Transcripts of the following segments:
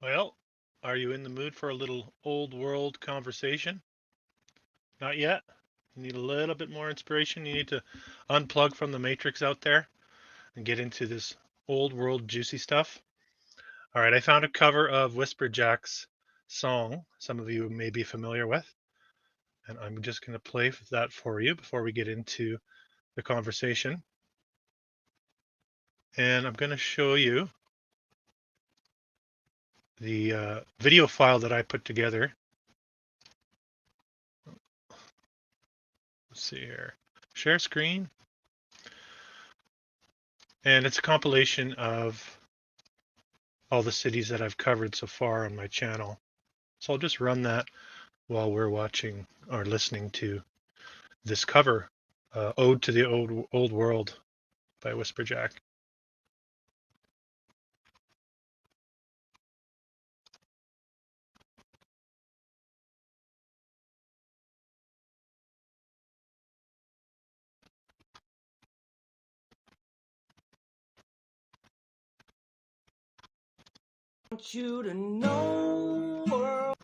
Well, are you in the mood for a little old world conversation? Not yet? You need a little bit more inspiration. You need to unplug from the matrix out there and get into this old world juicy stuff. All right, I found a cover of WhisperJack's song, some of you may be familiar with, and I'm just going to play that for you before we get into the conversation. And I'm going to show you the video file that I put together. Let's see here. Share screen. And it's a compilation of all the cities that I've covered so far on my channel. So I'll just run that while we're watching or listening to this cover, Ode to the Old World by WhisperJack. I want you to know world.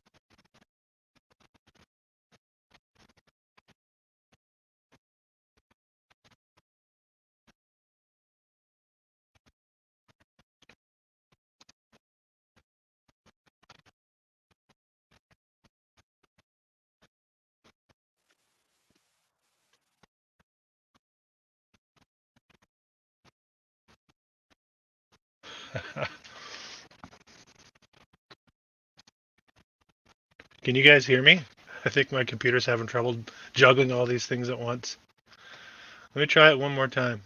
Can you guys hear me? I think my computer's having trouble juggling all these things at once. Let me try it one more time.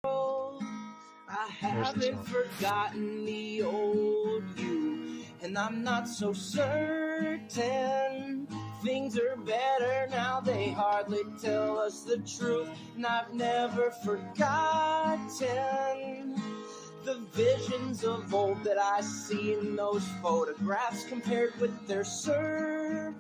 I haven't forgotten the old you, and I'm not so certain things are better now. They hardly tell us the truth, and I've never forgotten the visions of old that I see in those photographs compared with their surveys.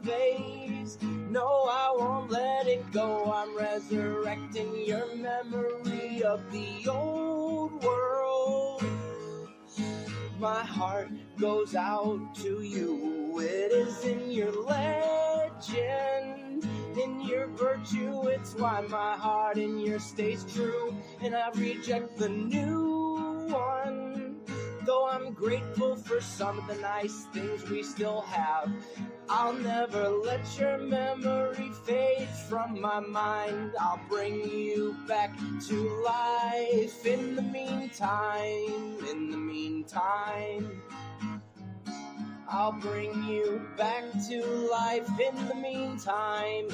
No, I won't let it go. I'm resurrecting your memory of the old world. My heart goes out to you. It is in your legend, in your virtue. It's why my heart in yours stays true, and I reject the new one. Though I'm grateful for some of the nice things we still have, I'll never let your memory fade from my mind. I'll bring you back to life in the meantime. I'll bring you back to life in the meantime.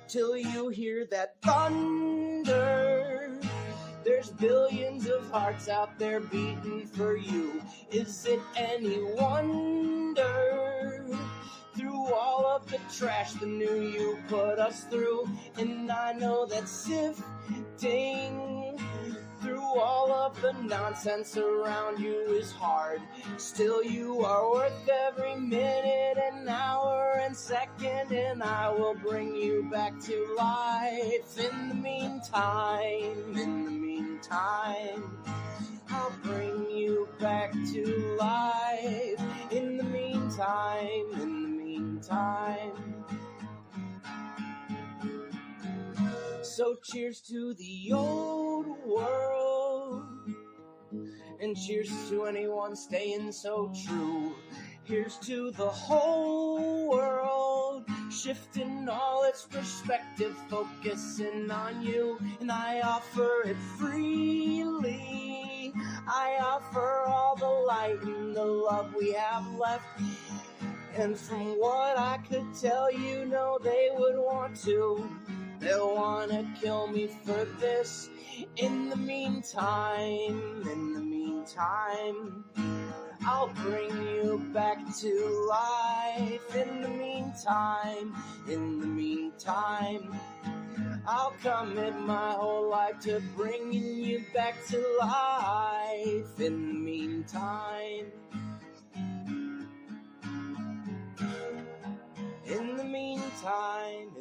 Till you hear that thunder. There's billions of hearts out there beating for you. Is it any wonder? Through all of the trash the new you put us through, and I know that sifting through all of the nonsense around you is hard. Still, you are worth every minute and hour and second, and I will bring you back to life in the meantime. I'll bring you back to life in the meantime. So cheers to the old world, and cheers to anyone staying so true. Here's to the whole world, shifting all its perspective, focusing on you, and I offer it freely. I offer all the light and the love we have left. And from what I could tell, you know they would want to. They'll want to kill me for this. In the meantime, I'll bring you back to life. In the meantime, I'll commit my whole life to bringing you back to life. In the meantime. In the meantime.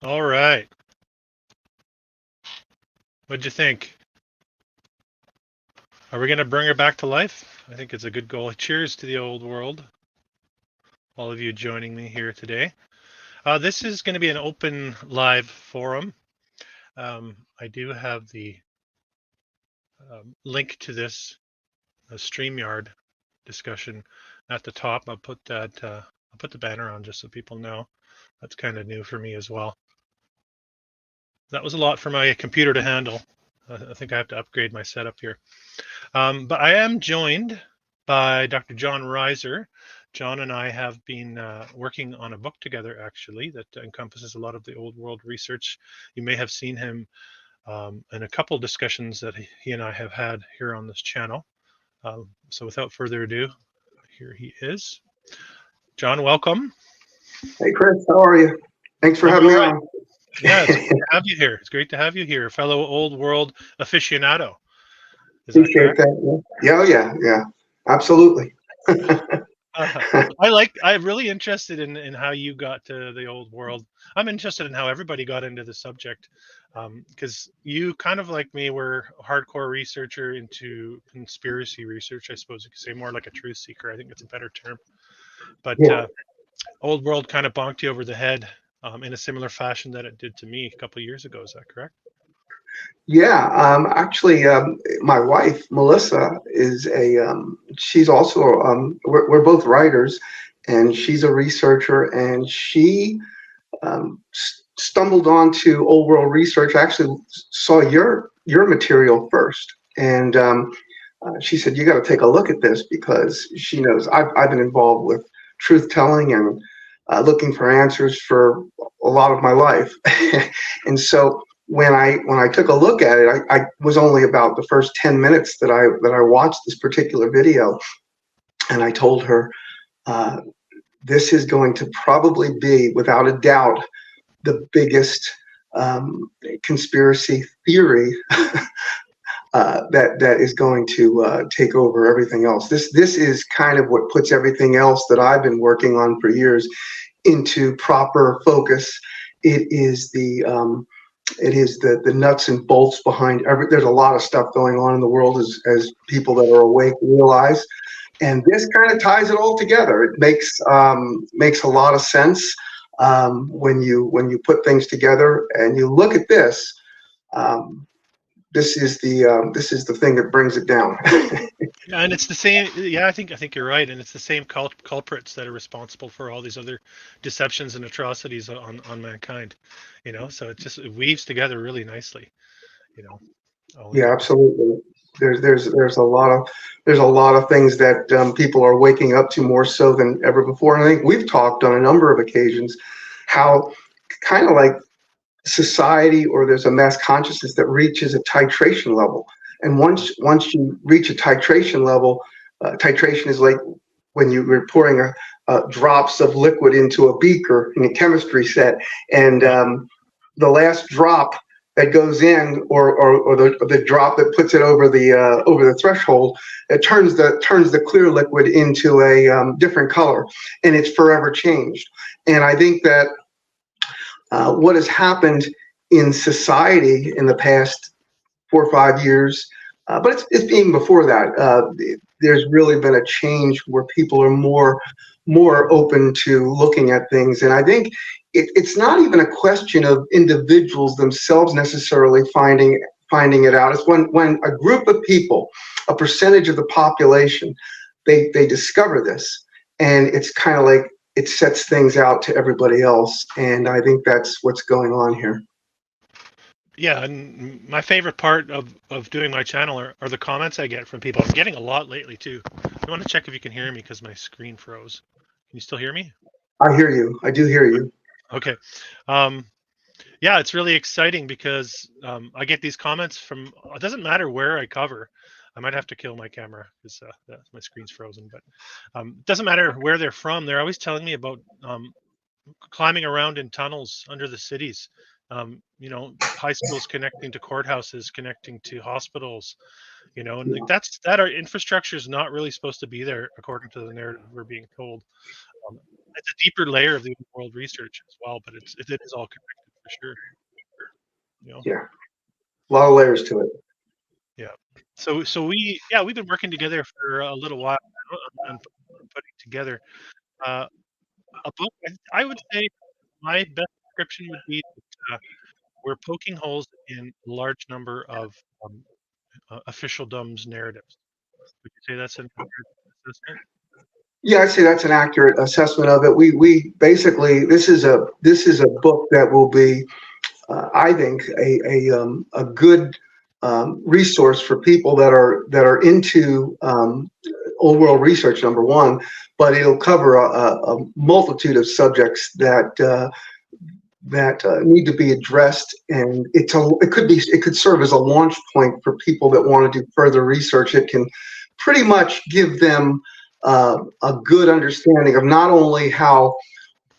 All right. What'd you think? Are we going to bring her back to life? I think it's a good goal. Cheers to the old world. All of you joining me here today. This is going to be an open live forum. I do have the link to this StreamYard discussion at the top. I'll put that. I'll put the banner on just so people know. That's kind of new for me as well. That was a lot for my computer to handle. I think I have to upgrade my setup here. But I am joined by Dr. John Reiser. John and I have been working on a book together, actually, that encompasses a lot of the old world research. You may have seen him in a couple discussions that he and I have had here on this channel. So without further ado, here he is. John, welcome. Hey, Chris, how are you? Thanks for I'm having me all right. on. Yeah, it's great to have you here. It's great to have you here, fellow old world aficionado. Is that Appreciate correct? that. Yeah, absolutely. I'm really interested in how you got to the old world. I'm interested in how everybody got into the subject, because you kind of like me were a hardcore researcher into conspiracy research. I suppose you could say more like a truth seeker. I think it's a better term. But Yeah, old world kind of bonked you over the head in a similar fashion that it did to me a couple of years ago. Is that correct? yeah. Actually, my wife Melissa is she's also we're both writers, and she's a researcher, and she stumbled onto old world research. Actually, saw your material first, and she said you got to take a look at this because she knows I've been involved with truth telling and looking for answers for a lot of my life, and so when I took a look at it, I was only about the first 10 minutes that I watched this particular video, and I told her this is going to probably be, without a doubt, the biggest conspiracy theory that is going to take over everything else. This is kind of what puts everything else that I've been working on for years into proper focus. It is the nuts and bolts behind every. There's a lot of stuff going on in the world as people that are awake realize, and this kind of ties it all together. It makes a lot of sense when you put things together and you look at this. Um, this is the thing that brings it down. Yeah, and it's the same. Yeah, I think you're right, and it's the same culprits that are responsible for all these other deceptions and atrocities on mankind. So it weaves together really nicely. You know, all Yeah, encompassing. absolutely. There's a lot of things that people are waking up to more so than ever before. And I think we've talked on a number of occasions how kind of like society, or there's a mass consciousness that reaches a titration level. And once you reach a titration level, titration is like when you're pouring drops of liquid into a beaker in a chemistry set, and Right. the last drop that goes in, or the drop that puts it over the threshold, it turns the clear liquid into a different color, and it's forever changed. And I think that what has happened in society in the past 4 or 5 years, but it's even before that. There's really been a change where people are more open to looking at things, and I think it's not even a question of individuals themselves necessarily finding it out. It's when a group of people, a percentage of the population, they discover this, and it's kind of like it sets things out to everybody else, and I think that's what's going on here. Yeah, and my favorite part of doing my channel are the comments I get from people. I'm getting a lot lately too. I want to check if you can hear me because my screen froze. Can you still hear me? I hear you. I do hear you. Okay. Um, yeah, it's really exciting because I get these comments from. It doesn't matter where I cover. I might have to kill my camera because my screen's frozen. But it doesn't matter where they're from. They're always telling me about climbing around in tunnels under the cities. High schools connecting to courthouses, connecting to hospitals. And like that our infrastructure is not really supposed to be there according to the narrative we're being told. Um, it's a deeper layer of the world research as well, but it is all connected. for sure. You know. Yeah, a lot of layers to it. Yeah. So we've been working together for a little while now on putting together uh, a book. I would say my best description would be that we're poking holes in a large number of um, officialdom's narratives. Would you say that's an accurate assessment? Yeah, I'd say that's an accurate assessment of it. We basically, this is a book that will be, I think, a good resource for people that are into old world research. Number one, but it'll cover a multitude of subjects that need to be addressed, and it could serve as a launch point for people that want to do further research. It can pretty much give them a good understanding of not only how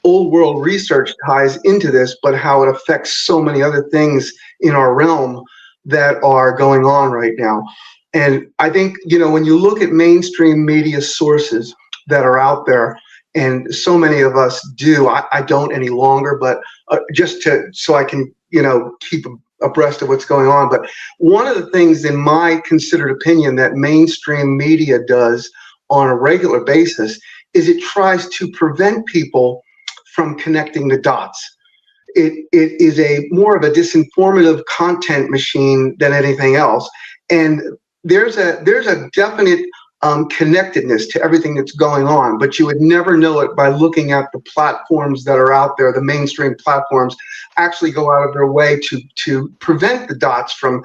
old world research ties into this, but how it affects so many other things in our realm that are going on right now. And I think, when you look at mainstream media sources that are out there, and so many of us do, I don't any longer, but so I can, keep abreast of what's going on. But one of the things, in my considered opinion, that mainstream media does on a regular basis is it tries to prevent people from connecting the dots. It is more of a disinformative content machine than anything else. And there's a definite connectedness to everything that's going on, but you would never know it by looking at the platforms that are out there. The mainstream platforms actually go out of their way to prevent the dots from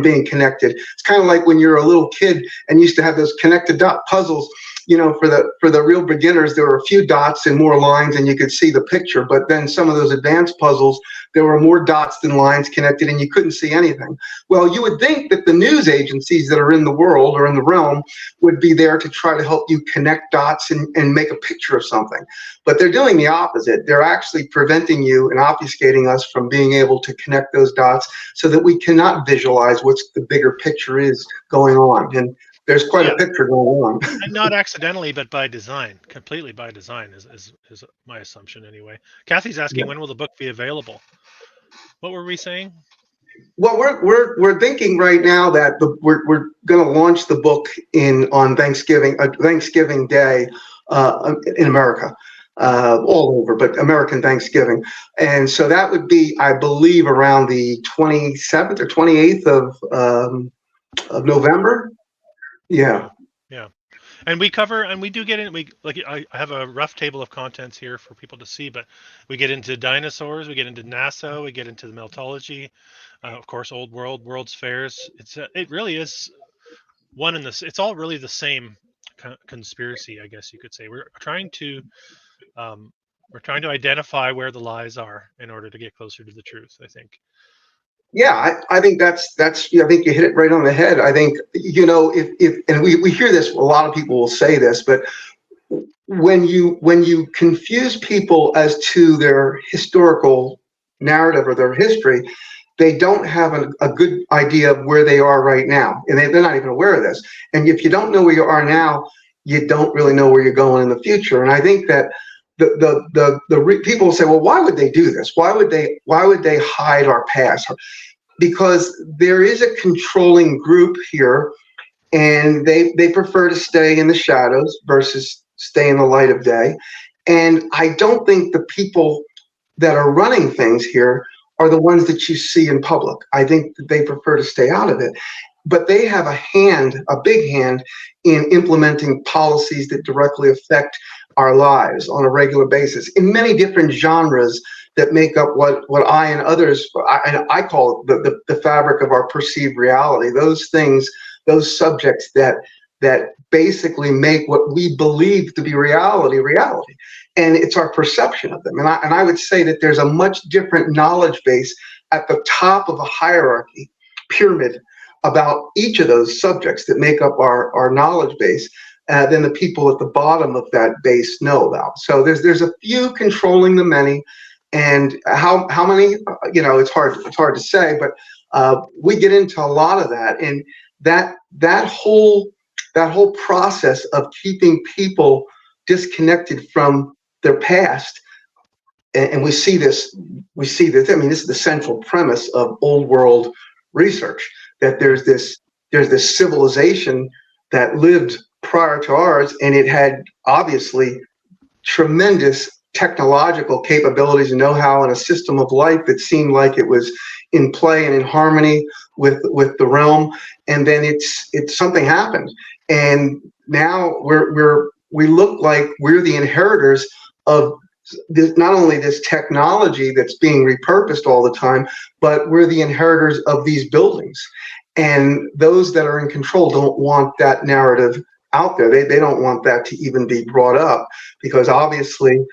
being connected. It's kind of like when you're a little kid and used to have those connected dot puzzles. For the real beginners, there were a few dots and more lines, and you could see the picture. But then some of those advanced puzzles, there were more dots than lines connected, and you couldn't see anything. Well, you would think that the news agencies that are in the world or in the realm would be there to try to help you connect dots and make a picture of something. But they're doing the opposite. They're actually preventing you and obfuscating us from being able to connect those dots so that we cannot visualize what the bigger picture is going on. And there's quite a picture going on. And not accidentally, but by design, completely by design is my assumption anyway. Kathy's asking, when will the book be available? What were we saying? Well, we're thinking right now that we're going to launch the book on Thanksgiving Day in America, all over, but American Thanksgiving, and so that would be, I believe, around the 27th or 28th of November. Yeah. Yeah. And we do get in. I have a rough table of contents here for people to see, but we get into dinosaurs, we get into NASA, we get into the Meltology, of course, old world, World's Fairs. It really is one in this. It's all really the same conspiracy, I guess you could say. We're trying to identify where the lies are in order to get closer to the truth, I think. Yeah, I think that's I think you hit it right on the head. I think, if and we hear this, a lot of people will say this, but when you confuse people as to their historical narrative or their history, they don't have a good idea of where they are right now, and they're not even aware of this. And if you don't know where you are now, you don't really know where you're going in the future. And I think that the people say, well, why would they do this? Why would they hide our past? Because there is a controlling group here, and they prefer to stay in the shadows versus stay in the light of day. And I don't think the people that are running things here are the ones that you see in public. I think that they prefer to stay out of it. But they have a big hand in implementing policies that directly affect our lives on a regular basis in many different genres that make up what I and others, I call it the fabric of our perceived reality. Those things, those subjects that basically make what we believe to be reality. And it's our perception of them. And I would say that there's a much different knowledge base at the top of a hierarchy pyramid about each of those subjects that make up our knowledge base than the people at the bottom of that base know about. So there's a few controlling the many, and how many, it's hard to say, but we get into a lot of that, and that whole process of keeping people disconnected from their past and we see this. I mean, this is the central premise of old world research, that there's this civilization that lived prior to ours, and it had obviously tremendous technological capabilities and know-how and a system of life that seemed like it was in play and in harmony with the realm. And then it's something happened, and now we look like we're the inheritors of this, not only this technology that's being repurposed all the time, but we're the inheritors of these buildings. And those that are in control don't want that narrative out there. They don't want that to even be brought up, because obviously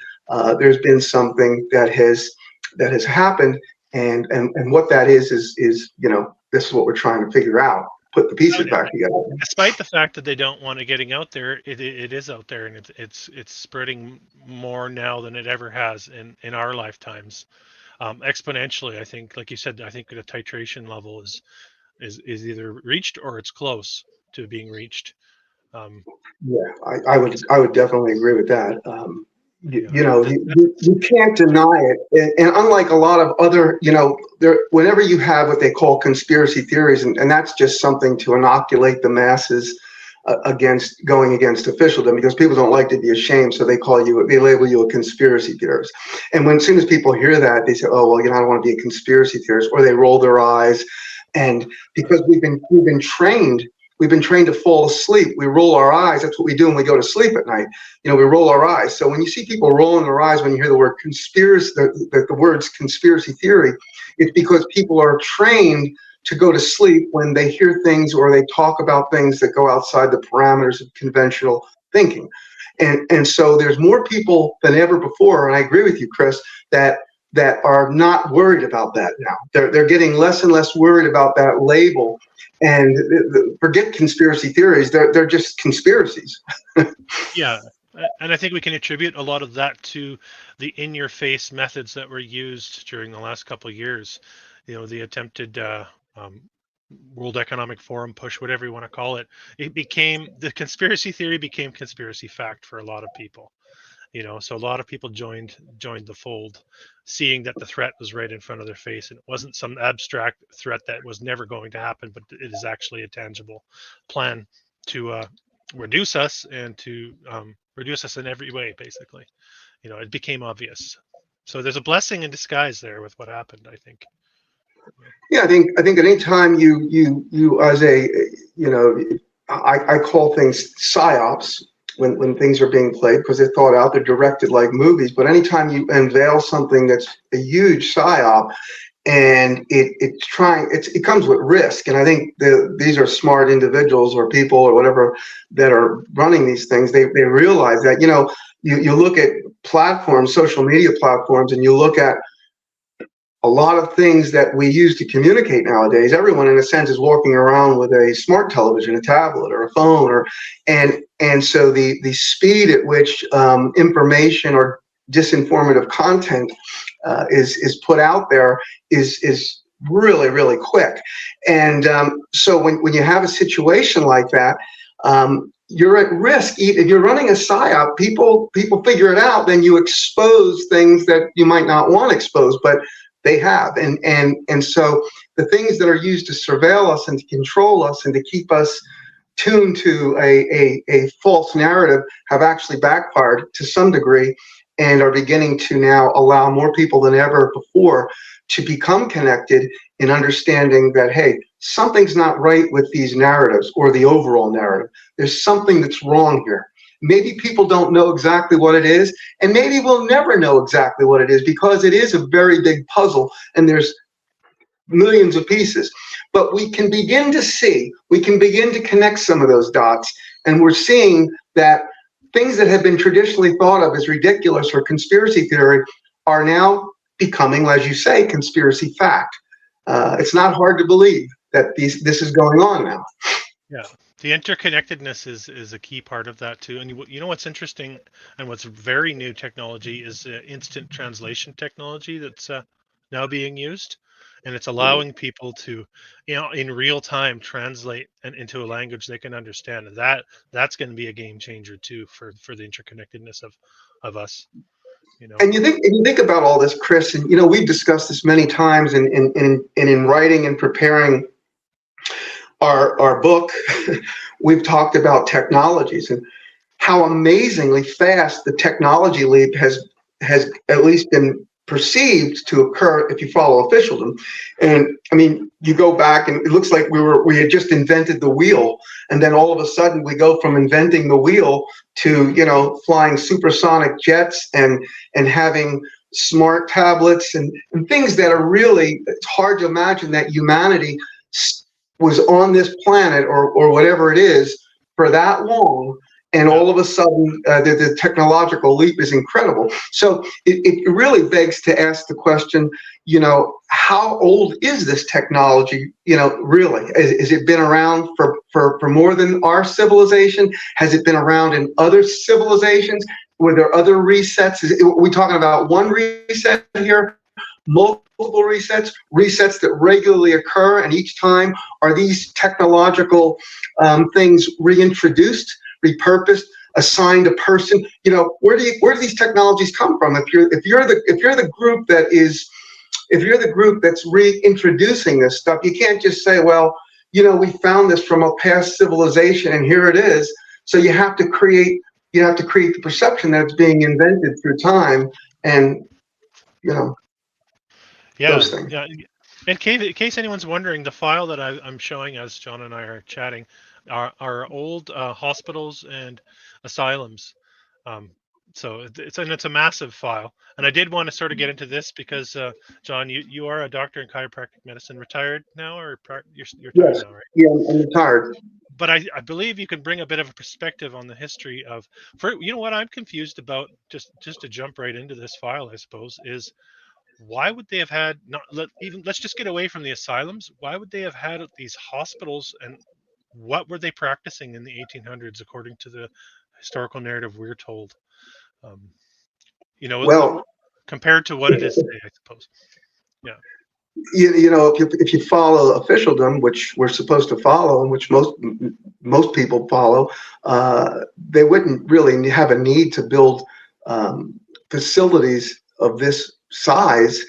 there's been something that has happened, and what that is this is what we're trying to figure out, put the pieces back together. Despite the fact that they don't want it getting out there, it is out there, and it's spreading more now than it ever has in our lifetimes, exponentially. I think, like you said, I think the titration level is either reached or it's close to being reached. Yeah, I would definitely agree with that. Yeah, You can't deny it, and unlike a lot of other, whenever you have what they call conspiracy theories, and that's just something to inoculate the masses against going against officialdom, because people don't like to be ashamed, so they label you a conspiracy theorist. And as soon as people hear that, they say, "Oh, well, I don't want to be a conspiracy theorist," or they roll their eyes, and because we've been trained. We've been trained to fall asleep. We roll our eyes. That's what we do when we go to sleep at night. We roll our eyes. So when you see people rolling their eyes when you hear the word conspiracy, the words conspiracy theory, it's because people are trained to go to sleep when they hear things or they talk about things that go outside the parameters of conventional thinking. And so there's more people than ever before, and I agree with you, Chris, that are not worried about that now. They're getting less and less worried about that label. And forget conspiracy theories; they're just conspiracies. yeah, and I think we can attribute a lot of that to the in-your-face methods that were used during the last couple of years. The attempted World Economic Forum push, whatever you want to call it. The conspiracy theory became conspiracy fact for a lot of people. So a lot of people joined the fold, seeing that the threat was right in front of their face, and it wasn't some abstract threat that was never going to happen, but it is actually a tangible plan to reduce us, and to reduce us in every way. Basically, it became obvious. So there's a blessing in disguise there with what happened, I think. Yeah, I think anytime you as a I call things psyops when things are being played, because they're thought out, they're directed like movies. But anytime you unveil something that's a huge psyop, and it comes with risk. And I think these are smart individuals or people or whatever that are running these things. They realize that you look at platforms, social media platforms, and you look at a lot of things that we use to communicate nowadays. Everyone, in a sense, is walking around with a smart television, a tablet, or a phone, and so the speed at which information or disinformative content is put out there is really, really quick. And so when you have a situation like that, you're at risk. If you're running a psyop, people figure it out. Then you expose things that you might not want exposed, but they have. And so the things that are used to surveil us and to control us and to keep us tuned to a false narrative have actually backfired to some degree, and are beginning to now allow more people than ever before to become connected in understanding that, hey, something's not right with these narratives or the overall narrative. There's something that's wrong here. Maybe people don't know exactly what it is, and maybe we'll never know exactly what it is, because it is a very big puzzle and there's millions of pieces. But we can begin to connect some of those dots, and we're seeing that things that have been traditionally thought of as ridiculous or conspiracy theory are now becoming, as you say, conspiracy fact. It's not hard to believe that this is going on now. Yeah, the interconnectedness is a key part of that too. And what's interesting, and what's very new technology, is instant translation technology that's now being used, and it's allowing people to, in real time, translate into a language they can understand. And that's going to be a game changer too for the interconnectedness of us. You know. And you think about all this, Chris, and we've discussed this many times in writing and preparing our book. We've talked about technologies and how amazingly fast the technology leap has at least been perceived to occur if you follow officialdom. And I mean, you go back and it looks like we had just invented the wheel, and then all of a sudden we go from inventing the wheel to flying supersonic jets and having smart tablets and things that are really, it's hard to imagine that humanity was on this planet or whatever it is for that long. And all of a sudden, the technological leap is incredible. So it really begs to ask the question, how old is this technology, really? Has it been around for more than our civilization? Has it been around in other civilizations? Were there other resets? Are we talking about one reset here? Multiple resets that regularly occur, and each time are these technological things reintroduced, repurposed, assigned a person? Where do these technologies come from? If you're the group that's reintroducing this stuff, you can't just say, well, we found this from a past civilization and here it is. So you have to create the perception that it's being invented through time, and those things. Yeah. In case anyone's wondering, the file that I'm showing as John and I are chatting are old hospitals and asylums. So it's a massive file, and I did want to sort of get into this because John, you are a doctor in chiropractic medicine, retired now, or you're retired Yes. now, right? Yeah, I'm retired. But I believe you can bring a bit of a perspective on the history of, what I'm confused about, just to jump right into this file, I suppose, is why would they have had let's just get away from the asylums. Why would they have had these hospitals, and what were they practicing in the 1800s according to the historical narrative we're told? Well, compared to what it is today, I suppose. Yeah. If you follow officialdom, which we're supposed to follow, and which most people follow, they wouldn't really have a need to build facilities of this size,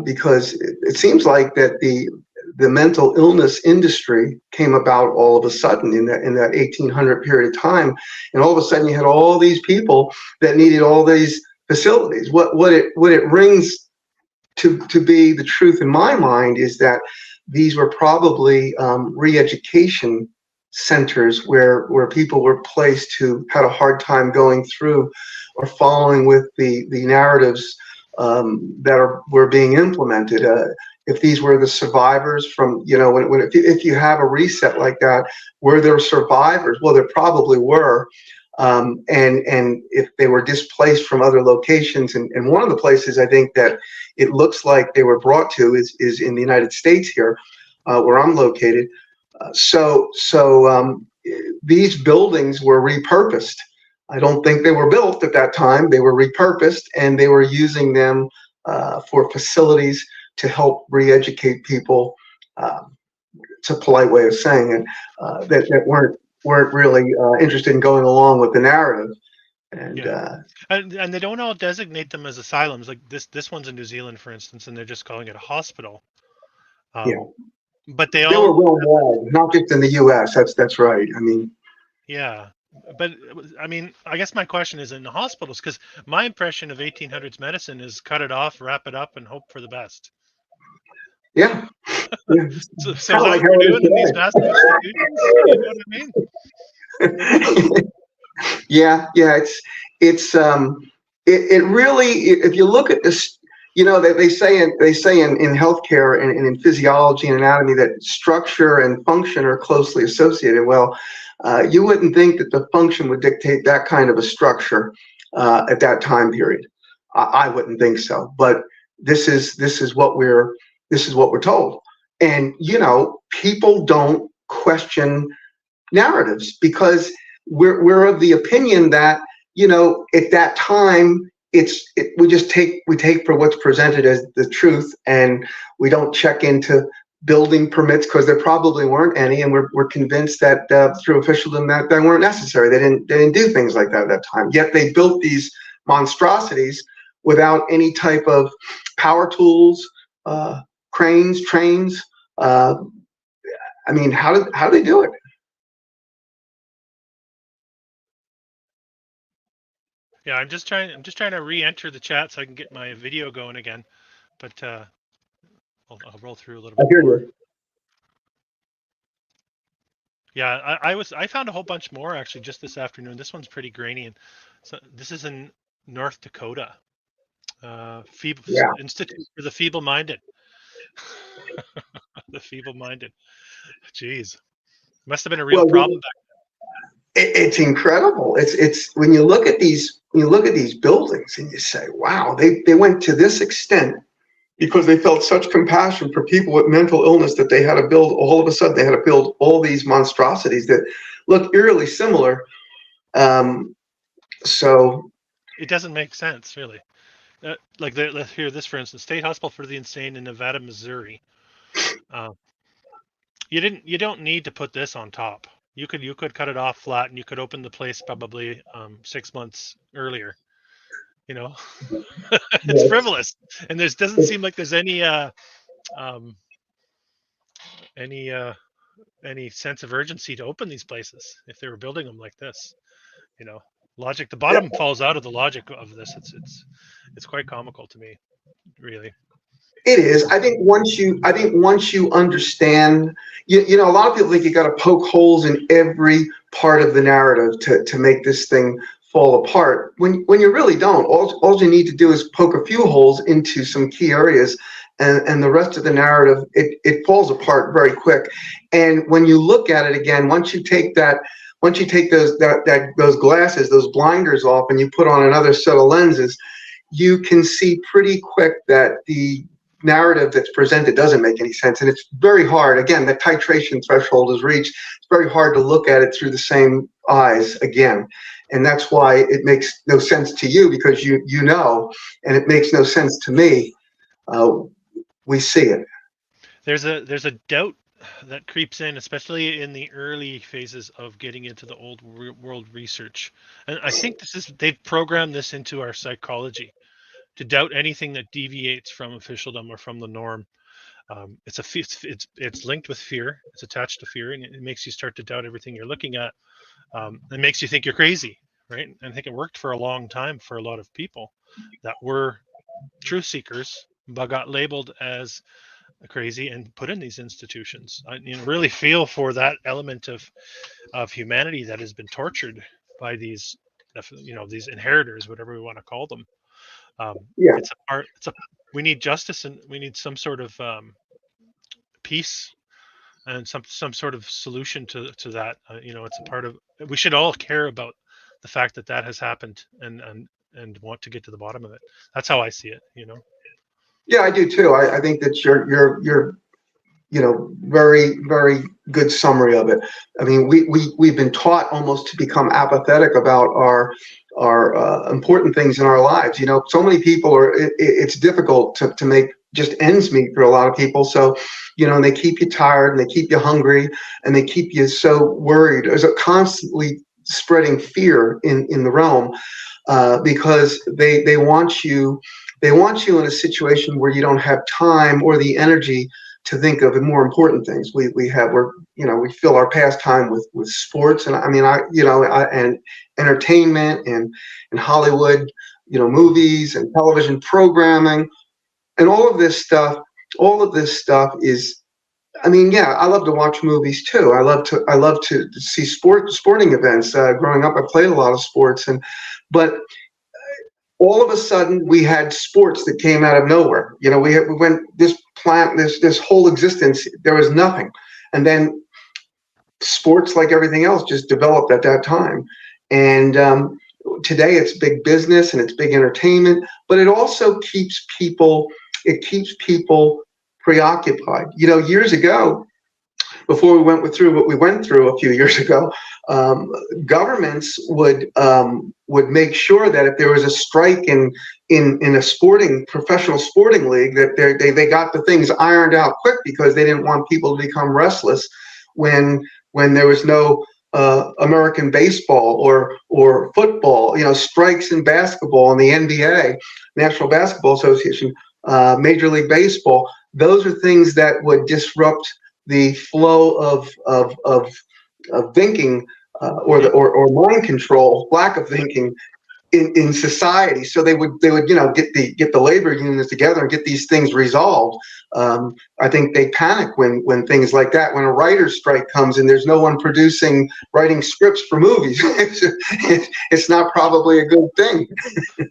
because it seems like that the mental illness industry came about all of a sudden in that 1800 period of time, and all of a sudden you had all these people that needed all these facilities. What it rings to be the truth in my mind is that these were probably re-education centers where people were placed who had a hard time going through or following with the narratives that were being implemented. If these were the survivors from, if you have a reset like that, were there survivors? Well, there probably were. And if they were displaced from other locations, and one of the places I think that it looks like they were brought to is in the United States here, where I'm located. So these buildings were repurposed. I don't think they were built at that time. They were repurposed, and they were using them for facilities to help re-educate people. It's a polite way of saying it, that weren't really interested in going along with the narrative. And they don't all designate them as asylums. Like this one's in New Zealand, for instance, and they're just calling it a hospital. But they were worldwide, not just in the U.S. That's right. I mean, yeah. But I mean, I guess my question is in the hospitals, because my impression of 1800s medicine is cut it off, wrap it up, and hope for the best. Yeah. So is that what we're doing in these massive institutions? You know what I mean? Yeah. It really, if you look at this, they say in healthcare and in physiology and anatomy that structure and function are closely associated. Well, you wouldn't think that the function would dictate that kind of a structure at that time period. I wouldn't think so. But this is what we're told. And people don't question narratives because we're of the opinion that at that time we take for what's presented as the truth, and we don't check into building permits because there probably weren't any, and we're convinced that through officialdom that they weren't necessary. They didn't do things like that at that time. Yet they built these monstrosities without any type of power tools, cranes, trains. I mean, how do they do it? Yeah, I'm just trying to re-enter the chat so I can get my video going again. But I'll roll through a little I bit hear more. you. Yeah, I found a whole bunch more actually just this afternoon. This one's pretty grainy, and so this is in North Dakota, feeble Yeah. Institute for the Feeble-Minded. The feeble-minded. Jeez, must have been a real Well, problem back it's incredible. It's when you look at these buildings and you say, wow, they went to this extent because they felt such compassion for people with mental illness that they had to build, all of a sudden they had to build all these monstrosities that look eerily similar. So It doesn't make sense, really. Like let's hear this, for instance: State Hospital for the Insane in Nevada, Missouri. You don't need to put this on top. You could cut it off flat, and you could open the place probably 6 months earlier. You know, it's yes, frivolous, and there doesn't seem like there's any any uh, any sense of urgency to open these places if they were building them like this. You know, logic. The bottom falls out of the logic of this. It's quite comical to me, really. it is. I think once you understand, you know, a lot of people think you got to poke holes in every part of the narrative to make this thing fall apart. When you really don't. All you need to do is poke a few holes into some key areas, and the rest of the narrative it falls apart very quick. And when you look at it again, once you take those glasses, those blinders off, and you put on another set of lenses, you can see pretty quick that the narrative that's presented doesn't make any sense. And it's very hard. Again, the titration threshold is reached. It's very hard to look at it through the same eyes again. And that's why it makes no sense to you, because you know, and it makes no sense to me. We see it. There's a doubt that creeps in, especially in the early phases of getting into the old world research. And I think they've programmed this into our psychology to doubt anything that deviates from officialdom or from the norm. It's linked with fear. It's attached to fear, and it makes you start to doubt everything you're looking at. It makes you think you're crazy, right? And I think it worked for a long time for a lot of people that were truth seekers, but got labeled as crazy and put in these institutions. I really feel for that element of humanity that has been tortured by these, these inheritors, whatever we want to call them. Yeah. We need justice, and we need some sort of peace and some sort of solution to that. It's a part of. We should all care about the fact that has happened, and want to get to the bottom of it. That's how I see it. Yeah, I do too. I think that you're very, very good summary of it. I mean, we've been taught almost to become apathetic about our important things in our lives. So many people it's difficult to make just ends meet for a lot of people. So, and they keep you tired, and they keep you hungry, and they keep you so worried. There's a constantly spreading fear in the realm, because they want you in a situation where you don't have time or the energy to think of the more important things. We fill our pastime with sports, and and entertainment and Hollywood, movies and television programming, and all of this stuff. All of this stuff is, yeah, I love to watch movies too. I love to see sporting events. Growing up, I played a lot of sports, but all of a sudden we had sports that came out of nowhere. We went this whole existence, there was nothing. And then sports, like everything else, just developed at that time. And today it's big business and it's big entertainment, but it also keeps people preoccupied. Years ago, before we went through what we went through a few years ago, governments would make sure that if there was a strike in a professional sporting league, that they got the things ironed out quick, because they didn't want people to become restless when there was no American baseball or football, strikes in basketball and the NBA, National Basketball Association, Major League Baseball. Those are things that would disrupt the flow of thinking, or mind control, lack of thinking in society. So they would get the labor unions together and get these things resolved. I think they panic when things like that, when a writer's strike comes and there's no one writing scripts for movies. It's not probably a good thing.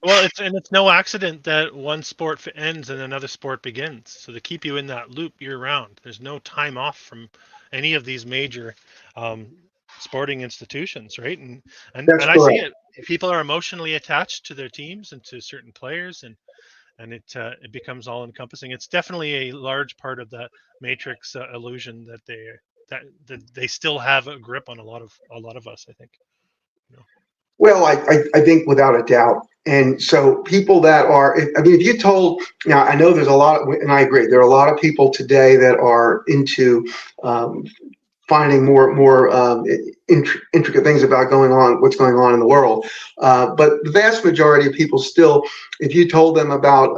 Well, it's no accident that one sport ends and another sport begins. So they keep you in that loop year round. There's no time off from any of these major sporting institutions, right? And I see it. People are emotionally attached to their teams and to certain players, and it becomes all encompassing. It's definitely a large part of that matrix illusion that they still have a grip on a lot of us, I think. Well, I think without a doubt. And so people that are, if you told, now I know there's a lot, and I agree, there are a lot of people today that are into finding more intricate things about what's going on in the world. But the vast majority of people still, if you told them about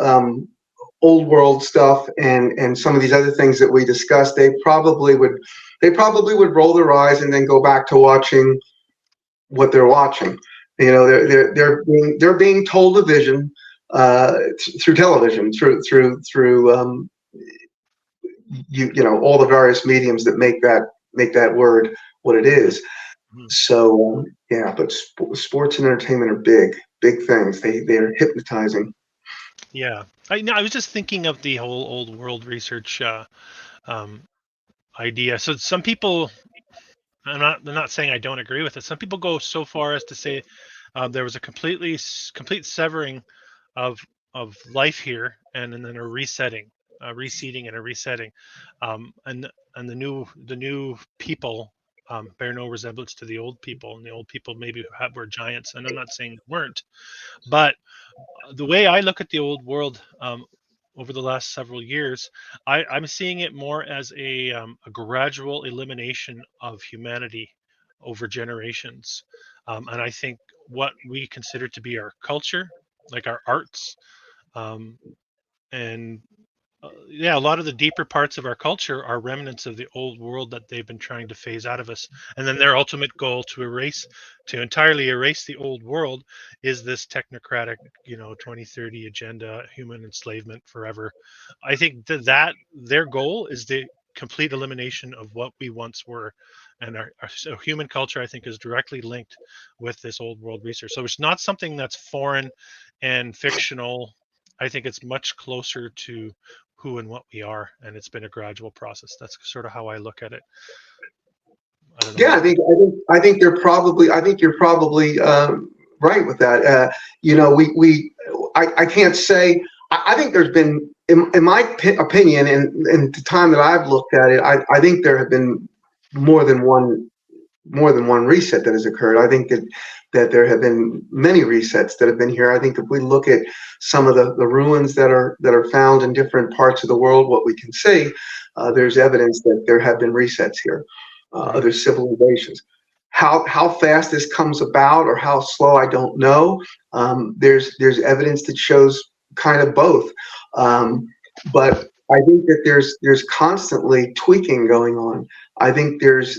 old world stuff and some of these other things that we discussed, they probably would roll their eyes and then go back to watching what they're watching. They're being told a vision through television, through all the various mediums that make that word what it is. Mm-hmm. So but sports and entertainment are big things. They're hypnotizing. Yeah, I was just thinking of the whole old world research idea. So some people, I'm not saying I don't agree with it. Some people go so far as to say there was a complete severing of life here, and then a resetting, reseeding and a resetting, and the new people bear no resemblance to the old people, and the old people maybe were giants, and I'm not saying they weren't, but the way I look at the old world over the last several years, I'm seeing it more as a gradual elimination of humanity over generations, and I think what we consider to be our culture, like our arts, and a lot of the deeper parts of our culture are remnants of the old world that they've been trying to phase out of us. And then their ultimate goal to entirely erase the old world is this technocratic, 2030 agenda, human enslavement forever. I think that their goal is the complete elimination of what we once were. And our human culture, I think, is directly linked with this old world research. So it's not something that's foreign and fictional. I think it's much closer to who and what we are, and it's been a gradual process. That's sort of how I look at it. I think you're probably right with that. I can't say. I think there's been, in my opinion, and the time that I've looked at it, I think there have been more than one reset that has occurred. I think that there have been many resets that have been here. I think if we look at some of the ruins that are found in different parts of the world, what we can see, there's evidence that there have been resets here, other civilizations. How fast this comes about or how slow, I don't know. There's evidence that shows kind of both, but I think that there's constantly tweaking going on. I think there's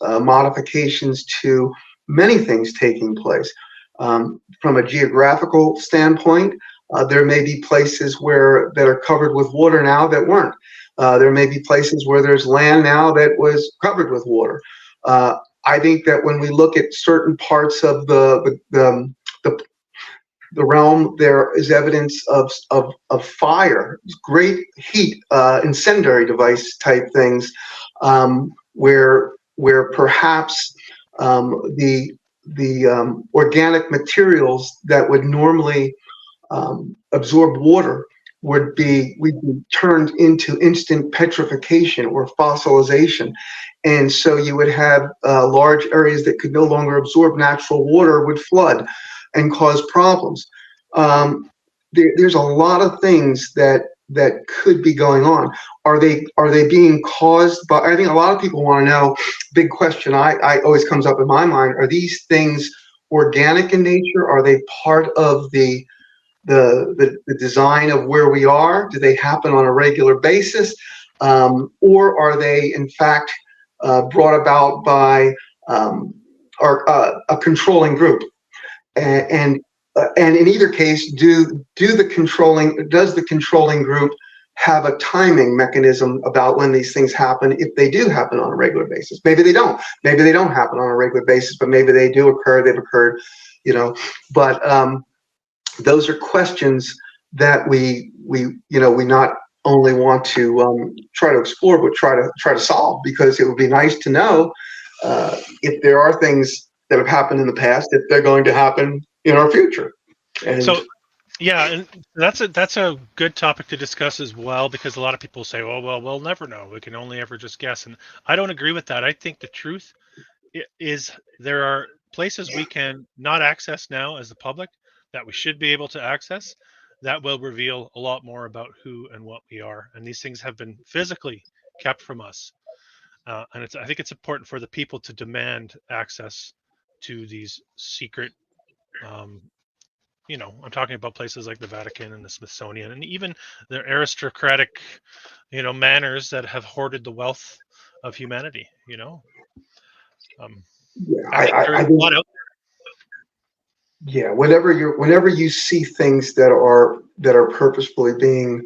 modifications to many things taking place. From a geographical standpoint, there may be places that are covered with water now that weren't. There may be places where there's land now that was covered with water. I think that when we look at certain parts of the realm, there is evidence of fire, great heat, incendiary device type things, where perhaps the organic materials that would normally absorb water would be turned into instant petrification or fossilization. And so you would have large areas that could no longer absorb natural water would flood and cause problems. There's a lot of things that that could be going on? Are they being caused by? I think a lot of people want to know. Big question I always comes up in my mind: are these things organic in nature? Are they part of the design of where we are? Do they happen on a regular basis, or are they in fact brought about by a controlling group? And in either case, does the controlling group have a timing mechanism about when these things happen, if they do happen on a regular basis? Maybe they don't. Maybe they don't happen on a regular basis, but maybe they do occur. They've occurred, But those are questions that we not only want to try to explore, but try to solve, because it would be nice to know if there are things that have happened in the past, if they're going to happen in our future. And so, yeah, and that's a good topic to discuss as well, because a lot of people say, "Oh, well, we'll never know. We can only ever just guess." And I don't agree with that. I think the truth is there are places we can not access now as the public that we should be able to access that will reveal a lot more about who and what we are. And these things have been physically kept from us. And I think it's important for the people to demand access to these secret, I'm talking about places like the Vatican and the Smithsonian, and even the aristocratic, manners that have hoarded the wealth of humanity. I There's a lot out yeah, whenever you see things that are purposefully being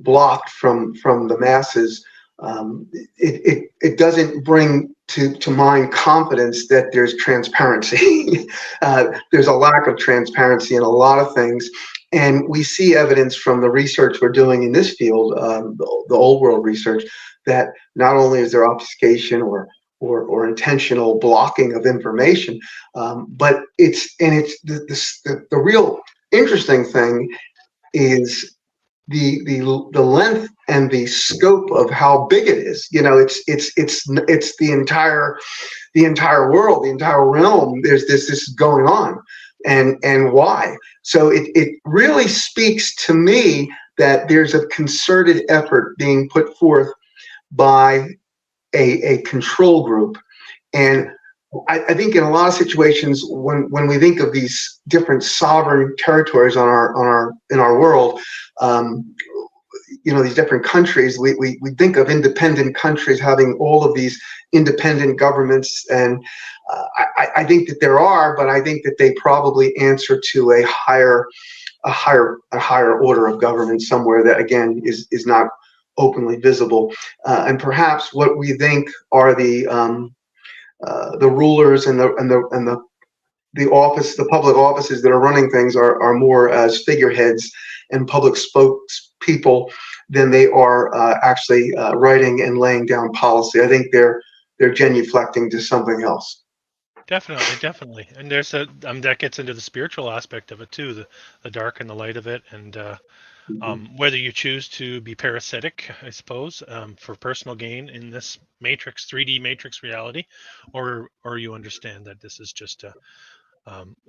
blocked from the masses, it doesn't bring to mind confidence that there's transparency. There's a lack of transparency in a lot of things, and we see evidence from the research we're doing in this field, the old world research, that not only is there obfuscation or intentional blocking of information, but the real interesting thing is the length and the scope of how big it is. It's the entire world, the entire realm. There's this going on, and why? So it really speaks to me that there's a concerted effort being put forth by a control group. And I think in a lot of situations, when we think of these different sovereign territories in our world, these different countries, we think of independent countries having all of these independent governments, and I think that there are, but I think that they probably answer to a higher order of government somewhere that again is not openly visible, and perhaps what we think are the rulers and the public offices that are running things are more as figureheads and public spokespeople than they are actually writing and laying down policy. I think they're genuflecting to something else. Definitely, and there's that gets into the spiritual aspect of it too, the dark and the light of it, and whether you choose to be parasitic, I suppose, for personal gain in this 3D matrix reality, or you understand that this is just a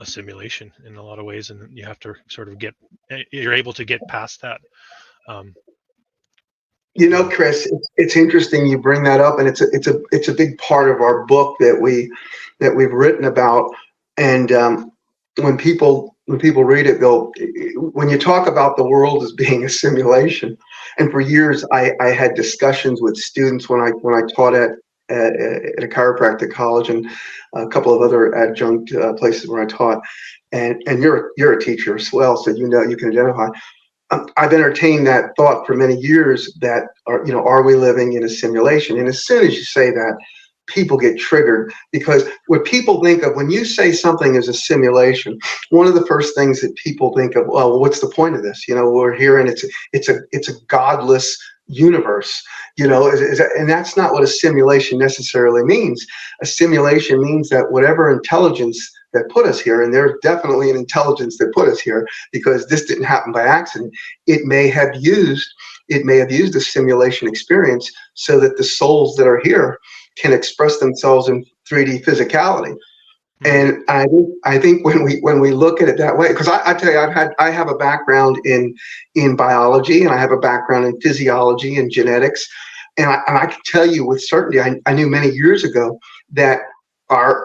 simulation in a lot of ways, and you have to sort of you're able to get past that. Chris, it's interesting you bring that up, and it's a big part of our book that we've written about. And when people read it, when you talk about the world as being a simulation, and for years I had discussions with students when I taught at a chiropractic college and a couple of other adjunct places where I taught, and you're a teacher as well, so you can identify. I've entertained that thought for many years that are we living in a simulation? And as soon as you say that, people get triggered, because what people think of when you say something is a simulation, one of the first things that people think of, well, what's the point of this? We're here and it's a godless universe, and that's not what a simulation necessarily means. A simulation means that whatever intelligence that put us here, and there's definitely an intelligence that put us here, because this didn't happen by accident. It may have used a simulation experience so that the souls that are here can express themselves in 3D physicality. Mm-hmm. And I think when we look at it that way, because I tell you, I have a background in biology, and I have a background in physiology and genetics, and I can tell you with certainty, I knew many years ago that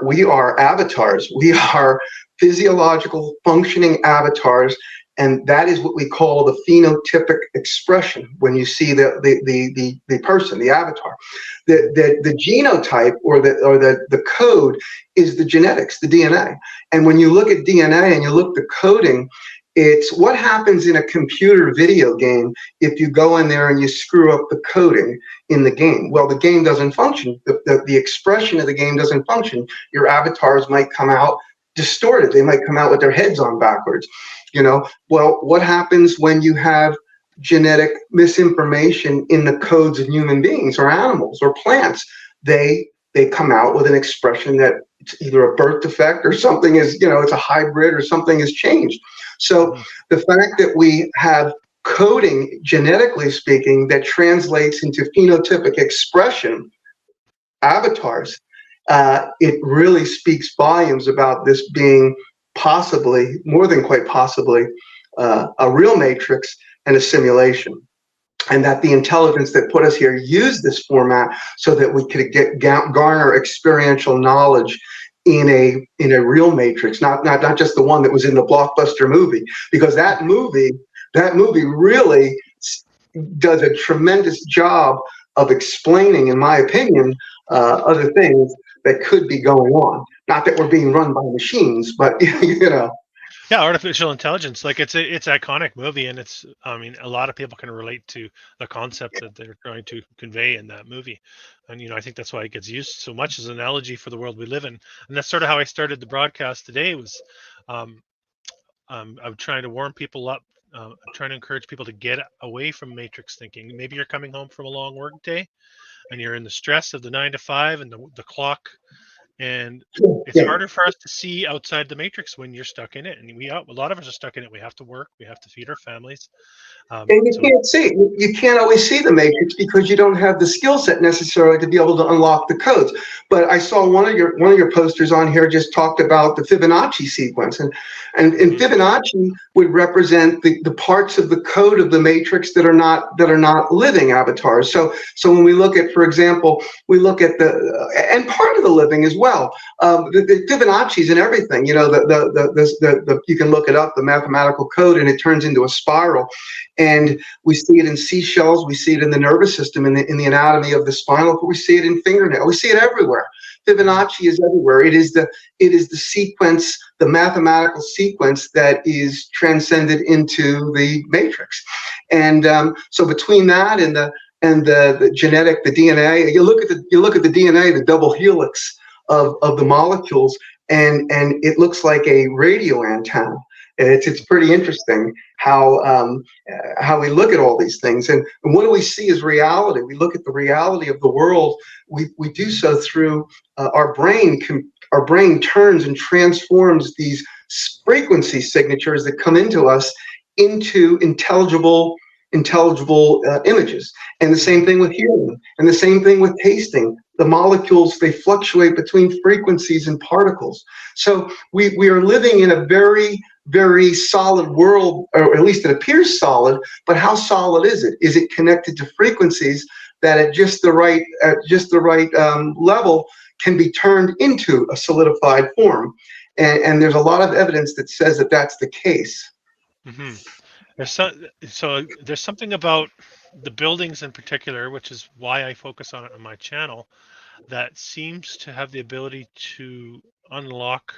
we are avatars. We are physiological functioning avatars, and that is what we call the phenotypic expression when you see the person, the avatar. The genotype or the code is the genetics, the DNA. And when you look at DNA and you look at the coding, it's what happens in a computer video game if you go in there and you screw up the coding in the game. Well, the game doesn't function. The expression of the game doesn't function. Your avatars might come out distorted. They might come out with their heads on backwards. Well, what happens when you have genetic misinformation in the codes of human beings or animals or plants? They come out with an expression that it's either a birth defect or something is, it's a hybrid or something has changed. So Mm-hmm. the fact that we have coding, genetically speaking, that translates into phenotypic expression, avatars, it really speaks volumes about this being possibly, more than quite possibly, a real matrix and a simulation. And that the intelligence that put us here used this format so that we could garner experiential knowledge in a real matrix, not just the one that was in the blockbuster movie, because that movie really does a tremendous job of explaining, in my opinion, other things that could be going on. Not that we're being run by machines, but Yeah, artificial intelligence, like it's an iconic movie, and I mean, a lot of people can relate to the concept that they're trying to convey in that movie. And I think that's why it gets used so much as an analogy for the world we live in. And that's sort of how I started the broadcast today was um, I'm trying to warm people up. I'm trying to encourage people to get away from matrix thinking. Maybe you're coming home from a long work day and you're in the stress of the 9 to 5 and the clock, and it's yeah. harder for us to see outside the matrix when you're stuck in it. And a lot of us are stuck in it. We have to work, we have to feed our families. And you So can't see. You can't always see the matrix because you don't have the skill set necessarily to be able to unlock the codes. But I saw one of your posters on here just talked about the Fibonacci sequence, and Fibonacci would represent the parts of the code of the matrix that are not living avatars. So when we look at, for example, we look at and part of the living as well. The Fibonacci's in everything. You can look it up, the mathematical code, and it turns into a spiral. And we see it in seashells, we see it in the nervous system, in the anatomy of the spinal cord, we see it in fingernail, we see it everywhere. Fibonacci is everywhere. It is the sequence, the mathematical sequence that is transcended into the matrix. And so between that and the genetic, the DNA, you look at the DNA, the double helix of the molecules, and it looks like a radio antenna. It's pretty interesting how we look at all these things, and what do we see as reality? We look at the reality of the world. We do so through our brain. Our brain turns and transforms these frequency signatures that come into us into intelligible images. And the same thing with hearing, and the same thing with tasting. The molecules, they fluctuate between frequencies and particles. So we are living in a very, very solid world, or at least it appears solid, but how solid is it? Is it connected to frequencies that at just the right level can be turned into a solidified form? And there's a lot of evidence that says that that's the case. hmm there's something about the buildings in particular, which is why I focus on it on my channel, that seems to have the ability to unlock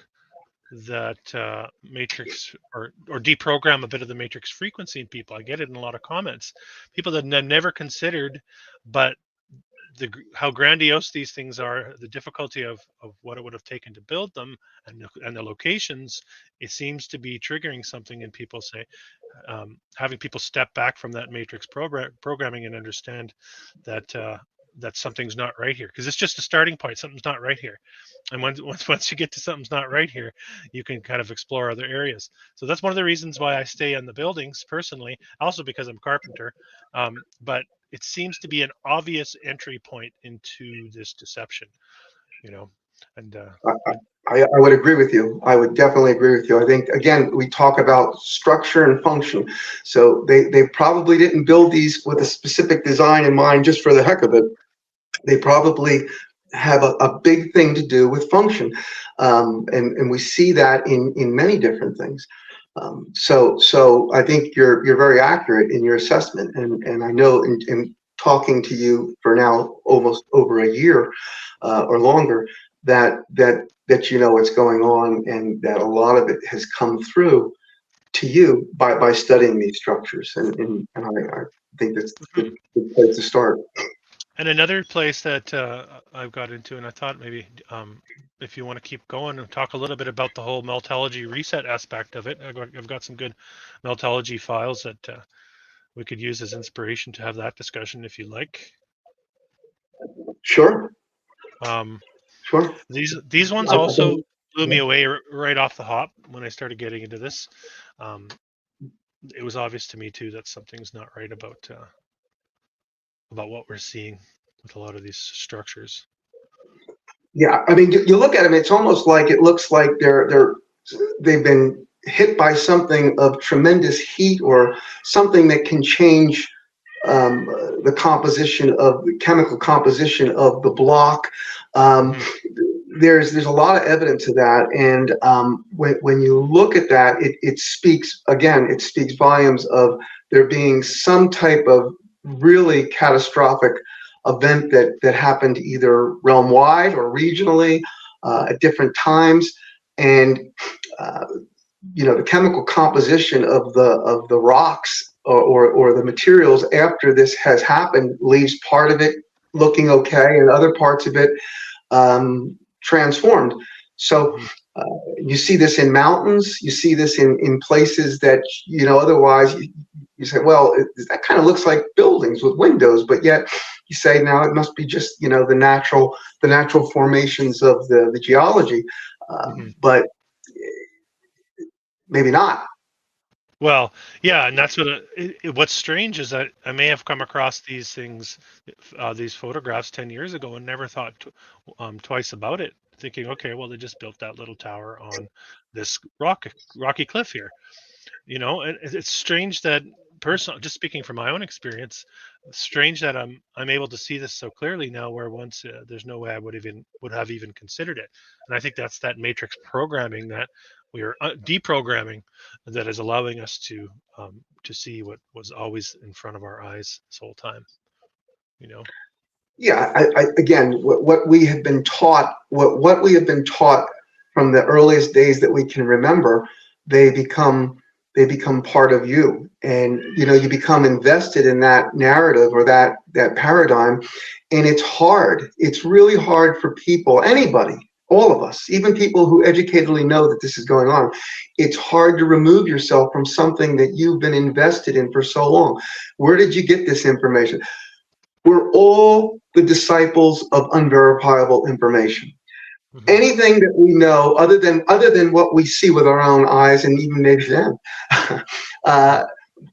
that matrix, or deprogram a bit of the matrix frequency in people. I get it in a lot of comments. People that never considered, but how grandiose these things are, the difficulty of what it would have taken to build them, and the locations, it seems to be triggering something in people. Say, having people step back from that matrix programming and understand that that something's not right here, because it's just a starting point. Something's not right here, and once you get to something's not right here, you can kind of explore other areas. So that's one of the reasons why I stay on the buildings personally, also because I'm a carpenter. But it seems to be an obvious entry point into this deception, you know. And I would agree with you. I would definitely agree with you. I think, again, we talk about structure and function. So they probably didn't build these with a specific design in mind just for the heck of it. They probably have a big thing to do with function. And we see that in many different things. So I think you're very accurate in your assessment. And I know in talking to you for now almost over a year or longer, that you know what's going on, and that a lot of it has come through to you by studying these structures. And I think that's a good place to start. And another place that I've got into, and I thought maybe if you want to keep going and talk a little bit about the whole Meltology reset aspect of it, I've got some good Meltology files that we could use as inspiration to have that discussion if you like. Sure, Um, sure. these ones I also think, blew yeah. me away right off the hop when I started getting into this. Um, it was obvious to me too that something's not right about what we're seeing with a lot of these structures. Yeah, I mean, you look at them, it's almost like it looks like they've been hit by something of tremendous heat or something that can change um, the composition of the chemical composition of the block. Um, there's a lot of evidence of that, and when you look at that, it speaks again. It speaks volumes of there being some type of really catastrophic event that happened either realm wide or regionally at different times, and uh, the chemical composition of the rocks or the materials after this has happened leaves part of it looking okay and other parts of it transformed. So you see this in mountains, you see this in places that otherwise you say, well, that kind of looks like buildings with windows, but yet you say now it must be just the natural formations of the geology, but maybe not. Well, yeah, and that's what's strange is that I may have come across these things, these photographs 10 years ago and never thought twice about it, thinking, okay, well, they just built that little tower on this rocky cliff here, and it's strange that just speaking from my own experience, strange that I'm able to see this so clearly now, where once there's no way I would have even considered it. And I think that's that matrix programming that we are deprogramming that is allowing us to see what was always in front of our eyes this whole time. Yeah, again, what we have been taught, what we have been taught from the earliest days that we can remember, they become part of you, and you become invested in that narrative or that paradigm, and it's hard. It's really hard for people, anybody, all of us, even people who educatedly know that this is going on. It's hard to remove yourself from something that you've been invested in for so long. Where did you get this information? We're all the disciples of unverifiable information. Anything that we know other than what we see with our own eyes, and even maybe then,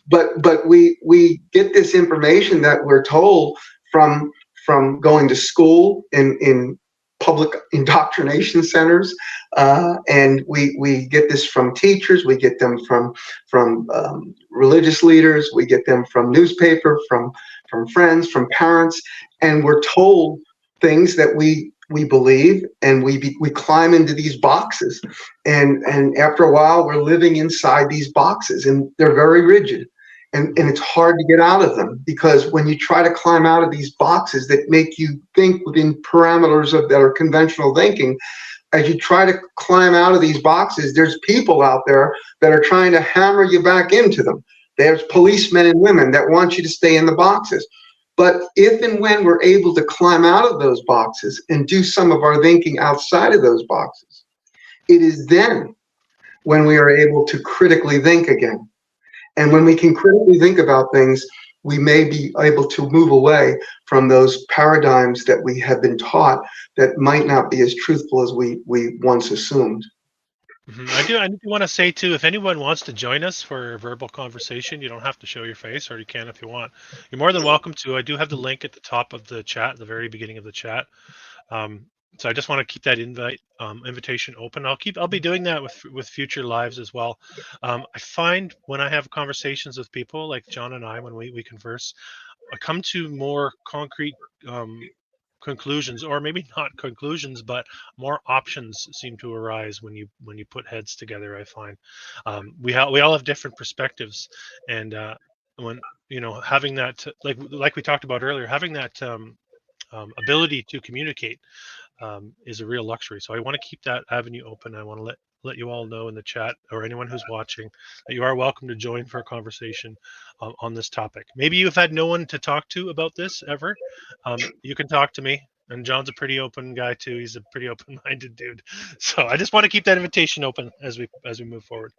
but we get this information that we're told from going to school in public indoctrination centers, and we get this from teachers, we get them from religious leaders, we get them from newspaper, from friends, from parents, and we're told things that we believe, and we climb into these boxes, and after a while we're living inside these boxes, and they're very rigid, and it's hard to get out of them, because when you try to climb out of these boxes that make you think within parameters that are conventional thinking, as you try to climb out of these boxes, there's people out there that are trying to hammer you back into them. There's policemen and women that want you to stay in the boxes. But if and when we're able to climb out of those boxes and do some of our thinking outside of those boxes, it is then when we are able to critically think again. And when we can critically think about things, we may be able to move away from those paradigms that we have been taught that might not be as truthful as we once assumed. I do want to say too, if anyone wants to join us for a verbal conversation, you don't have to show your face, or you can if you want. You're more than welcome to. I do have the link at the top of the chat, at the very beginning of the chat. So I just want to keep that invitation open. I'll be doing that with future lives as well. I find when I have conversations with people like John and I, when we converse, I come to more concrete conclusions, or maybe not conclusions, but more options seem to arise when you put heads together. I find we all have different perspectives, and when having that, like we talked about earlier, having that ability to communicate is a real luxury. So I want to keep that avenue open. I want to let you all know in the chat, or anyone who's watching, that you are welcome to join for a conversation on this topic. Maybe you've had no one to talk to about this ever. You can talk to me. And John's a pretty open guy too. He's a pretty open-minded dude. So I just want to keep that invitation open as we move forward.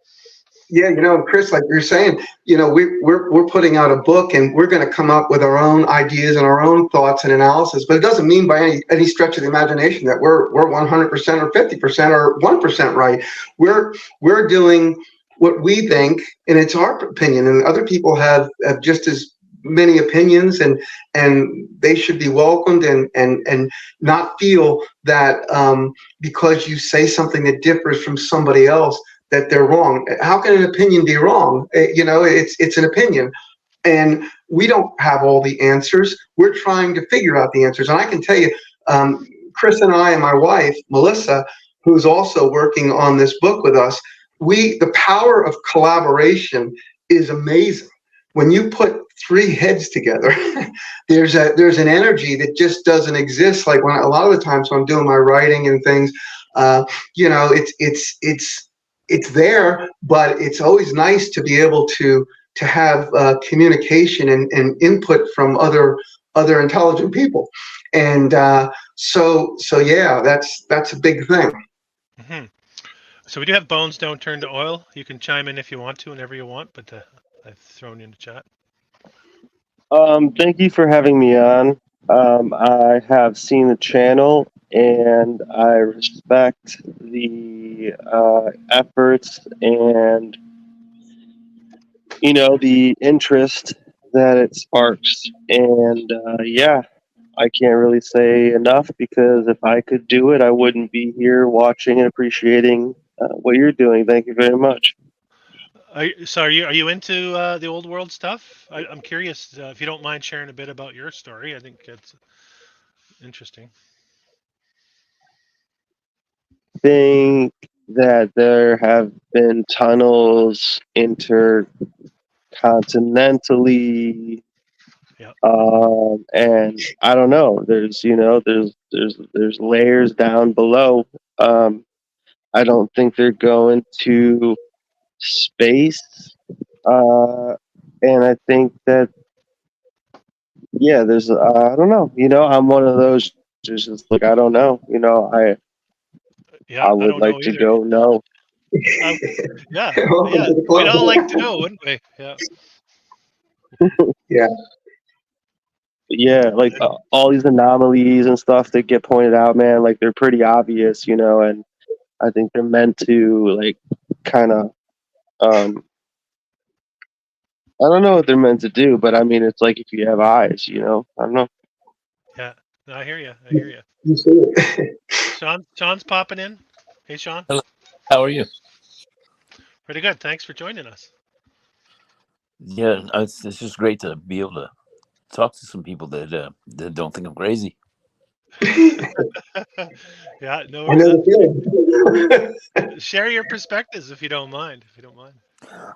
Yeah, Chris, like you're saying, we're putting out a book, and we're going to come up with our own ideas and our own thoughts and analysis. But it doesn't mean by any stretch of the imagination that we're 100% or 50% or 1% right. We're doing what we think, and it's our opinion. And other people have just as many opinions, and they should be welcomed, and not feel that because you say something that differs from somebody else, that they're wrong. How can an opinion be wrong? It's an opinion, and we don't have all the answers. We're trying to figure out the answers. And I can tell you, Chris and I and my wife Melissa, who's also working on this book with us, the power of collaboration is amazing. When you put three heads together, there's an energy that just doesn't exist. Like when a lot of the times when I'm doing my writing and things, it's there, but it's always nice to be able to have communication and input from other intelligent people, and so yeah, that's a big thing. Mm-hmm. So we do have bones don't turn to oil. You can chime in if you want to, whenever you want, but I've thrown you in the chat. Thank you for having me on. I have seen the channel, and I respect the efforts and the interest that it sparks. And yeah, I can't really say enough, because if I could do it, I wouldn't be here watching and appreciating what you're doing. Thank you very much. Are you into the old world stuff? I'm curious if you don't mind sharing a bit about your story. I think it's interesting. Think that there have been tunnels intercontinentally, Yeah. and I don't know. There's layers down below. I don't think they're going to space, and I think that there's I don't know. I'm one of those just like I don't know. Yeah, I I would don't like know to either. go know. Yeah, Welcome yeah, to the we'd club. all like to know, wouldn't we? Yeah. Yeah. Yeah, like all these anomalies and stuff that get pointed out, man, like they're pretty obvious, and I think they're meant to like kind of I don't know what they're meant to do, but I mean it's like if you have eyes, I don't know. Yeah. No, I hear you. I hear you. You see it. Sean's popping in. Hey, Sean. Hello. How are you? Pretty good. Thanks for joining us. Yeah, it's just great to be able to talk to some people that don't think I'm crazy. Yeah, no I worries. know the feeling. Share your perspectives if you don't mind. If you don't mind.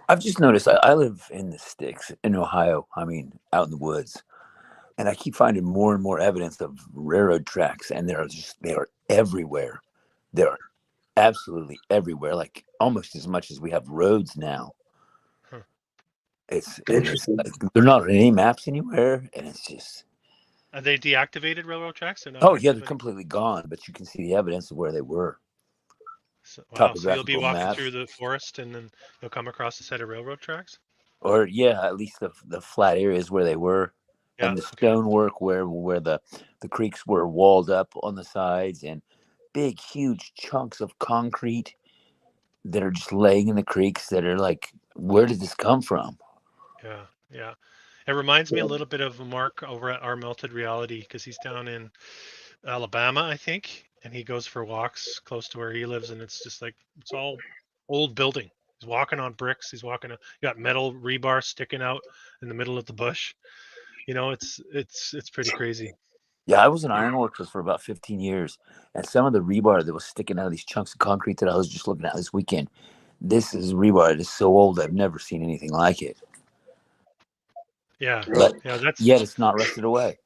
I've just noticed I live in the sticks in Ohio. I mean, out in the woods, and I keep finding more and more evidence of railroad tracks, and they are everywhere. They're absolutely everywhere, like almost as much as we have roads now. Huh. It's they're not on any maps anywhere, and it's just. Are they deactivated railroad tracks? They're not Oh yeah, they're active anymore? completely gone, but you can see the evidence of where they were. Wow. So you'll be Topographical walking through maps, the forest, and then you'll come across a set of railroad tracks? or yeah, at least the flat areas where they were, Yeah. and the Okay. stonework where the creeks were walled up on the sides, and big huge chunks of concrete that are just laying in the creeks that are like, where did this come from? Yeah. Yeah. It reminds me a little bit of Mark over at Our Melted Reality, because he's down in Alabama, I think, and he goes for walks close to where he lives, and it's just like it's all old building. He's walking on bricks. He's walking. You got metal rebar sticking out in the middle of the bush. You know, it's pretty crazy. Yeah, I was an ironworker for about 15 years, and some of the rebar that was sticking out of these chunks of concrete that I was just looking at this weekend, this is rebar that is so old I've never seen anything like it. Yeah, But yeah, that's yet it's not rusted away.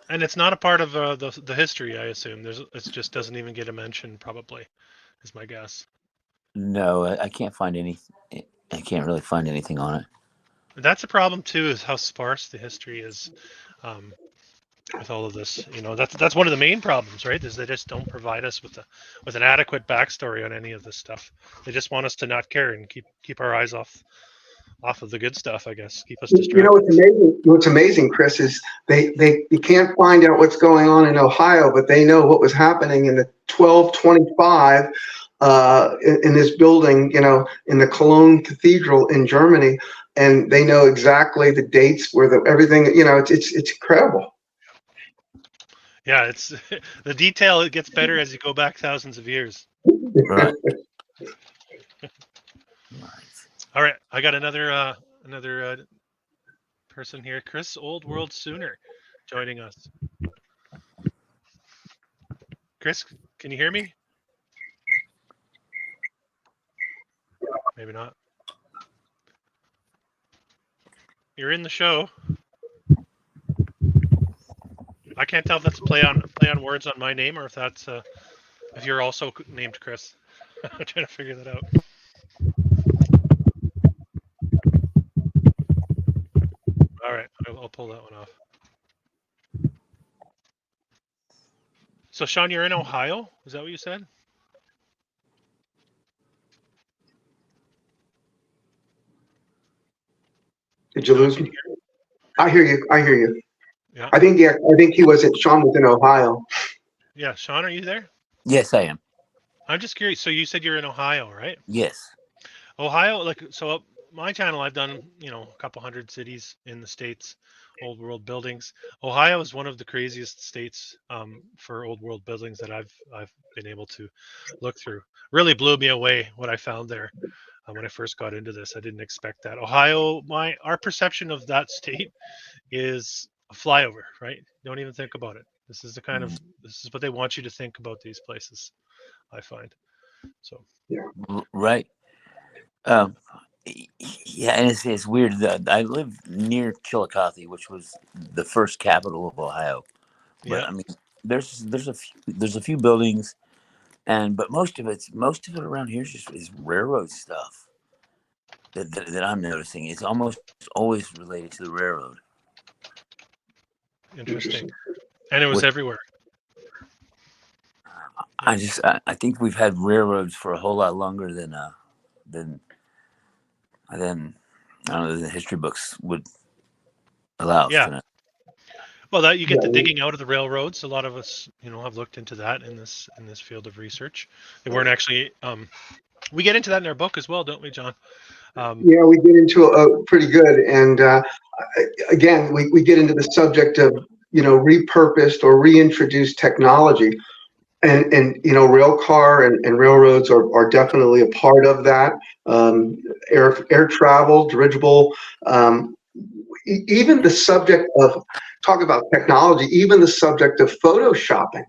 and it's not a part of the history. I assume it just doesn't even get a mention. Probably is my guess. No, I can't find any. I can't really find anything on it. That's a problem too, is how sparse the history is. With all of this, you know, that's one of the main problems, right? Is they just don't provide us with an adequate backstory on any of this stuff. They just want us to not care and keep our eyes off of the good stuff, I guess. Keep us You know distracted. what's amazing? What's amazing, Chris, is you can't find out what's going on in Ohio, but they know what was happening in the 1225 in this building, you know, in the Cologne Cathedral in Germany, and they know exactly the dates where everything. You know, it's incredible. Yeah, it's the detail. It gets better as you go back thousands of years. Right. All right, I got another person here, Chris Old World Sooner, joining us. Chris, can you hear me? Maybe not. You're in the show. I can't tell if that's a play on words on my name or if that's if you're also named Chris. I'm trying to figure that out. All right, I'll pull that one off. So Sean, you're in Ohio? Is that what you said? Did you lose me? I hear you. I hear you. Yeah. I think he was Sean was in Ohio. Yeah, Sean, are you there? Yes, I am. I'm just curious. So you said you're in Ohio, right? Yes. Ohio, like, so my channel, I've done, you know, a couple hundred cities in the States, old world buildings. Ohio is one of the craziest states for old world buildings that I've been able to look through. Really blew me away what I found there when I first got into this. I didn't expect that. Ohio, our perception of that state is a flyover, right? Don't even think about it. This is this is what they want you to think about these places, I find. So Right. Yeah, and it's weird. I live near Chillicothe, which was the first capital of Ohio. But yeah, I mean, there's a few buildings, but most of it around here is railroad stuff that I'm noticing. It's almost always related to the railroad. interesting. And it was everywhere. I think we've had railroads for a whole lot longer than I don't know, the history books would allow us Yeah. to know. Well, that you get the digging out of the railroads. A lot of us, you know, have looked into that in this field of research. They weren't actually. We get into that in our book as well, don't we, John? Yeah, we get into a pretty good, and again, we get into the subject of, you know, repurposed or reintroduced technology, and you know, rail car and railroads are definitely a part of that. Air travel, dirigible, even the subject of talk about technology, even the subject of photoshopping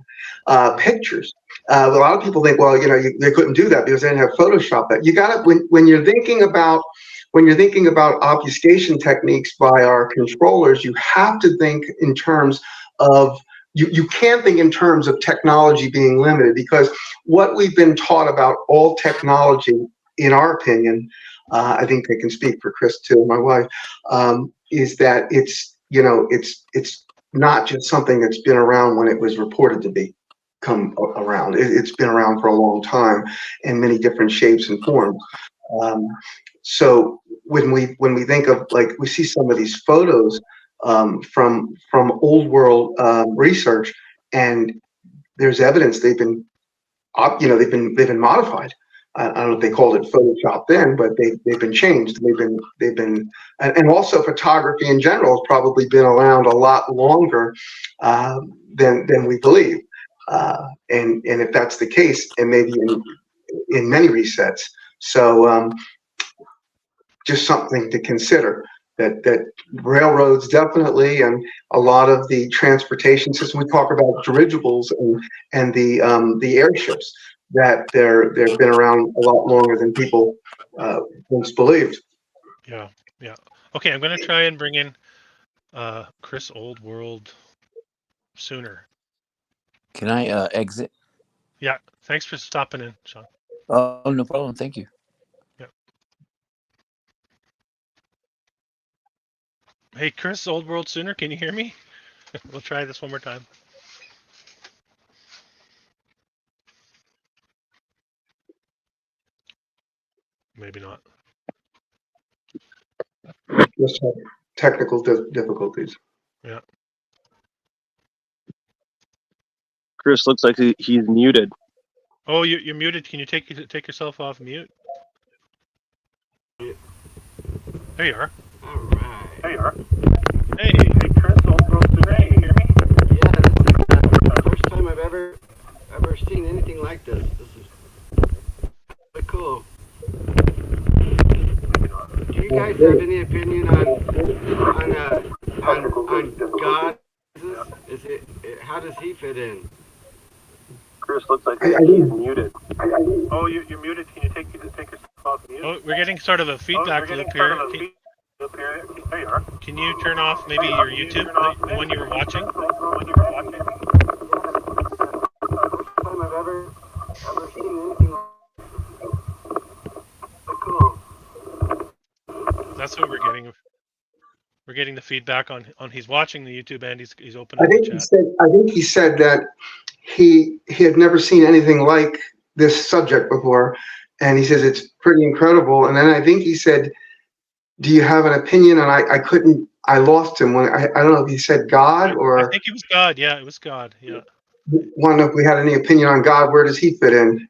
pictures. A lot of people think, well, you know, they couldn't do that because they didn't have Photoshop. That you got to when you're thinking about obfuscation techniques by our controllers, you have to think in terms of you can't think in terms of technology being limited, because what we've been taught about all technology, in our opinion, I think they can speak for Chris too, my wife, is that it's, you know, it's not just something that's been around when it was reported to be come around. It's been around for a long time in many different shapes and forms. So when we think of, like, we see some of these photos from old world research, and there's evidence they've been modified. I don't know if they called it Photoshop then, but they've been changed. They've been and also photography in general has probably been around a lot longer than we believe. and if that's the case, and maybe in many resets. So just something to consider. That railroads definitely, and a lot of the transportation system. We talk about dirigibles and the airships, that they've been around a lot longer than people once believed. Yeah, yeah. Okay, I'm gonna try and bring in Chris Old World sooner. Can I exit? Yeah, thanks for stopping in, Sean. Oh, no problem. Thank you. Yeah. Hey, Chris Old World sooner, can you hear me? We'll try this one more time. Maybe not. Just have technical difficulties. Yeah. Chris looks like he's muted. Oh, you're muted. Can you take yourself off mute? There you are. All right. There you are. Hey, Chris Old World sooner, can you hear me? Yeah, this is the first time I've ever seen anything like this. This is really cool. Do you guys have any opinion on God? Is it how does he fit in? Chris looks like he's muted. Oh, you're muted. Can you take yourself off mute? Oh, we're getting sort of a feedback loop here. There you are. Can you turn off maybe your YouTube, the one you were watching? First time I've ever seen anything like cool. That's what we're getting. We're getting the feedback on he's watching the YouTube and he's I opening the think chat. he said that he had never seen anything like this subject before, and he says it's pretty incredible. And then I think he said, "Do you have an opinion?" And I lost him when I don't know if he said God or. I think it was God. Yeah, it was God. Yeah. Want to know if we had any opinion on God? Where does he fit in?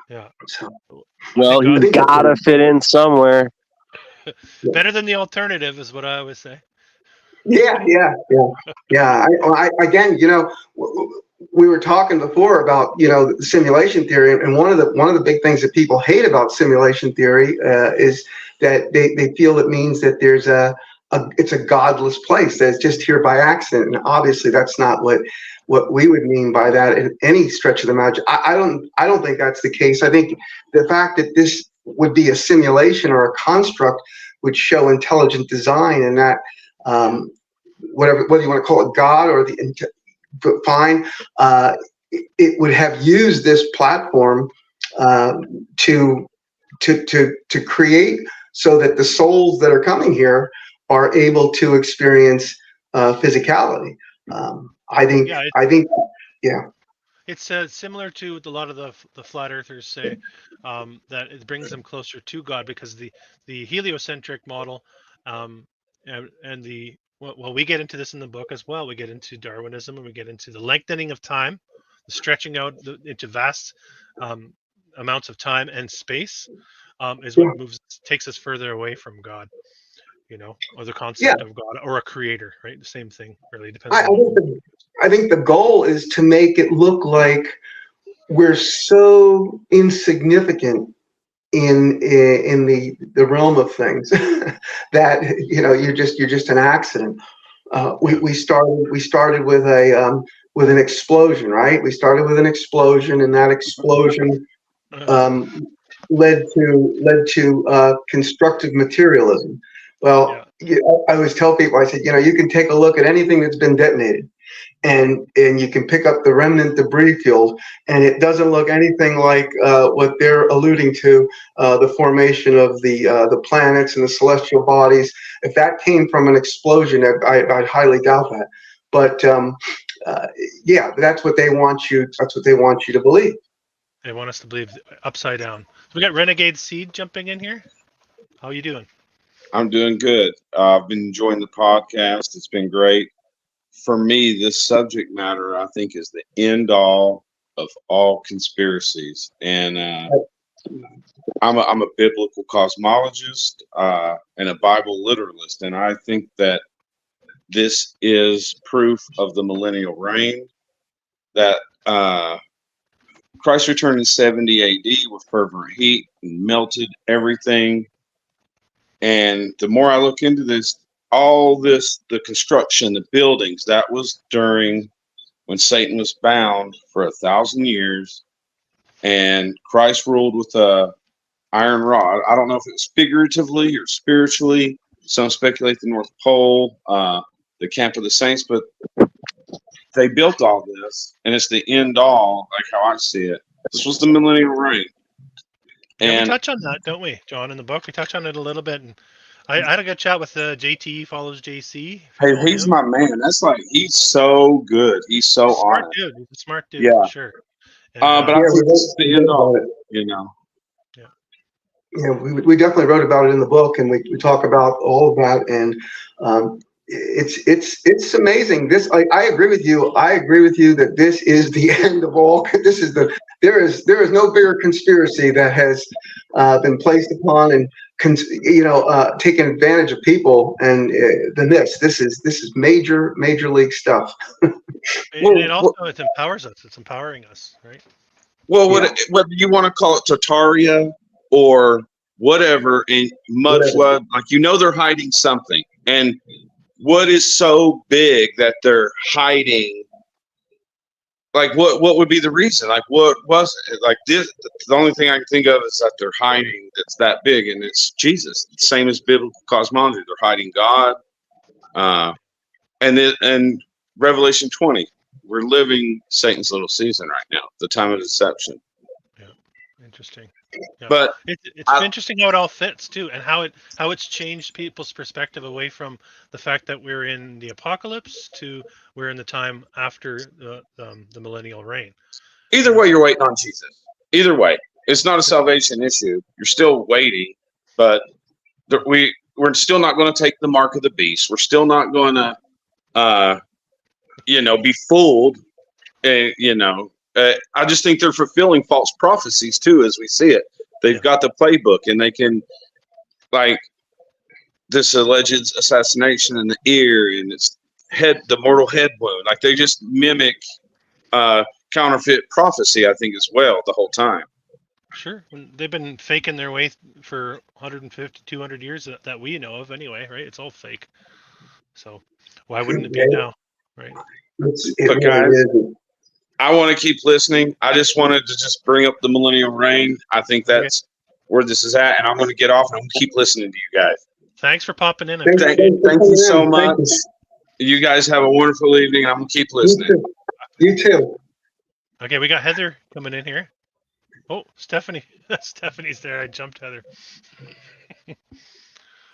Yeah. So, well, he's gotta fit in somewhere. Better than the alternative is what I always say. Yeah. Again, we were talking before about simulation theory, and one of the big things that people hate about simulation theory is that they feel it means that there's it's a godless place that's just here by accident, and obviously that's not what we would mean by that in any stretch of the imagination. I don't think that's the case. I think the fact that this would be a simulation or a construct would show intelligent design, and that whether you want to call it God or fine, it would have used this platform to create so that the souls that are coming here are able to experience physicality. I think, yeah. It's similar to what a lot of the flat earthers say, that it brings them closer to God, because the heliocentric model, and the well, we get into this in the book as well. We get into Darwinism, and we get into the lengthening of time, the stretching out into vast amounts of time and space, is what takes us further away from God. Or the concept of God or a creator, right? The same thing, really depends. I think the goal is to make it look like we're so insignificant in the realm of things that you're just an accident. We started with an explosion, right? We started with an explosion, and that explosion led to constructive materialism. Well, I always tell people, I said, you can take a look at anything that's been detonated, and you can pick up the remnant debris field, and it doesn't look anything like what they're alluding to, the formation of the planets and the celestial bodies. If that came from an explosion, I'd highly doubt that. But that's what they want you. That's what they want you to believe. They want us to believe upside down. So we got Renegade Seed jumping in here. How are you doing? I'm doing good. I've been enjoying the podcast. It's been great. For me, this subject matter, I think, is the end all of all conspiracies. And I'm a biblical cosmologist and a Bible literalist. And I think that this is proof of the millennial reign. that Christ returned in 70 AD with fervent heat and melted everything. And the more I look into this, all this, the construction, the buildings, that was during when Satan was bound for 1,000 years, and Christ ruled with a iron rod. I don't know if it was figuratively or spiritually. Some speculate the North Pole, the camp of the saints, but they built all this, and it's the end all, like how I see it. This was the millennial reign. And And we touch on that, don't we, John? In the book, we touch on it a little bit. And I had a good chat with JT follows JC. hey, he's my man. That's like, he's so good. He's so smart honest. dude. He's a smart dude, Yeah. for sure. And, But I think this is the end all, you know. Yeah, we definitely wrote about it in the book, and we talk about all of that, and it's amazing. This I agree with you. I agree with you that this is the end of all. This is there is no bigger conspiracy that has been placed upon and taken advantage of people and than this. This is major league stuff. And it also it empowers us. It's empowering us, right? Well, whether you want to call it Tartaria or whatever, and mud flood, like, they're hiding something. And what is so big that they're hiding? Like, what would be the reason? Like, what was it? Like, this, the only thing I can think of is that they're hiding that's that big, and it's Jesus. Same as biblical cosmology. They're hiding God. And Revelation 20. We're living Satan's little season right now, the time of deception. Yeah, interesting. Yeah. But it's interesting how it all fits too, and how it's changed people's perspective away from the fact that we're in the apocalypse to we're in the time after the millennial reign. Either way, you're waiting on Jesus. Either way, it's not a salvation issue. You're still waiting, but we're still not going to take the mark of the beast. We're still not going to, be fooled. I just think they're fulfilling false prophecies too, as we see it. They've got the playbook, and they can, like, this alleged assassination in the ear and the mortal head wound. Like, they just mimic counterfeit prophecy, I think, as well, the whole time. Sure. They've been faking their way for 150, 200 years that we know of anyway, right? It's all fake. So why wouldn't it be now, right? But guys, I want to keep listening. I just wanted to bring up the millennial reign. I think that's where this is at, and I'm going to get off and I'm going to keep listening to you guys. Thanks for popping in. Thank you so much. You guys have a wonderful evening. I'm going to keep listening. You too. Okay, we got Heather coming in here. Oh, Stephanie. Stephanie's there. I jumped Heather.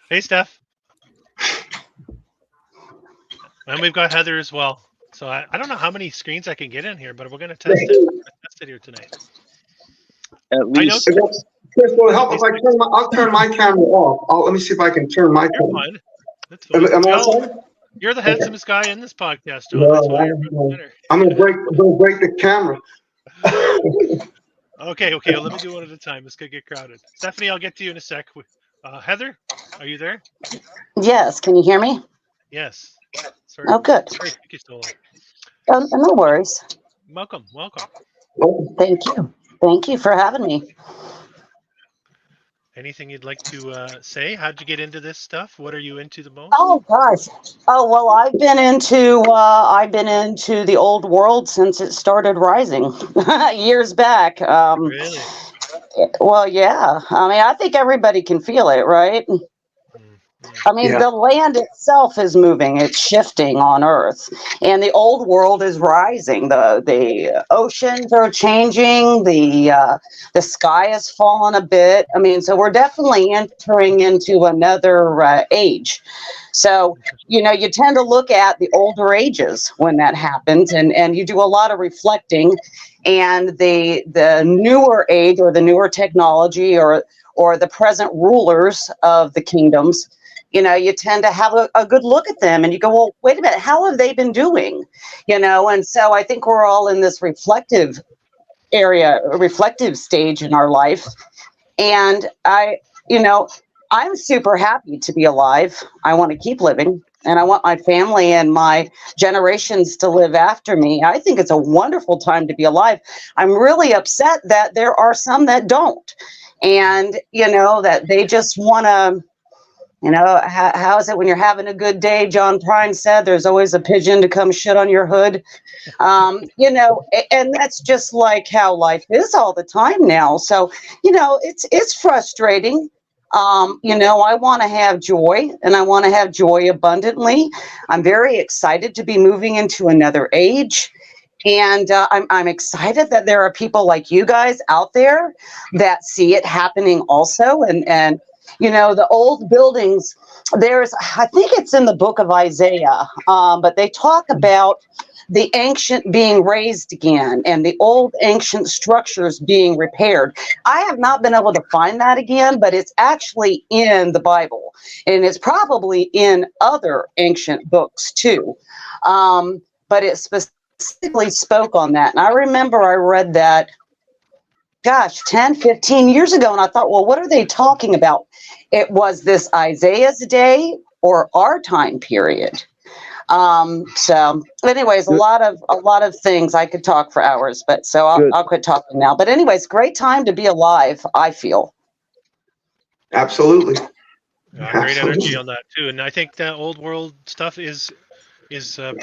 Hey, Steph. And we've got Heather as well. So I don't know how many screens I can get in here, but we're going to test it. We're going to test it here tonight. At least. Chris, will it help if I'll turn my camera off? Let me see if I can turn my camera. Fine. That's fine. Am I outside? You're the handsomest guy in this podcast, John. I'm going to break the camera. Okay. Well, let me do one at a time. It's going to get crowded. Stephanie, I'll get to you in a sec. Heather, are you there? Yes. Can you hear me? Yes. Sorry. Oh, good. Sorry, you stole it. No worries. Welcome. Thank you. Thank you for having me. Anything you'd like to say? How'd you get into this stuff? What are you into the most? Oh gosh. Oh well, I've been into the old world since it started rising years back. Really? Well, yeah. I mean, I think everybody can feel it, right? I mean, the land itself is moving; it's shifting on Earth, and the old world is rising. The oceans are changing. The sky has fallen a bit. I mean, so we're definitely entering into another age. So, you tend to look at the older ages when that happens, and you do a lot of reflecting, and the newer age or the newer technology or the present rulers of the kingdoms. You tend to have a good look at them and you go, well, wait a minute, how have they been doing? And so I think we're all in this reflective stage in our life. And I'm super happy to be alive. I want to keep living, and I want my family and my generations to live after me. I think it's a wonderful time to be alive. I'm really upset that there are some that don't. And, that they just want to, how is it when you're having a good day? John Prine said there's always a pigeon to come shit on your hood. And that's just like how life is all the time now. So, it's frustrating. I want to have joy, and I want to have joy abundantly. I'm very excited to be moving into another age. And I'm excited that there are people like you guys out there that see it happening also. And the old buildings, I think it's in the book of Isaiah, but they talk about the ancient being raised again and the old ancient structures being repaired. I have not been able to find that again, but it's actually in the Bible, and it's probably in other ancient books too. But it specifically spoke on that. And I remember I read that, 10, 15 years ago, and I thought, well, what are they talking about? It was this Isaiah's day or our time period. So anyways, a lot of things. I could talk for hours, but so I'll quit talking now. But anyways, great time to be alive, I feel. Absolutely. Great energy on that too. And I think that old world stuff is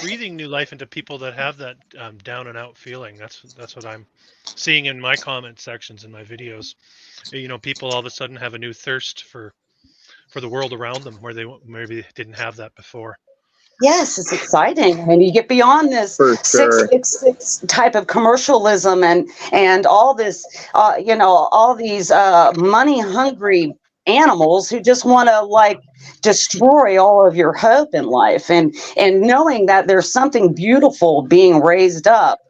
breathing new life into people that have that down and out feeling. That's what I'm seeing in my comment sections in my videos. People all of a sudden have a new thirst for the world around them where they maybe didn't have that before. Yes, it's exciting. And you get beyond this 666 type of commercialism and all this, all these money hungry animals who just want to destroy all of your hope in life, and knowing that there's something beautiful being raised up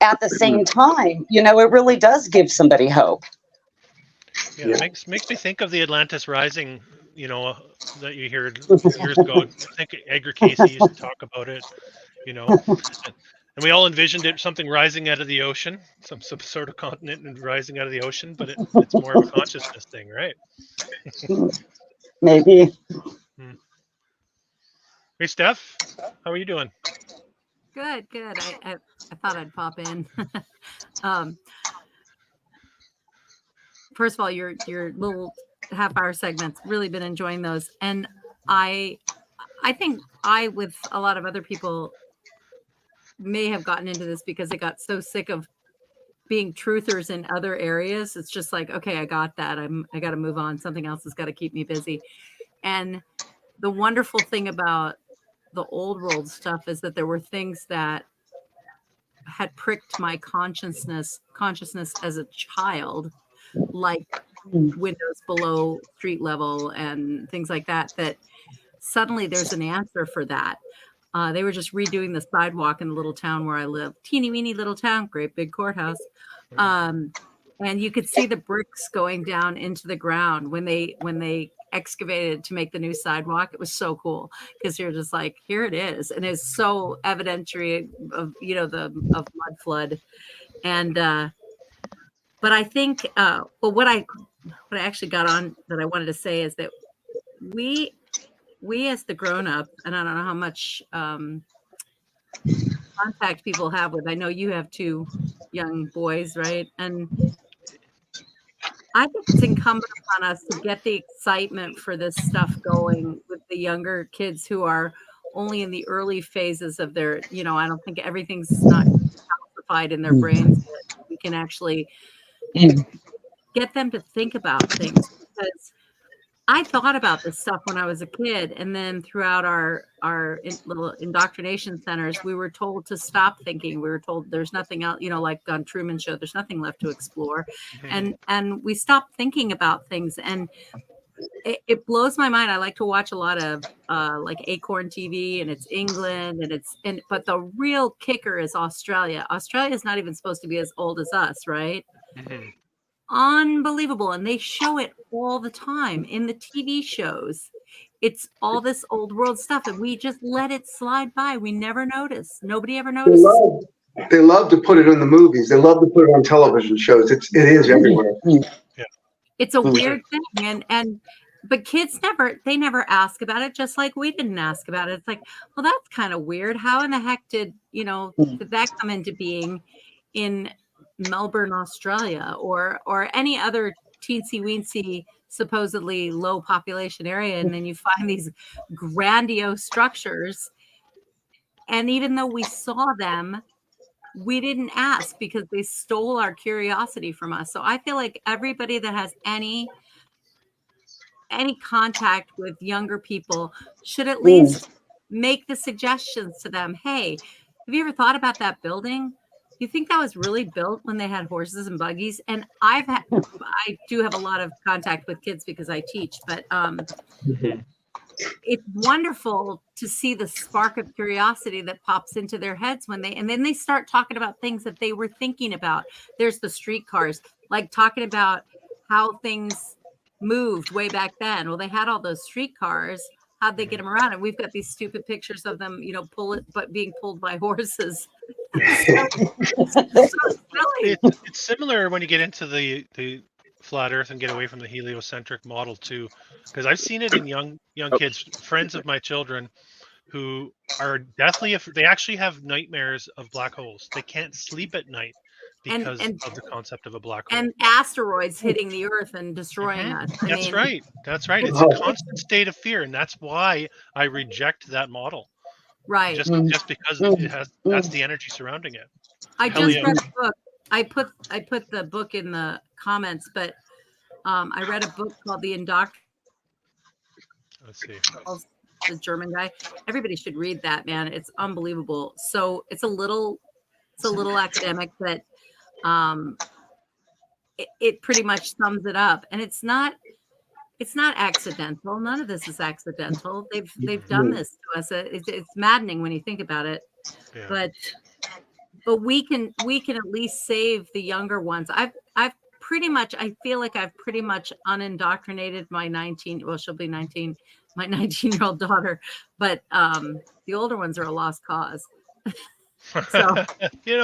at the same time, it really does give somebody hope. Yeah, it makes me think of the Atlantis Rising, that you heard years ago. I think Edgar Cayce used to talk about it, and we all envisioned it something rising out of the ocean, some sort of continent and rising out of the ocean, but it's more of a consciousness thing, right? Maybe. Hey, Steph, how are you doing? Good. I thought I'd pop in. First of all, your little half-hour segments, really been enjoying those, and I think I, with a lot of other people, may have gotten into this because I got so sick of being truthers in other areas. It's just like, okay, I got that. I got to move on. Something else has got to keep me busy. And the wonderful thing about the old world stuff is that there were things that had pricked my consciousness as a child, like windows below street level and things like that suddenly there's an answer for that. They were just redoing the sidewalk in the little town where I live. Teeny weeny little town, great big courthouse. And you could see the bricks going down into the ground when they excavated to make the new sidewalk. It was so cool because you're just like, here it is. And it's so evidentiary of, of mud flood. And, but I think, what I actually got on that I wanted to say is that we as the grown-up, and I don't know how much contact people have with, I know you have 2 young boys, right? And I think it's incumbent upon us to get the excitement for this stuff going with the younger kids who are only in the early phases of their, I don't think everything's not calcified in their brains, that we can actually get them to think about things. Because I thought about this stuff when I was a kid, and then throughout our little indoctrination centers, we were told to stop thinking. We were told there's nothing else, like on Truman Show, there's nothing left to explore, and we stopped thinking about things. And it blows my mind. I like to watch a lot of like Acorn TV, and it's England, but the real kicker is Australia. Australia is not even supposed to be as old as us, right? Mm-hmm. Unbelievable. And they show it all the time in the TV shows. It's all this old world stuff, and we just let it slide by. We never notice. Nobody ever notices. They love to put it in the movies. They love to put it on television shows. It is everywhere. Yeah. It's a weird thing. And but kids never ask about it, just like we didn't ask about it. It's like, well, that's kind of weird. How in the heck did that come into being in Melbourne, Australia, or any other teensy weensy supposedly low population area, and then you find these grandiose structures, and even though we saw them, we didn't ask because they stole our curiosity from us. So I feel like everybody that has any contact with younger people should at least make the suggestions to them. Hey, have you ever thought about that building? You think that was really built when they had horses and buggies? And I do have a lot of contact with kids because I teach, but it's wonderful to see the spark of curiosity that pops into their heads and then they start talking about things that they were thinking about. There's the streetcars, like talking about how things moved way back then. Well, they had all those streetcars. How'd they get them around? And we've got these stupid pictures of them, being pulled by horses. It's silly. It's similar when you get into the flat Earth and get away from the heliocentric model too, because I've seen it in young kids, friends of my children, who are deathly. They actually have nightmares of black holes. They can't sleep at night because of the concept of a black hole and asteroids hitting the Earth and destroying us. That's right. It's a constant state of fear, and that's why I reject that model. Right. Just because that's the energy surrounding it. I just read a book. I put the book in the comments, but I read a book called The Indoctrination. Let's see. The German guy. Everybody should read that, man. It's unbelievable. So it's a little academic, but it pretty much sums it up. And it's not accidental. None of this is accidental. They've done this to us. It's maddening when you think about it. Yeah. But we can at least save the younger ones. I feel like I've pretty much unindoctrinated my 19. Well, she'll be 19. My 19-year-old daughter, but the older ones are a lost cause. So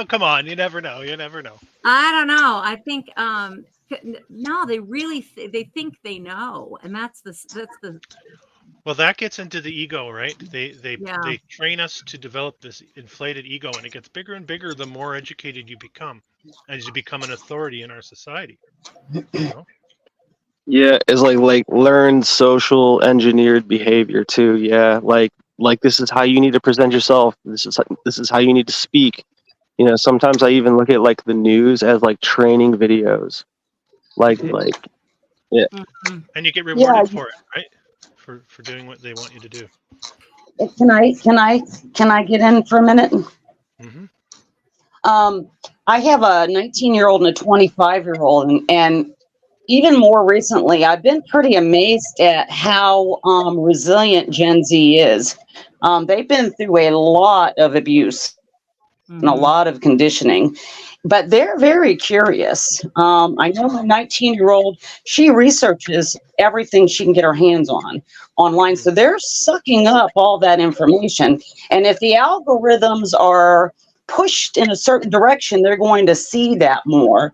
come on, you never know. I don't know. I think no, they really they think they know, and that's the. Well, that gets into the ego, right? They train us to develop this inflated ego, and it gets bigger and bigger the more educated you become, as you become an authority in our society. Yeah, it's like learned social engineered behavior too. Yeah, like this is how you need to present yourself. This is how you need to speak. Sometimes I even look at like the news as like training videos. Yeah. And you get rewarded for it, right? For doing what they want you to do. Can I get in for a minute? Mm-hmm. I have a 19-year-old and a 25-year-old, and even more recently, I've been pretty amazed at how resilient Gen Z is. They've been through a lot of abuse and a lot of conditioning, but they're very curious. I know my 19-year-old, she researches everything she can get her hands on online. So they're sucking up all that information. And if the algorithms are pushed in a certain direction, they're going to see that more.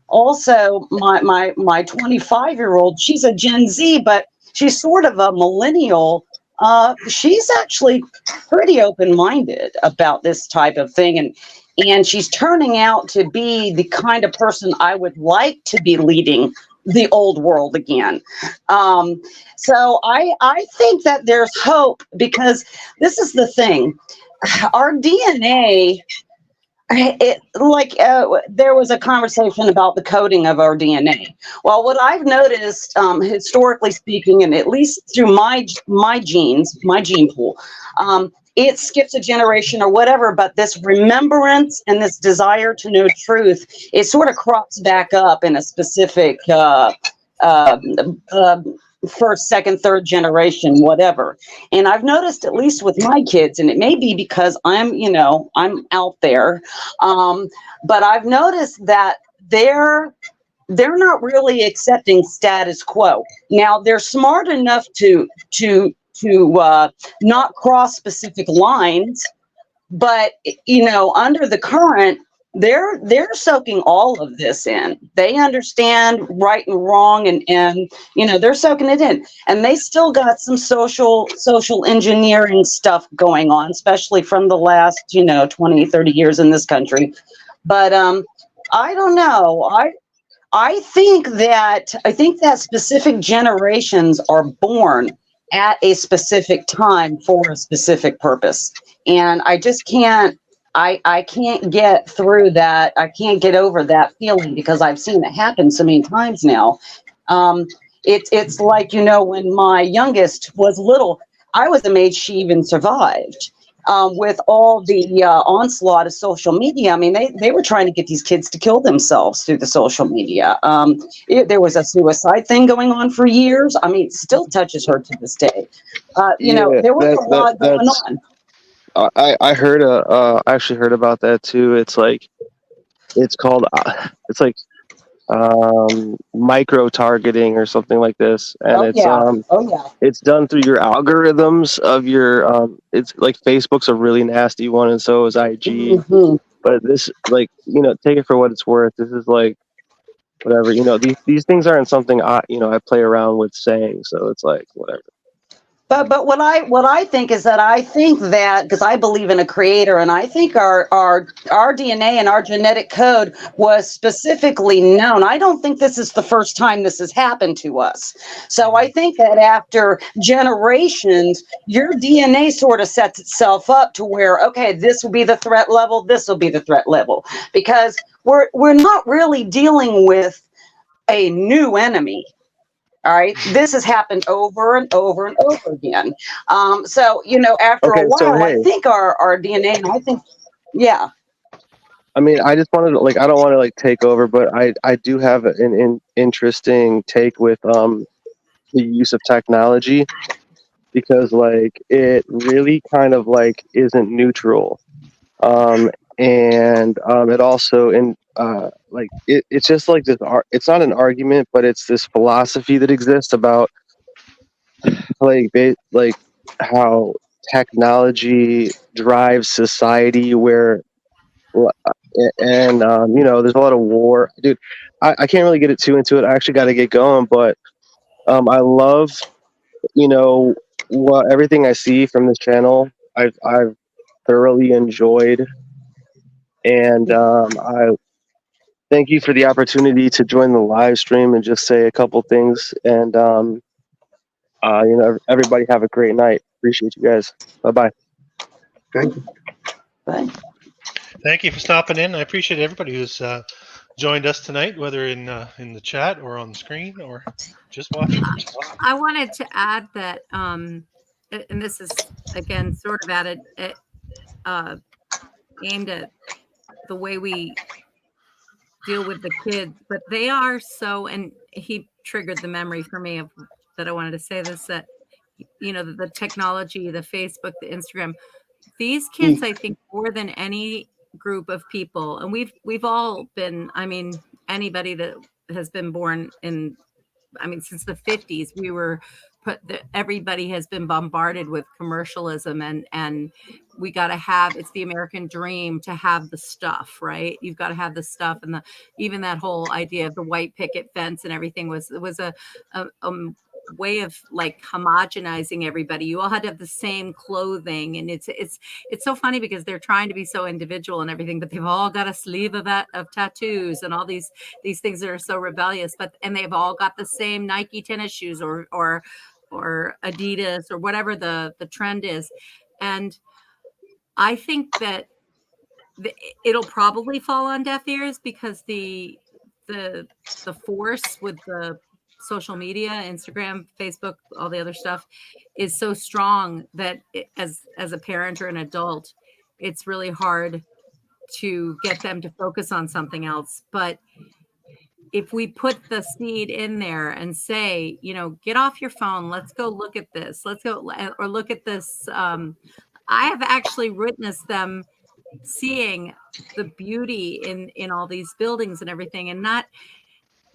Also, my 25-year-old, she's a Gen Z, but she's sort of a millennial. She's actually pretty open-minded about this type of thing, and she's turning out to be the kind of person I would like to be leading the old world again. So I think that there's hope, because this is the thing. Our DNA, there was a conversation about the coding of our DNA. Well, what I've noticed, historically speaking, and at least through my genes, my gene pool, it skips a generation or whatever, but this remembrance and this desire to know truth, it sort of crops back up in a specific first, second, third generation, whatever. And I've noticed, at least with my kids, and it may be because I'm out there, but I've noticed that they're not really accepting status quo. Now, they're smart enough to not cross specific lines, but under the current, they're soaking all of this in. They understand right and wrong, and they're soaking it in, and they still got some social engineering stuff going on, especially from the last 20, 30 years in this country. But I don't know. I think that specific generations are born at a specific time for a specific purpose, and I just can't. I can't get through that. I can't get over that feeling because I've seen it happen so many times now. It's like, when my youngest was little, I was amazed she even survived. With all the onslaught of social media, I mean, they were trying to get these kids to kill themselves through the social media. There was a suicide thing going on for years. I mean, it still touches her to this day. There was a lot going on. I heard I actually heard about that too. It's like it's called it's like micro targeting or something like this, and it's done through your algorithms of your it's like Facebook's a really nasty one, and so is IG. Mm-hmm. But this, like, take it for what it's worth. This is like whatever, these things aren't something I play around with saying, so it's like whatever. But what I think is that because I believe in a creator, and I think our DNA and our genetic code was specifically known. I don't think this is the first time this has happened to us. So I think that after generations, your DNA sort of sets itself up to where, okay, this will be the threat level, this will be the threat level, because we're not really dealing with a new enemy. All right, this has happened over and over and over again. So after a while, I think our DNA, and I think, yeah. I mean, I just wanted to, I don't want to take over, but I do have an interesting take with the use of technology, because it really kind of isn't neutral, and it also it's just this it's not an argument, but it's this philosophy that exists about how technology drives society, where and there's a lot of war, dude. I can't really get too into it. I actually got to get going, but I love everything I see from this channel. I've thoroughly enjoyed, and I thank you for the opportunity to join the live stream and just say a couple things. And everybody have a great night. Appreciate you guys. Bye-bye. Thank you. Bye. Thank you for stopping in. I appreciate everybody who's joined us tonight, whether in the chat or on the screen or just watching. I wanted to add that, and this is again sort of aimed at the way we deal with the kids, but they are so, and he triggered the memory for me of that I wanted to say this, that the technology, the Facebook, the Instagram, these kids, I think more than any group of people, and we've all been, I mean, anybody that has been born in, I mean, since the 50s, we were everybody has been bombarded with commercialism, and we got to have, it's the American dream to have the stuff, right? You've got to have the stuff, and even that whole idea of the white picket fence and everything was a way of homogenizing everybody. You all had to have the same clothing, and it's so funny because they're trying to be so individual and everything, but they've all got a sleeve of tattoos and all these things that are so rebellious, and they've all got the same Nike tennis shoes or Adidas or whatever the trend is. And I think that it'll probably fall on deaf ears because the force with the social media, Instagram, Facebook, all the other stuff is so strong that as a parent or an adult, it's really hard to get them to focus on something else. But if we put the seed in there and say, get off your phone, let's go look at this, let's go, or look at this. I have actually witnessed them seeing the beauty in all these buildings and everything, and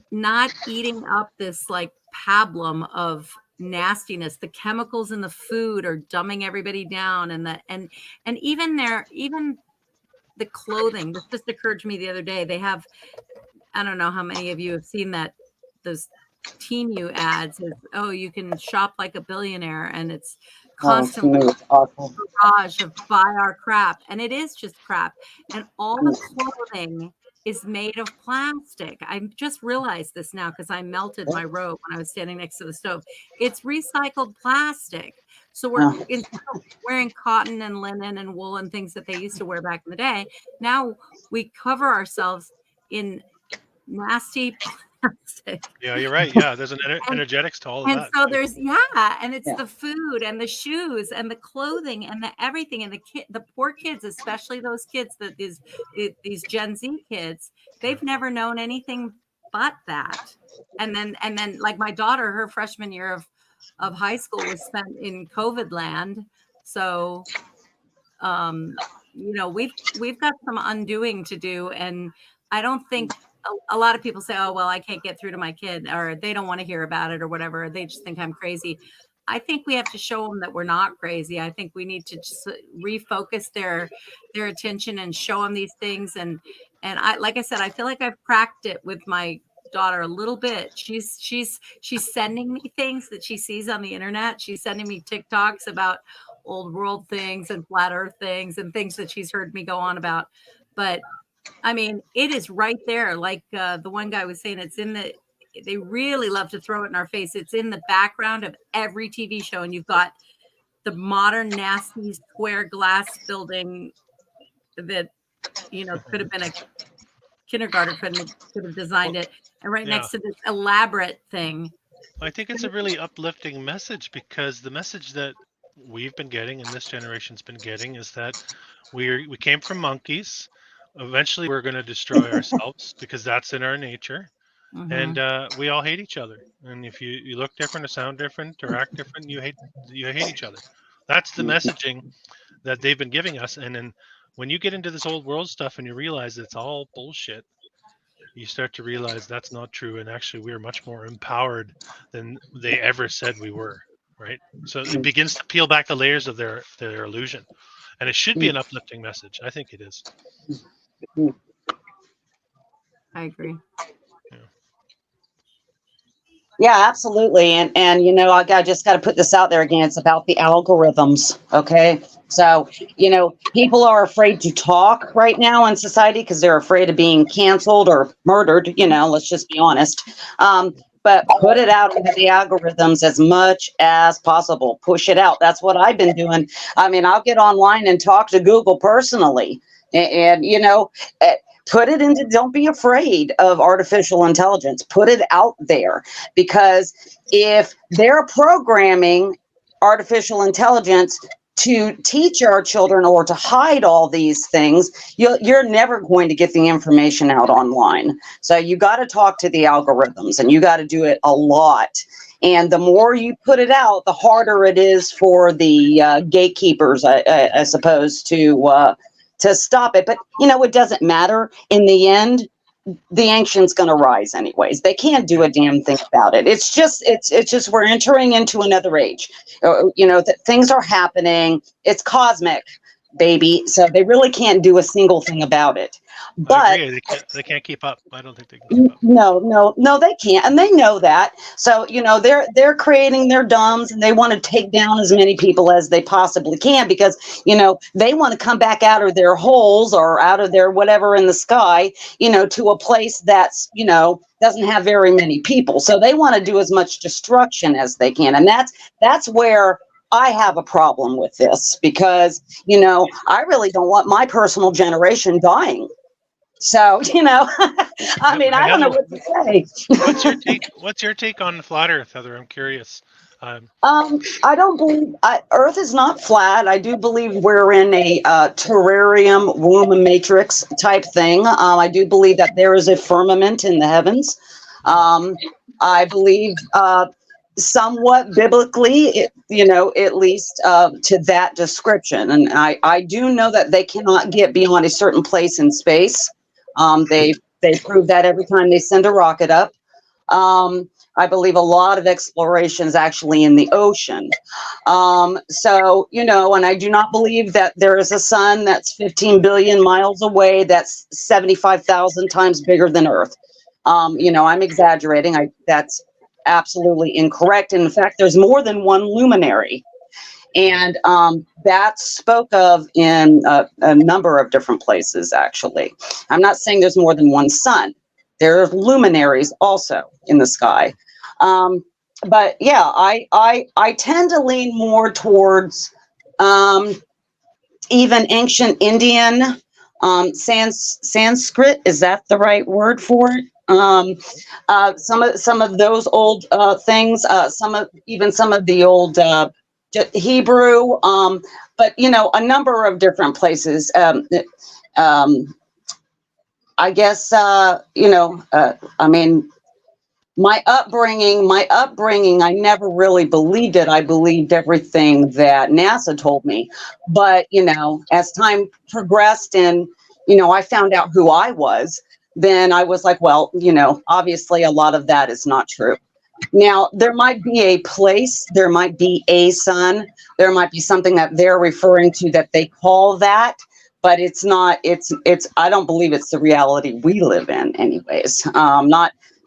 not eating up this pablum of nastiness. The chemicals in the food are dumbing everybody down, and even the clothing. This just occurred to me the other day. They have, I don't know how many of you have seen that, those Temu ads. Oh, you can shop like a billionaire, and it's constantly barrage of buy our crap, and it is just crap. And all the clothing is made of plastic. I just realized this now because I melted my robe when I was standing next to the stove. It's recycled plastic. So we're instead of wearing cotton and linen and wool and things that they used to wear back in the day, now we cover ourselves in nasty plastic. Yeah, you're right. Yeah, there's an energetics to all of that. And so there's, and it's the food and the shoes and the clothing and the everything, and the poor kids, especially those kids that these Gen Z kids, they've never known anything but that. And then like my daughter, her freshman year of high school was spent in COVID land. So we've got some undoing to do, and I don't think a lot of people say, oh, well, I can't get through to my kid, or they don't want to hear about it or whatever. They just think I'm crazy. I think we have to show them that we're not crazy. I think we need to just refocus their attention and show them these things. And I, like I said, I feel like I've cracked it with my daughter a little bit. She's sending me things that she sees on the internet. She's sending me TikToks about old world things and flat earth things and things that she's heard me go on about. But I mean, it is right there. Like the one guy was saying, they really love to throw it in our face. It's in the background of every TV show. And you've got the modern, nasty square glass building that, could have been a kindergarten could have designed it. And right next to this elaborate thing. I think it's a really uplifting message, because the message that we've been getting and this generation's been getting is that we came from monkeys. Eventually we're going to destroy ourselves because that's in our nature. And we all hate each other. And if you look different or sound different or act different, you hate each other. That's the messaging that they've been giving us. And then when you get into this old world stuff and you realize it's all bullshit, you start to realize that's not true. And actually we're much more empowered than they ever said we were. Right. So it begins to peel back the layers of their illusion. And it should be an uplifting message. I think it is. I agree. Yeah, absolutely. And I just got to put this out there again. It's about the algorithms. Okay. So, people are afraid to talk right now in society because they're afraid of being canceled or murdered. Let's just be honest. But put it out into the algorithms as much as possible. Push it out. That's what I've been doing. I mean, I'll get online and talk to Google personally. And put it into, don't be afraid of artificial intelligence. Put it out there, because if they're programming artificial intelligence to teach our children or to hide all these things, you're never going to get the information out online. So you got to talk to the algorithms, and you got to do it a lot. And the more you put it out, the harder it is for the gatekeepers, I suppose, to stop it. But, it doesn't matter. In the end, the ancient's going to rise anyways. They can't do a damn thing about it. It's just we're entering into another age. That things are happening. It's cosmic, baby. So they really can't do a single thing about it. But they can't keep up. I don't think they can keep up. No, they can't, and they know that. So they're creating their dumbs, and they want to take down as many people as they possibly can, because they want to come back out of their holes or out of their whatever in the sky, to a place that's doesn't have very many people. So they want to do as much destruction as they can, and that's where I have a problem with this, because I really don't want my personal generation dying. So, I mean, I don't know what to say. What's your take on flat Earth, Heather? I'm curious. I don't believe Earth is not flat. I do believe we're in a terrarium womb matrix type thing. I do believe that there is a firmament in the heavens. I believe somewhat biblically, at least to that description. And I do know that they cannot get beyond a certain place in space. They prove that every time they send a rocket up. I believe a lot of exploration is actually in the ocean. So, you know, and I do not believe that there is a sun that's 15 billion miles away that's 75,000 times bigger than Earth. You know, I'm exaggerating. That's absolutely incorrect. And in fact, there's more than one luminary. And that's spoke of in a number of different places, actually. I'm not saying there's more than one sun. There are luminaries also in the sky. But yeah, I tend to lean more towards even ancient Indian, Sanskrit. Is that the right word for it? Some of those old things. Some of the old Hebrew. But you know, a number of different places. I guess you know. I mean. My upbringing, I never really believed it. I believed everything that NASA told me. But, you know, as time progressed and, you know, I found out who I was, then I was like, well, you know, obviously a lot of that is not true. Now, there might be a place, there might be a sun, there might be something that they're referring to that they call that, but it's not, I don't believe it's the reality we live in anyways.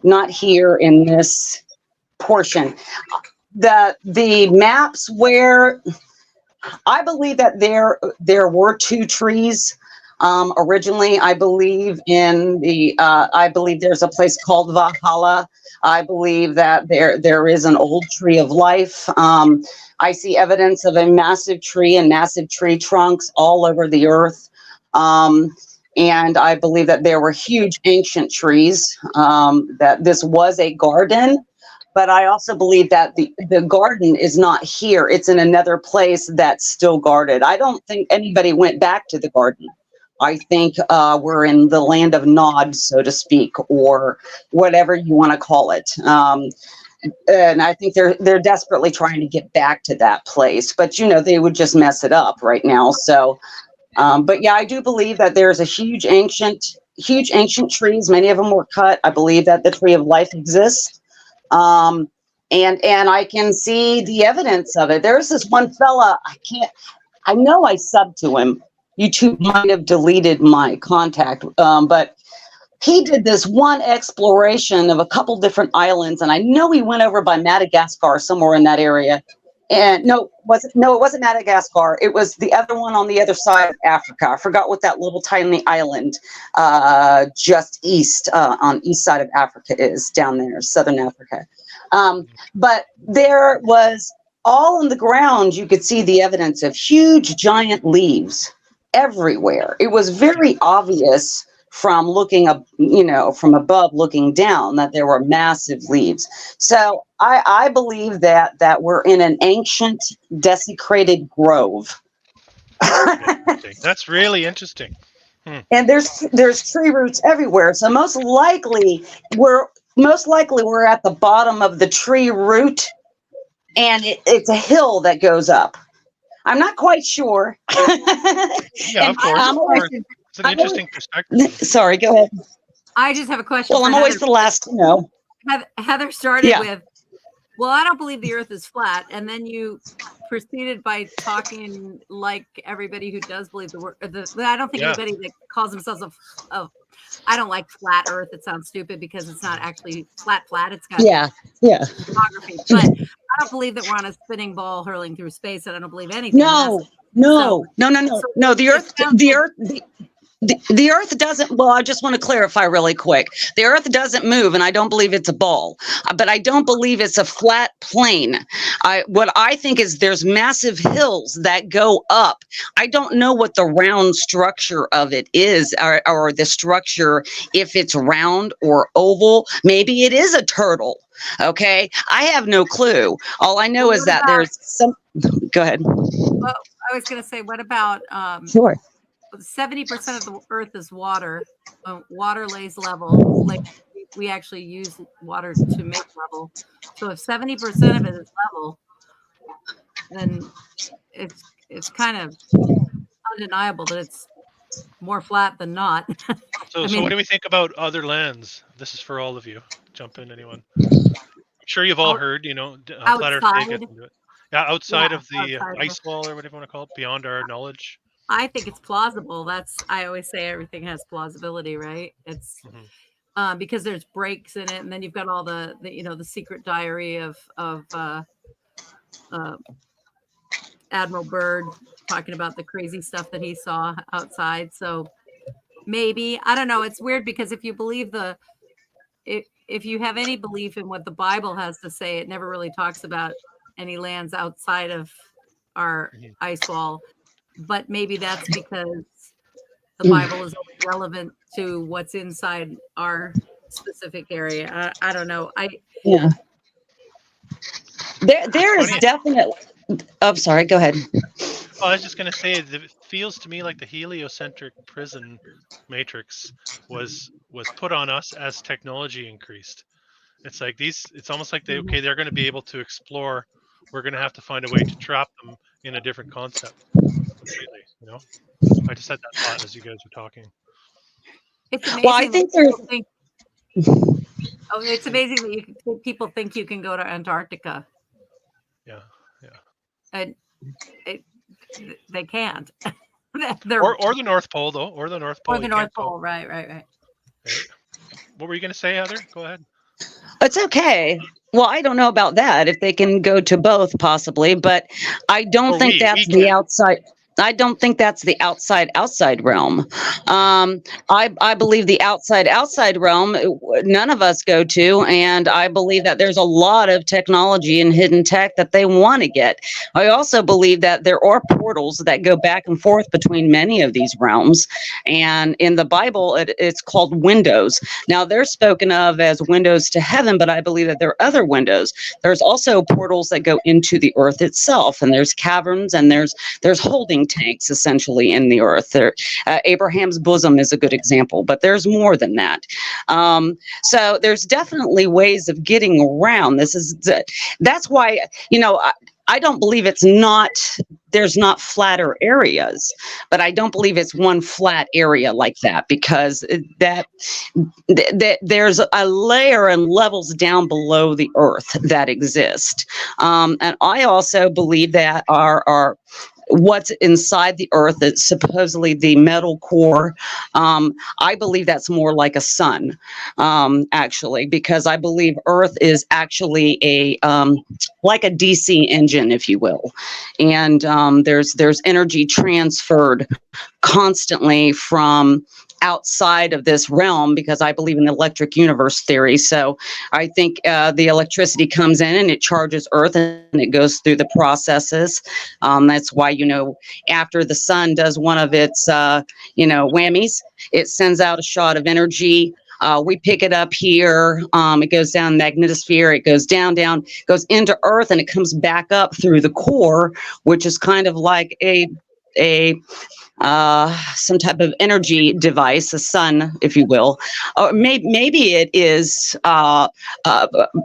Not here in this portion. The maps where I believe that there were two trees originally. I believe in the I believe there's a place called Valhalla. I believe that there is an old tree of life. I see evidence of a massive tree and massive tree trunks all over the earth. And I believe that there were huge ancient trees, that this was a garden, but I also believe that the garden is not here. It's in another place that's still guarded. I don't think anybody went back to the garden. I think we're in the land of Nod, so to speak, or whatever you want to call it. And I think they're desperately trying to get back to that place, but you know, they would just mess it up right now. So. But yeah, I do believe that there's a huge ancient trees. Many of them were cut. I believe that the tree of life exists. And I can see the evidence of it. There's this one fella, I know I subbed to him. YouTube might have deleted my contact. But he did this one exploration of a couple different islands. And I know he went over by Madagascar, somewhere in that area. And it wasn't Madagascar. It was the other one on the other side of Africa. I forgot what that little tiny island just east on east side of Africa is, down there, southern Africa. But there was all on the ground. You could see the evidence of huge, giant leaves everywhere. It was very obvious from looking up, you know, from above looking down, that there were massive leaves. So I believe that we're in an ancient desecrated grove. That's really interesting. And there's tree roots everywhere. So most likely we're at the bottom of the tree root, and it's a hill that goes up. I'm not quite sure. Yeah, of course. It's an interesting perspective. Sorry, go ahead. I just have a question. Well, I'm always the last to know. Heather started with, well, I don't believe the earth is flat. And then you proceeded by talking like everybody who does believe I don't think anybody that calls themselves I don't like flat earth. It sounds stupid because it's not actually flat. It's got topography. But I don't believe that we're on a spinning ball hurling through space, and I don't believe anything. No. The Earth doesn't, well, I just want to clarify really quick. The Earth doesn't move, and I don't believe it's a ball, but I don't believe it's a flat plane. What I think is there's massive hills that go up. I don't know what the round structure of it is, or the structure, if it's round or oval. Maybe it is a turtle. Okay. I have no clue. All I know is that there's some, go ahead. Well, I was going to say, what about, sure. 70% of the earth is water. Water lays level. Like we actually use water to make level. So if 70% of it is level, then it's kind of undeniable that it's more flat than not. So what do we think about other lands? This is for all of you. Jump in, anyone. sure you've all Out- heard, flat Earth day gets outside. into it. Yeah, outside Yeah, of the outside of ice wall or whatever you want to call it, beyond our knowledge. I think it's plausible. I always say everything has plausibility, right? It's Mhm. because there's breaks in it, and then you've got all the the secret diary of Admiral Byrd talking about the crazy stuff that he saw outside. So maybe, I don't know. It's weird because if you believe if you have any belief in what the Bible has to say, it never really talks about any lands outside of our Mhm. ice wall. But maybe that's because the Bible is only relevant to what's inside our specific area. I don't know. Yeah. There is funny. definitely. Oh, sorry. Go ahead. Oh, I was just gonna say, it feels to me like the heliocentric prison matrix was put on us as technology increased. It's like it's almost like they're going to be able to explore. We're going to have to find a way to trap them in a different concept completely. I just had that thought as you guys were talking. It's amazing. Well, I think there's. It's amazing that people think you can go to Antarctica. Yeah. And they can't. or the North Pole, though. Or the North Pole. Or the North Pole. Right. What were you going to say, Heather? Go ahead. It's okay. Well, I don't know about that. If they can go to both, possibly, but I don't think that's the outside. I don't think that's the outside realm. I believe the outside realm, none of us go to, and I believe that there's a lot of technology and hidden tech that they want to get. I also believe that there are portals that go back and forth between many of these realms, and in the Bible, it's called windows. Now, they're spoken of as windows to heaven, but I believe that there are other windows. There's also portals that go into the earth itself, and there's caverns, and there's holding tanks essentially in the earth. Abraham's bosom is a good example, but there's more than that. So there's definitely ways of getting around. That's why, I don't believe there's not flatter areas, but I don't believe it's one flat area like that, because that there's a layer and levels down below the earth that exist. And I also believe that our what's inside the earth, it's supposedly the metal core. I believe that's more like a sun, actually, because I believe earth is actually like a DC engine, if you will. And there's energy transferred constantly from outside of this realm, because I believe in the electric universe theory. So I think the electricity comes in and it charges Earth and it goes through the processes. That's why, after the sun does one of its, whammies, it sends out a shot of energy. We pick it up here. It goes down the magnetosphere. It goes down, goes into Earth, and it comes back up through the core, which is kind of like some type of energy device, a sun, if you will, or maybe it is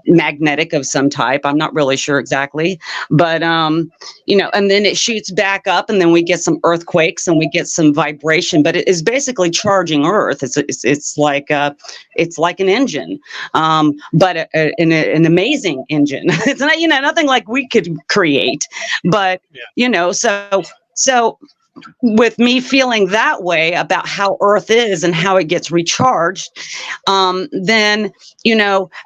magnetic of some type. I'm not really sure exactly, but and then it shoots back up, and then we get some earthquakes and we get some vibration. But it is basically charging Earth. It's like an engine, but an amazing engine. It's not nothing like we could create, but so. With me feeling that way about how Earth is and how it gets recharged, then,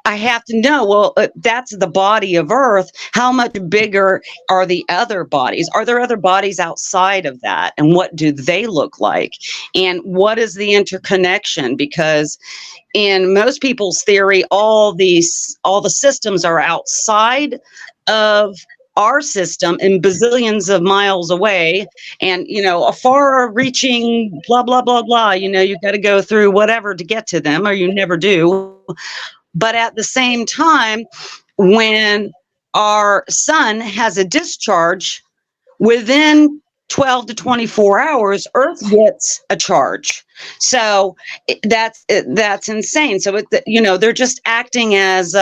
I have to know, well, that's the body of Earth. How much bigger are the other bodies? Are there other bodies outside of that? And what do they look like? And what is the interconnection? Because in most people's theory, all the systems are outside of our system and bazillions of miles away, and a far reaching blah blah blah blah, you've got to go through whatever to get to them, or you never do. But at the same time, when our sun has a discharge, within 12 to 24 hours, Earth gets a charge. So that's insane. So they're just acting as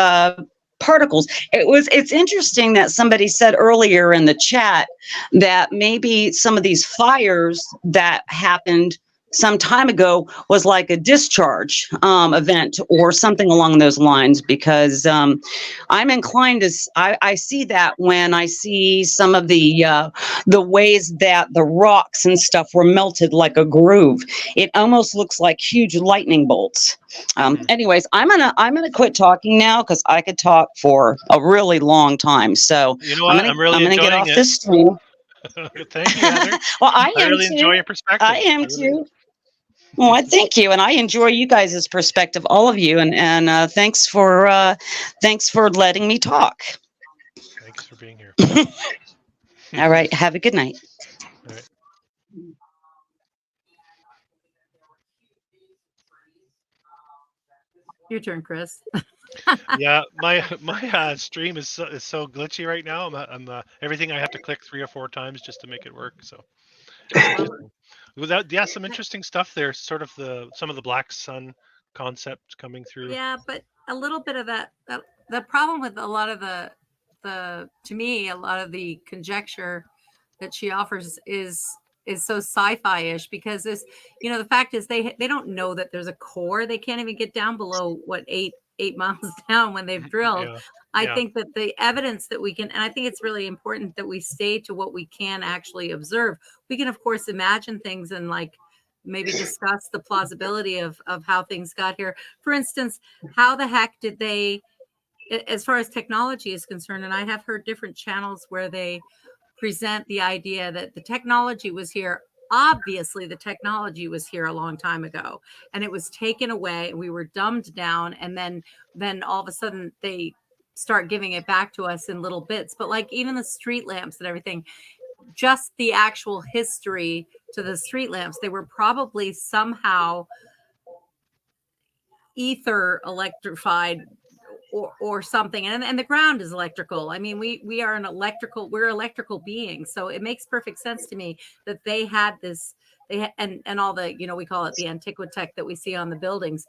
particles. It's interesting that somebody said earlier in the chat that maybe some of these fires that happened some time ago was like a discharge event or something along those lines, because I'm inclined to, I see that when I see some of the ways that the rocks and stuff were melted like a groove. It almost looks like huge lightning bolts. Anyways, I'm gonna quit talking now, because I could talk for a really long time. So You know what? I'm really gonna get enjoying off it. this stream. Thank you, Heather. Well, I am really too. enjoy your perspective. I am too. Well, I thank you, and I enjoy you guys' perspective, all of you, and thanks for letting me talk. Thanks for being here. All right, have a good night. All right. Your turn, Chris. Yeah, my stream is so glitchy right now. I'm everything I have to click 3 or 4 times just to make it work. So yeah, some interesting stuff there. Sort of some of the black sun concept coming through. Yeah, but a little bit of that. The problem with a lot of the to me, a lot of the conjecture that she offers is so sci-fi-ish, because this, the fact is they don't know that there's a core. They can't even get down below what 8 miles down when they've drilled. Yeah. I think that the evidence that we can, and I think it's really important that we stay to what we can actually observe. We can, of course, imagine things and maybe discuss the plausibility of how things got here. For instance, how the heck did they, as far as technology is concerned, and I have heard different channels where they present the idea that the technology was here. Obviously, the technology was here a long time ago, and it was taken away, and we were dumbed down, and then all of a sudden they start giving it back to us in little bits. But even the street lamps and everything, just the actual history to the street lamps, they were probably somehow ether electrified or something, and the ground is electrical. I mean, we're electrical beings, so it makes perfect sense to me that they had this, and all the, we call it the antiquitech that we see on the buildings.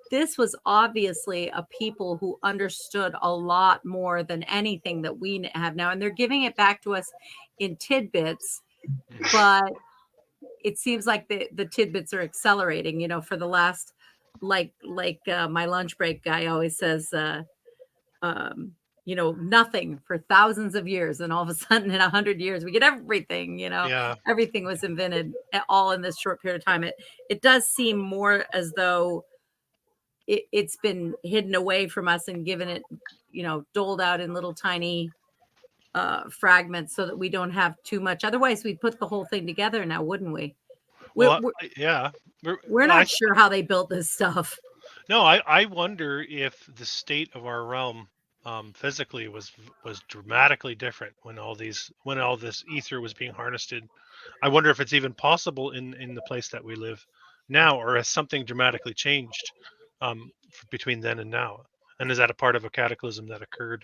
This was obviously a people who understood a lot more than anything that we have now, and they're giving it back to us in tidbits, but it seems like the tidbits are accelerating, for the last, like my lunch break guy always says, nothing for thousands of years, and all of a sudden in 100 years we get everything. Yeah. Everything was invented all in this short period of time. It does seem more as though it's been hidden away from us and given it, doled out in little tiny fragments so that we don't have too much. Otherwise we'd put the whole thing together now, wouldn't we? Well, We're not sure how they built this stuff. No, I wonder if the state of our realm physically was dramatically different when all this ether was being harnessed. I wonder if it's even possible in the place that we live now, or has something dramatically changed between then and now? And is that a part of a cataclysm that occurred?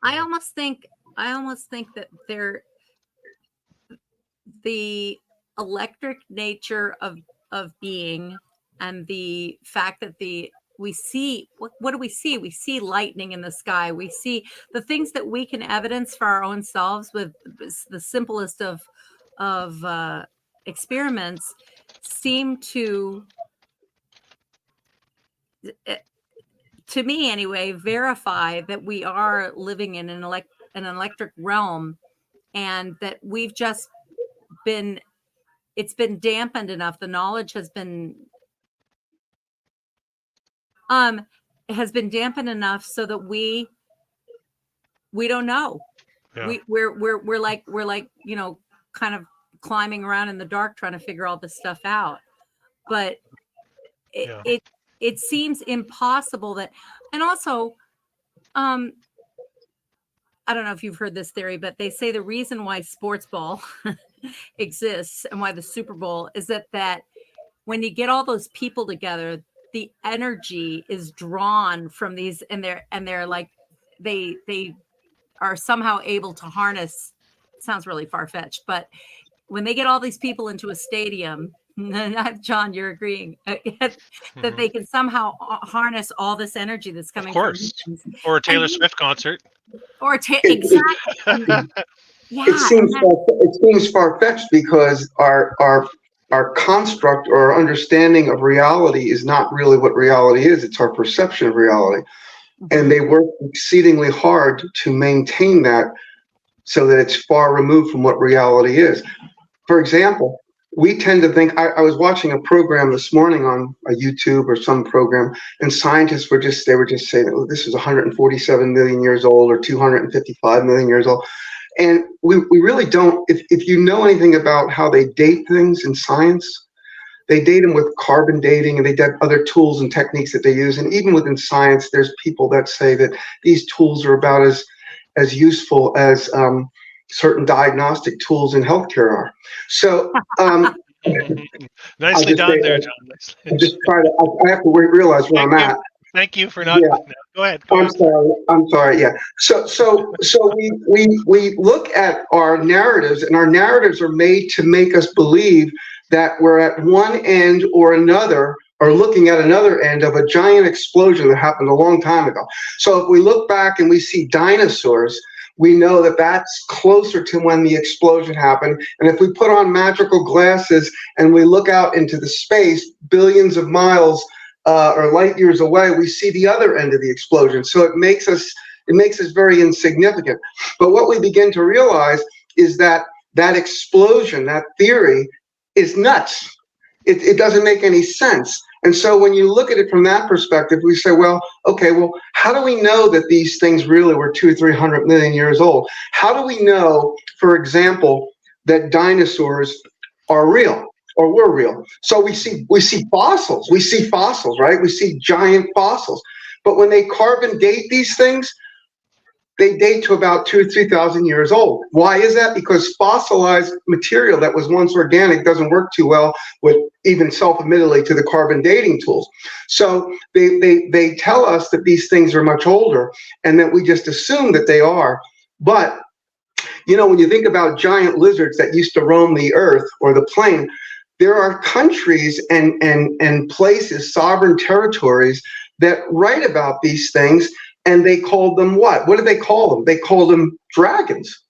I almost think that the electric nature of being, and the fact that we see, what do we see? We see lightning in the sky. We see the things that we can evidence for our own selves with the simplest of experiments seem to me anyway, verify that we are living in an electric realm, and that we've just been, it's been dampened enough. The knowledge has been dampened enough so that we don't know. Yeah. We're like kind of climbing around in the dark trying to figure all this stuff out. But it seems impossible that, and also I don't know if you've heard this theory, but they say the reason why sports ball exists and why the Super Bowl is that when you get all those people together, the energy is drawn from these, and they're like, they are somehow able to harness. It sounds really far-fetched, but when they get all these people into a stadium, John, you're agreeing that they can somehow harness all this energy that's coming. Of course, from or a Taylor Swift concert, or exactly. Yeah, it seems far-fetched because our our construct or our understanding of reality is not really what reality is. It's our perception of reality. And they work exceedingly hard to maintain that so that it's far removed from what reality is. For example, we tend to think, I was watching a program this morning on a YouTube or some program, and scientists were just saying, oh, this is 147 million years old or 255 million years old. And we really don't, if you know anything about how they date things in science, they date them with carbon dating, and they have other tools and techniques that they use. And even within science, there's people that say that these tools are about as useful as certain diagnostic tools in healthcare are. So nicely done there, John. I'm just trying to, I have to realize where I'm at. Thank you for not. Yeah. Go ahead. I'm sorry. Yeah. So we look at our narratives, and our narratives are made to make us believe that we're at one end or another, or looking at another end of a giant explosion that happened a long time ago. So if we look back and we see dinosaurs, we know that that's closer to when the explosion happened. And if we put on magical glasses and we look out into the space, billions of miles or light years away, we see the other end of the explosion. So it makes us very insignificant. But what we begin to realize is that that explosion, that theory, is nuts. It doesn't make any sense. And so when you look at it from that perspective, we say, well, okay, well, how do we know that these things really were 200 or 300 million years old? How do we know, for example, that dinosaurs are real or were real? So we see fossils. We see fossils, right? We see giant fossils. But when they carbon date these things, they date to about 2,000 or 3,000 years old. Why is that? Because fossilized material that was once organic doesn't work too well with even self-admittedly to the carbon dating tools. So they tell us that these things are much older and that we just assume that they are. But, you know, when you think about giant lizards that used to roam the earth or the plane, there are countries and places, sovereign territories, that write about these things. And they called them what? What did they call them? They called them dragons.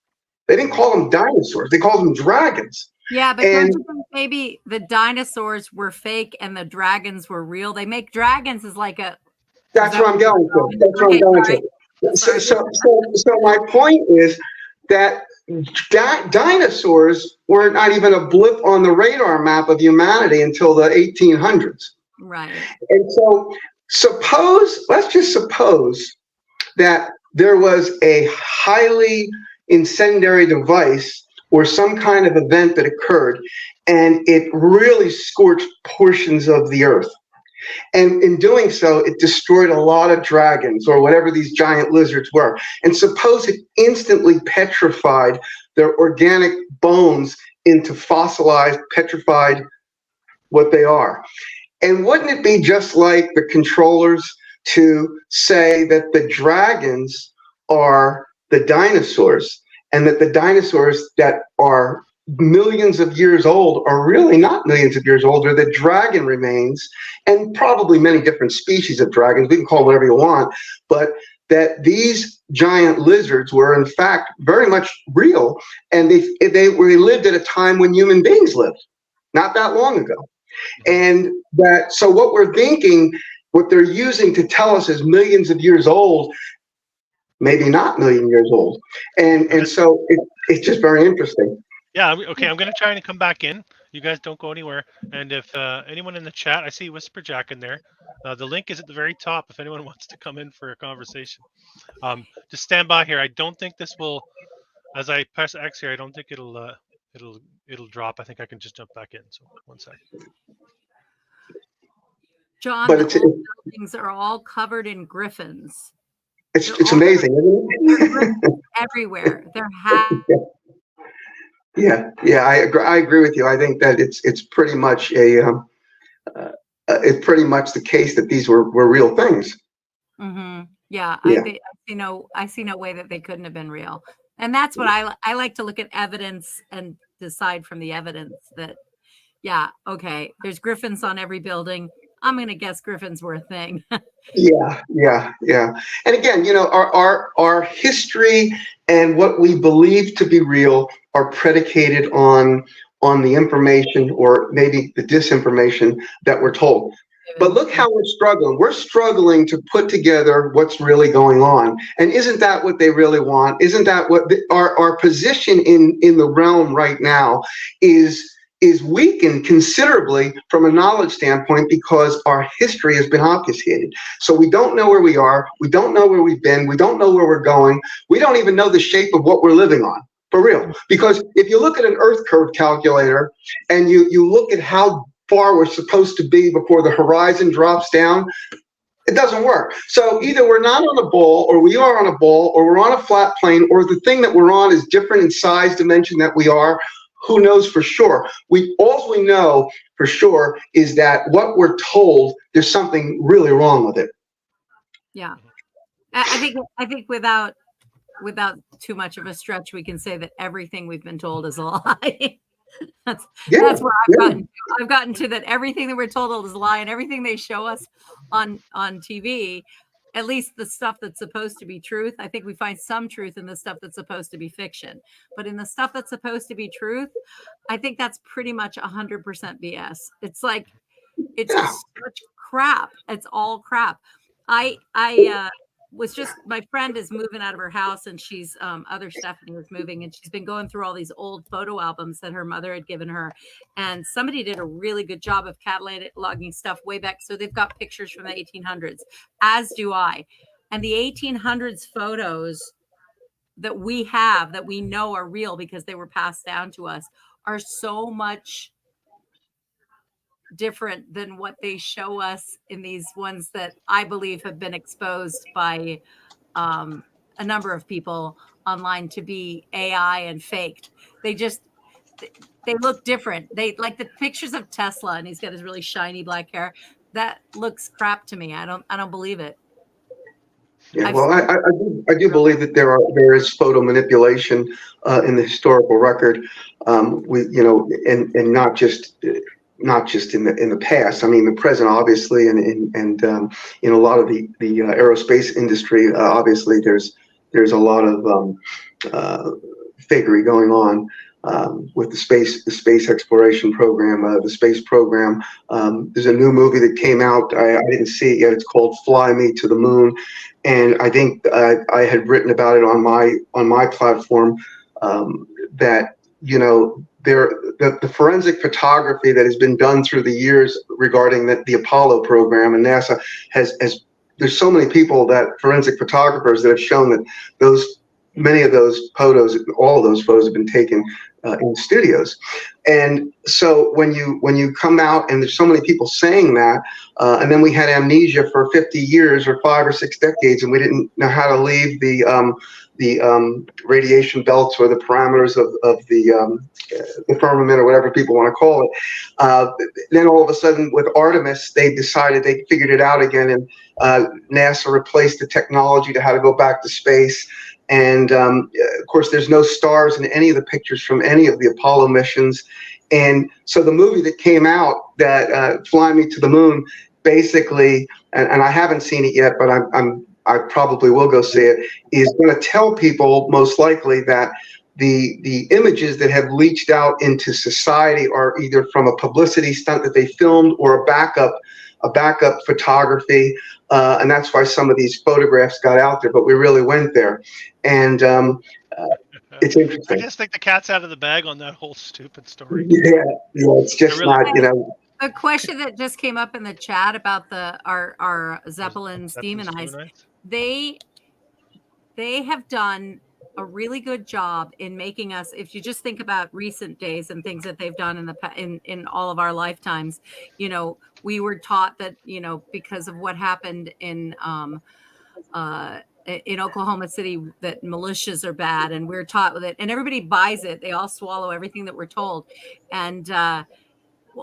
They didn't call them dinosaurs. They called them dragons. Yeah, but don't you think maybe the dinosaurs were fake and the dragons were real? They make dragons as like a... That's what I'm going to. That's what I'm going to. So my point is that dinosaurs were not even a blip on the radar map of humanity until the 1800s. Right. And so let's just suppose that there was a highly incendiary device or some kind of event that occurred, and it really scorched portions of the earth. And in doing so, it destroyed a lot of dragons or whatever these giant lizards were. And suppose it instantly petrified their organic bones into fossilized, petrified what they are. And wouldn't it be just like the controllers to say that the dragons are the dinosaurs, and that the dinosaurs that are millions of years old are really not millions of years old, or the dragon remains, and probably many different species of dragons, we can call them whatever you want, but that these giant lizards were in fact very much real, and they lived at a time when human beings lived, not that long ago. And that, so what we're thinking, what they're using to tell us is millions of years old, maybe not million years old. And so it's just very interesting. Yeah, okay, I'm going to try and come back in. You guys don't go anywhere. And if anyone in the chat, I see WhisperJack in there. The link is at the very top if anyone wants to come in for a conversation. Just stand by here. I don't think this will, as I press X here, I don't think it'll drop. I think I can just jump back in. So 1 second. John, but the buildings are all covered in griffins. It's amazing, isn't it? Everywhere. Yeah, I agree with you. I think that it's pretty much it's pretty much the case that these were real things. Mm-hmm. Yeah. I see no way that they couldn't have been real. And that's what I like to look at evidence and decide from the evidence that, yeah, okay, there's griffins on every building. I'm going to guess griffins were a thing. Yeah. And again, you know, our history and what we believe to be real are predicated on on the information or maybe the disinformation that we're told. But look how we're struggling. We're struggling to put together what's really going on. And isn't that what they really want? Isn't that what our position in the realm right now is weakened considerably from a knowledge standpoint because our history has been obfuscated. So we don't know where we are. We don't know where we've been. We don't know where we're going. We don't even know the shape of what we're living on. For real. Because if you look at an earth curve calculator and you look at how far we're supposed to be before the horizon drops down, it doesn't work. So either we're not on a ball, or we are on a ball, or we're on a flat plane, or the thing that we're on is different in size dimension that we are. Who knows for sure? All we know for sure is that what we're told, there's something really wrong with it. Yeah. I think without too much of a stretch, we can say that everything we've been told is a lie. That's where I've gotten to that everything that we're told is a lie, and everything they show us on TV, at least the stuff that's supposed to be truth, I think we find some truth in the stuff that's supposed to be fiction. But in the stuff that's supposed to be truth, I think that's pretty much 100% BS. It's like, it's such crap. It's all crap. I was just, my friend is moving out of her house, and she's other Stephanie was moving, and she's been going through all these old photo albums that her mother had given her, and somebody did a really good job of cataloging stuff way back. So they've got pictures from the 1800s, as do I, and the 1800s photos that we have that we know are real because they were passed down to us are so much different than what they show us in these ones that I believe have been exposed by a number of people online to be AI and faked. They look different. They like the pictures of Tesla, and he's got his really shiny black hair. That looks crap to me. I don't believe it. Yeah, well, I do believe that there is photo manipulation in the historical record. And not just in the past. I mean, the present, obviously, and in a lot of the aerospace industry, obviously, there's a lot of fakery going on with the space exploration program, the space program. There's a new movie that came out. I didn't see it yet. It's called Fly Me to the Moon, and I think I had written about it on my platform that the forensic photography that has been done through the years regarding the Apollo program, and NASA has there's so many people, that forensic photographers, that have shown that many of those photos, all of those photos, have been taken in studios. And so when you come out, and there's so many people saying that, and then we had amnesia for 50 years or 5 or 6 decades, and we didn't know how to leave the radiation belts or the parameters of the firmament, or whatever people want to call it. Then all of a sudden, with Artemis, they decided they figured it out again, and NASA replaced the technology to how to go back to space. And of course, there's no stars in any of the pictures from any of the Apollo missions. And so the movie that came out, that Fly Me to the Moon, basically, and I haven't seen it yet, but I probably will go see it, is going to tell people most likely that the images that have leached out into society are either from a publicity stunt that they filmed, or a backup photography, and that's why some of these photographs got out there. But we really went there, and it's interesting. I just think the cat's out of the bag on that whole stupid story. Yeah, it's just really not, A question that just came up in the chat about our Zeppelins demonized. They have done a really good job in making us, if you just think about recent days and things that they've done in all of our lifetimes, we were taught that, because of what happened in Oklahoma City, that militias are bad, and we're taught with it, and everybody buys it. They all swallow everything that we're told. And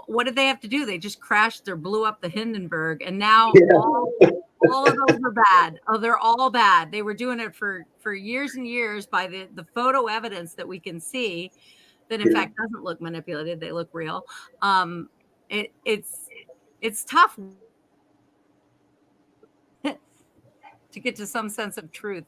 what did they have to do? They just crashed or blew up the Hindenburg, and now all of those are bad. Oh, they're all bad. They were doing it for years and years by the photo evidence that we can see that in fact doesn't look manipulated. They look real. It's tough to get to some sense of truth.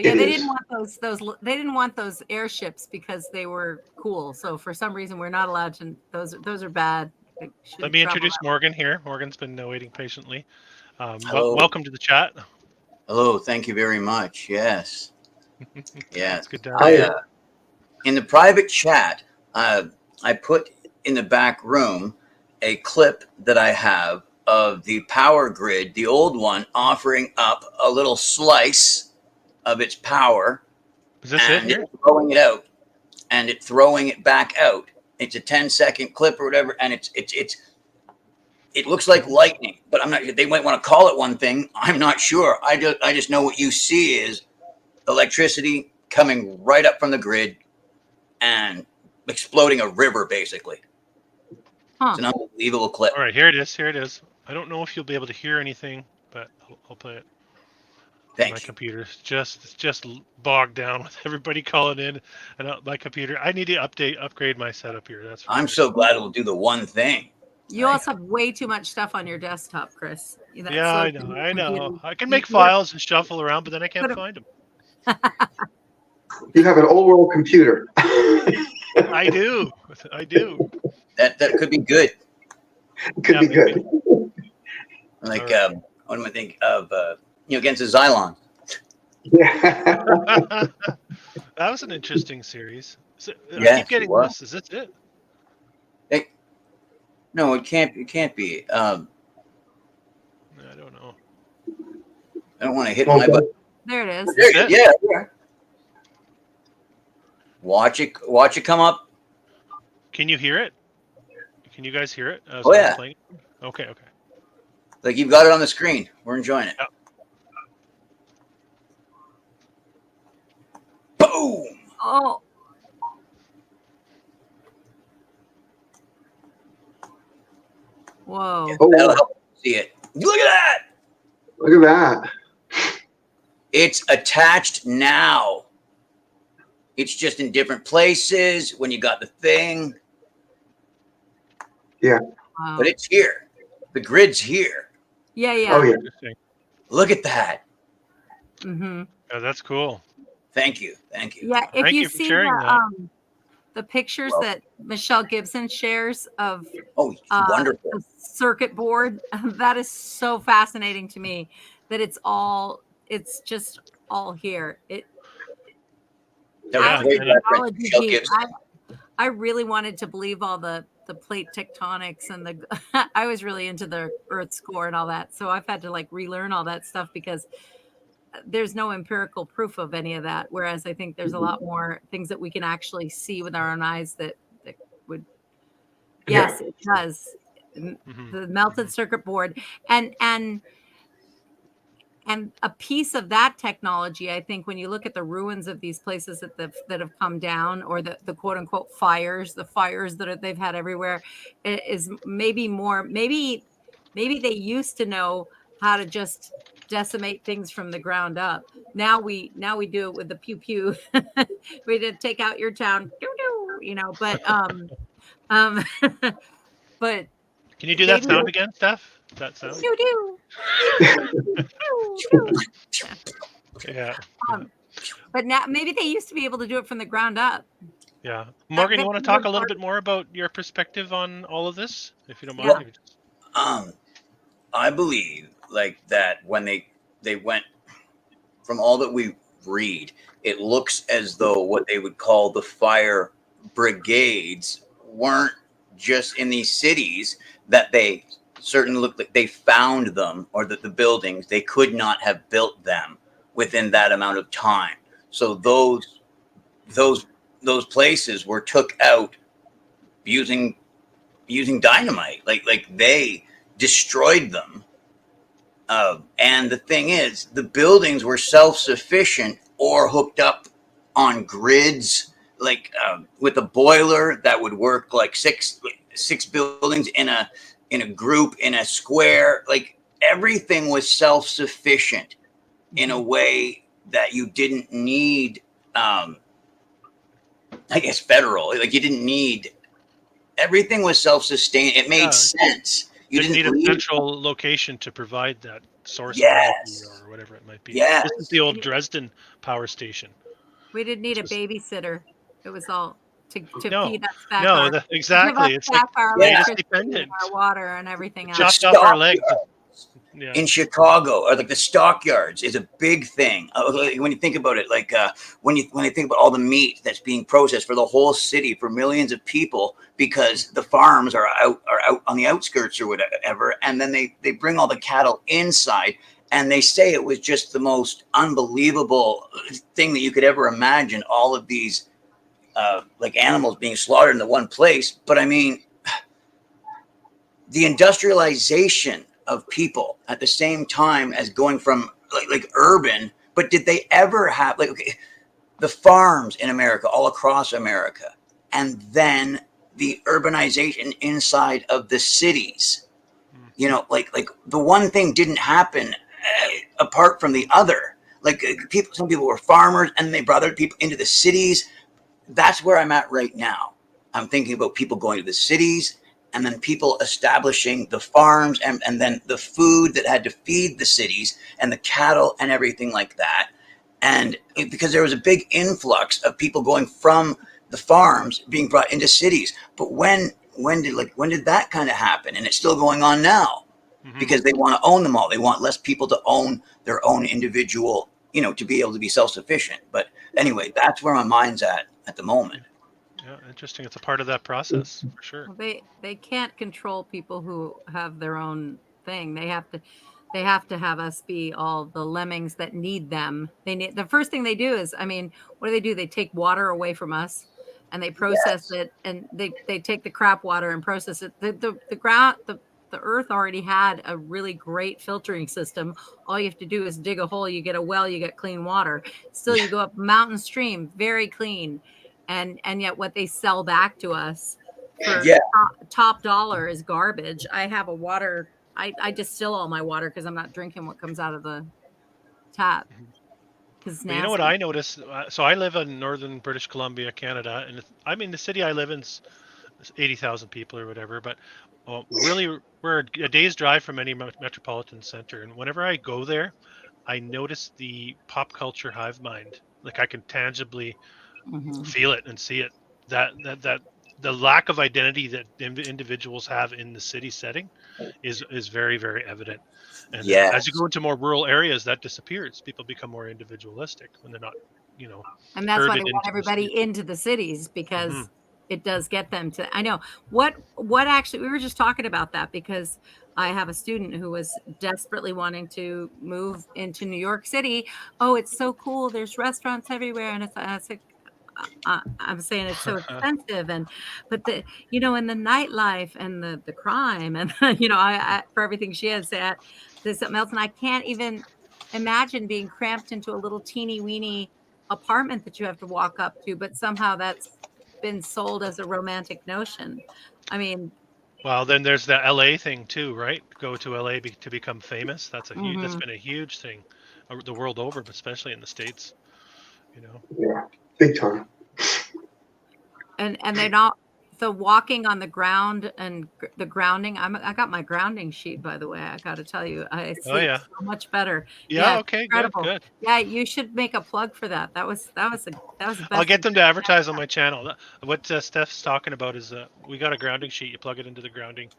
Yeah, It they is. didn't want they didn't want those airships because they were cool. So for some reason we're not allowed to. Those are bad. They Let shouldn't me travel introduce Morgan here. Morgan's been waiting patiently. Hello. Welcome to the chat. Hello. Thank you very much. Yes. Yes. It's good to have you. In the private chat, I put in the back room a clip that I have of the power grid, the old one, offering up a little slice of its power. Is this it here? It's throwing it out, and it's throwing it back out. It's a 10-second clip or whatever, and it looks like lightning, but I'm not. They might want to call it one thing. I'm not sure. I just know what you see is electricity coming right up from the grid and exploding a river, basically. It's an unbelievable clip. All right, here it is. Here it is. I don't know if you'll be able to hear anything, but I'll play it. Thank my you. computer's just bogged down with everybody calling in, and my computer. I need to upgrade my setup here. That's. I'm so glad it'll do the one thing. You also have way too much stuff on your desktop, Chris. Yeah, I know. I can make files and shuffle around, but then I can't find them. You have an old world computer. I do. That could be good. Could be good. Like, what am I thinking of? Against the Xylon. Yeah. That was an interesting series. So, yes, I keep getting this. Is this it? No, it can't. It can't be. I don't know. I don't want to hit my button. There it is. There, yeah. Watch it come up. Can you hear it? Can you guys hear it? Oh yeah. Okay. Like you've got it on the screen. We're enjoying it. Yeah. Boom. Oh. Whoa. Yeah, that'll help you see it. Look at that. Look at that. It's attached now. It's just in different places when you got the thing. Yeah. Wow. But it's here. The grid's here. Yeah. Oh yeah. Look at that. Mm-hmm. Oh, that's cool. Thank you. Yeah, if Thank you you for see sharing the pictures that Michelle Gibson shares of wonderful the circuit board, that is so fascinating to me that it's just all here. I really wanted to believe all the plate tectonics and I was really into the Earth's core and all that. So I've had to like relearn all that stuff because there's no empirical proof of any of that. Whereas I think there's a lot more things that we can actually see with our own eyes that would. Yes, it does. Mm-hmm. The melted circuit board and a piece of that technology, I think, when you look at the ruins of these places that have come down, or the quote unquote fires, that they've had everywhere, is maybe more. Maybe they used to know how to just decimate things from the ground up. Now we do it with the pew pew. We did take out your town, but but can you do that sound again, Steph? That sound? Yeah. But now maybe they used to be able to do it from the ground up. Yeah. Morgan, you want to talk a little bit more about your perspective on all of this, if you don't mind? I believe like that when they went from all that we read, it looks as though what they would call the fire brigades weren't just in these cities, that they certainly looked like they found them, or that the buildings, they could not have built them within that amount of time. So those places were took out using dynamite, like they destroyed them. And the thing is, the buildings were self-sufficient or hooked up on grids, like with a boiler that would work like six buildings in a group, in a square. Like everything was self-sufficient in a way that you didn't need, I guess, federal. Like you didn't need, everything was self-sustained. It made sense. You need didn't a leave. central location to provide that source of Yes. energy or whatever it might be. Yes. This is the old Dresden power station. We didn't need a Just- babysitter. It was all to No, feed us back no, our, exactly. give us It's like back our latest electricity and dependent. our water and everything The else. Chopped off our legs. stockyards Yeah. in Chicago, or like the stockyards, is a big thing. Like, when you think about it, like when you think about all the meat that's being processed for the whole city for millions of people, because the farms are out on the outskirts or whatever, and then they bring all the cattle inside. And they say it was just the most unbelievable thing that you could ever imagine. All of these like animals being slaughtered in the one place. But I mean, the industrialization of people at the same time as going from like urban. But did they ever have the farms in America, all across America, and then the urbanization inside of the cities? You know, like the one thing didn't happen apart from the other. Like some people were farmers, and they brought other people into the cities. That's where I'm at right now. I'm thinking about people going to the cities, and then people establishing the farms, and then the food that had to feed the cities, and the cattle and everything like that. And because there was a big influx of people going from the farms being brought into cities. But when did that kind of happen? And it's still going on now. Because they want to own them all. They want less people to own their own individual, to be able to be self-sufficient. But anyway, that's where my mind's at the moment. Yeah, interesting. It's a part of that process for sure. Well, they can't control people who have their own thing. They have to have us be all the lemmings that need them. The first thing they do is, what do? They take water away from us, and they process it, and they take the crap water and process it. The earth already had a really great filtering system. All you have to do is dig a hole, you get a well, you get clean water. Still, you go up a mountain stream, very clean. And yet what they sell back to us for top dollar is garbage. I have a water, I distill all my water because I'm not drinking what comes out of the tap. But you know what I noticed? So I live in northern British Columbia, Canada, and the city I live in is 80,000 people or whatever, but really we're a day's drive from any metropolitan center. And whenever I go there, I notice the pop culture hive mind. Like I can tangibly feel it and see it. That the lack of identity that individuals have in the city setting is very, very evident. And as you go into more rural areas, that disappears. People become more individualistic when they're not, and that's why they want everybody into the cities, because it does get them to. I know what actually, we were just talking about that, because I have a student who was desperately wanting to move into New York City. Oh, it's so cool. There's restaurants everywhere. And it's like, I'm saying it's so expensive, but the and the nightlife and the crime and I for everything she has said, there's something else, and I can't even imagine being cramped into a little teeny weeny apartment that you have to walk up to, but somehow that's been sold as a romantic notion. Well, then there's the LA thing too, right? Go to LA to become famous. That's that's been a huge thing the world over, but especially in the States. Yeah, big time. And they're not the walking on the ground and the grounding. I got my grounding sheet, by the way. I got to tell you, I sleep so much better. Yeah. Okay. Incredible. Good. Yeah, you should make a plug for that. That was the best. I'll get them to advertise on my channel. What Steph's talking about is we got a grounding sheet. You plug it into the grounding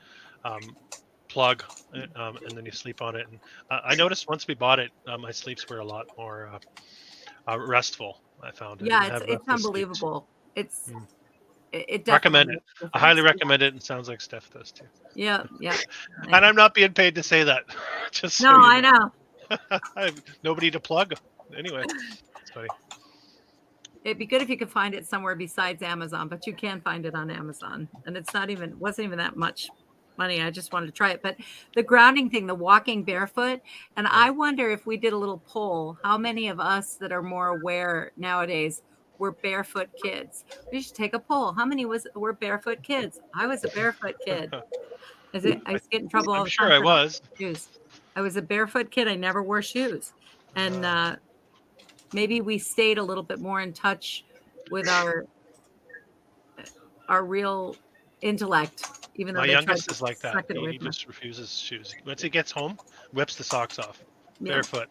plug, and then you sleep on it. And I noticed once we bought it, my sleeps were a lot more restful. I found. Yeah, it's unbelievable. It's. It recommend it. I highly recommend it, and sounds like Steph does too. Yeah. And I'm not being paid to say that. Just so I know. I have nobody to plug. Anyway, it's funny. It'd be good if you could find it somewhere besides Amazon, but you can find it on Amazon, and wasn't even that much money. I just wanted to try it. But the grounding thing, the walking barefoot, and I wonder if we did a little poll, how many of us that are more aware nowadays were barefoot kids? We should take a poll. How many were barefoot kids? I was a barefoot kid. I used to get in trouble all the time. I'm sure I was. Shoes. I was a barefoot kid. I never wore shoes. And maybe we stayed a little bit more in touch with our real intellect, even though My they tried youngest to is like that. suck it away He from him. just refuses shoes. Once he gets home, whips the socks off, Yeah. barefoot.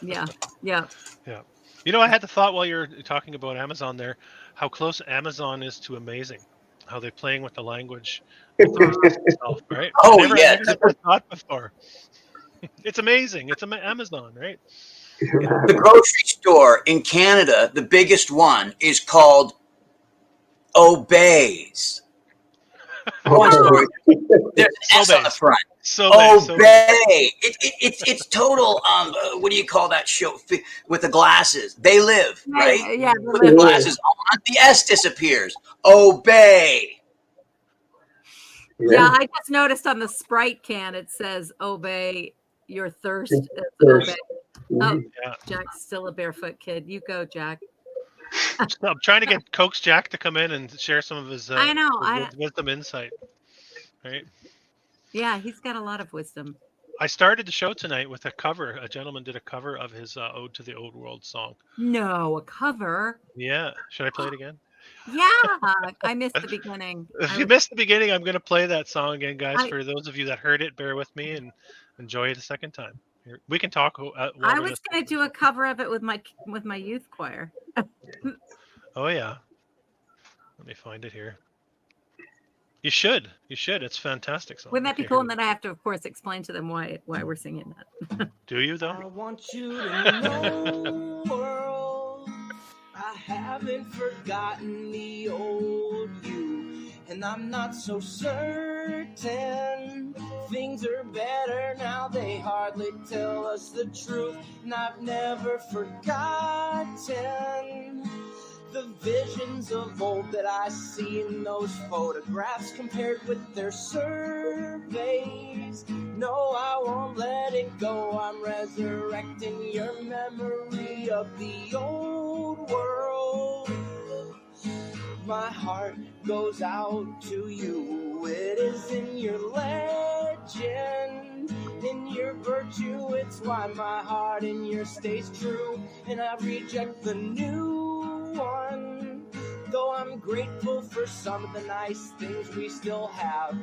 Yeah. Yeah. Yeah. You know, I had the thought while you're talking about Amazon there, how close Amazon is to amazing. How they're playing with the language of the beast itself, right? Oh, I yeah. never had that thought before. It's amazing. It's Amazon, right? The grocery store in Canada, the biggest one, is called Obeys. Oh, I'm sorry. There's an S on the front. Obey. It's total. What do you call that show with the glasses? They Live, right? Yeah. With the glasses on, the S disappears. Obey. Yeah, I just noticed on the Sprite can it says "Obey your thirst." Thirst. Oh, Yeah. Jack's still a barefoot kid. You go, Jack. I'm trying to get Coax Jack to come in and share some of his I know. his wisdom insight. Right? Yeah, he's got a lot of wisdom. I started the show tonight with a cover. A gentleman did a cover of his Ode to the Old World song. No, a cover. Yeah. Should I play it again? Yeah, I missed the beginning. If you missed the beginning, I'm going to play that song again, guys. For those of you that heard it, bear with me and enjoy it a second time. We can talk. I was going to do a cover of it with my youth choir. Oh yeah. Let me find it here. You should. It's a fantastic song. Wouldn't that be cool? And then I have to, of course, explain to them why we're singing that. Do you though? I want you to know, world, I haven't forgotten the old you, and I'm not so certain things are better now. They hardly tell us the truth, and I've never forgotten the visions of old that I see in those photographs compared with their surveys. No, I won't let it go. I'm resurrecting your memory of the old world. My heart goes out to you. It is in your legend, in your virtue. It's why my heart in your stays true, and I reject the new one. Though I'm grateful for some of the nice things we still have,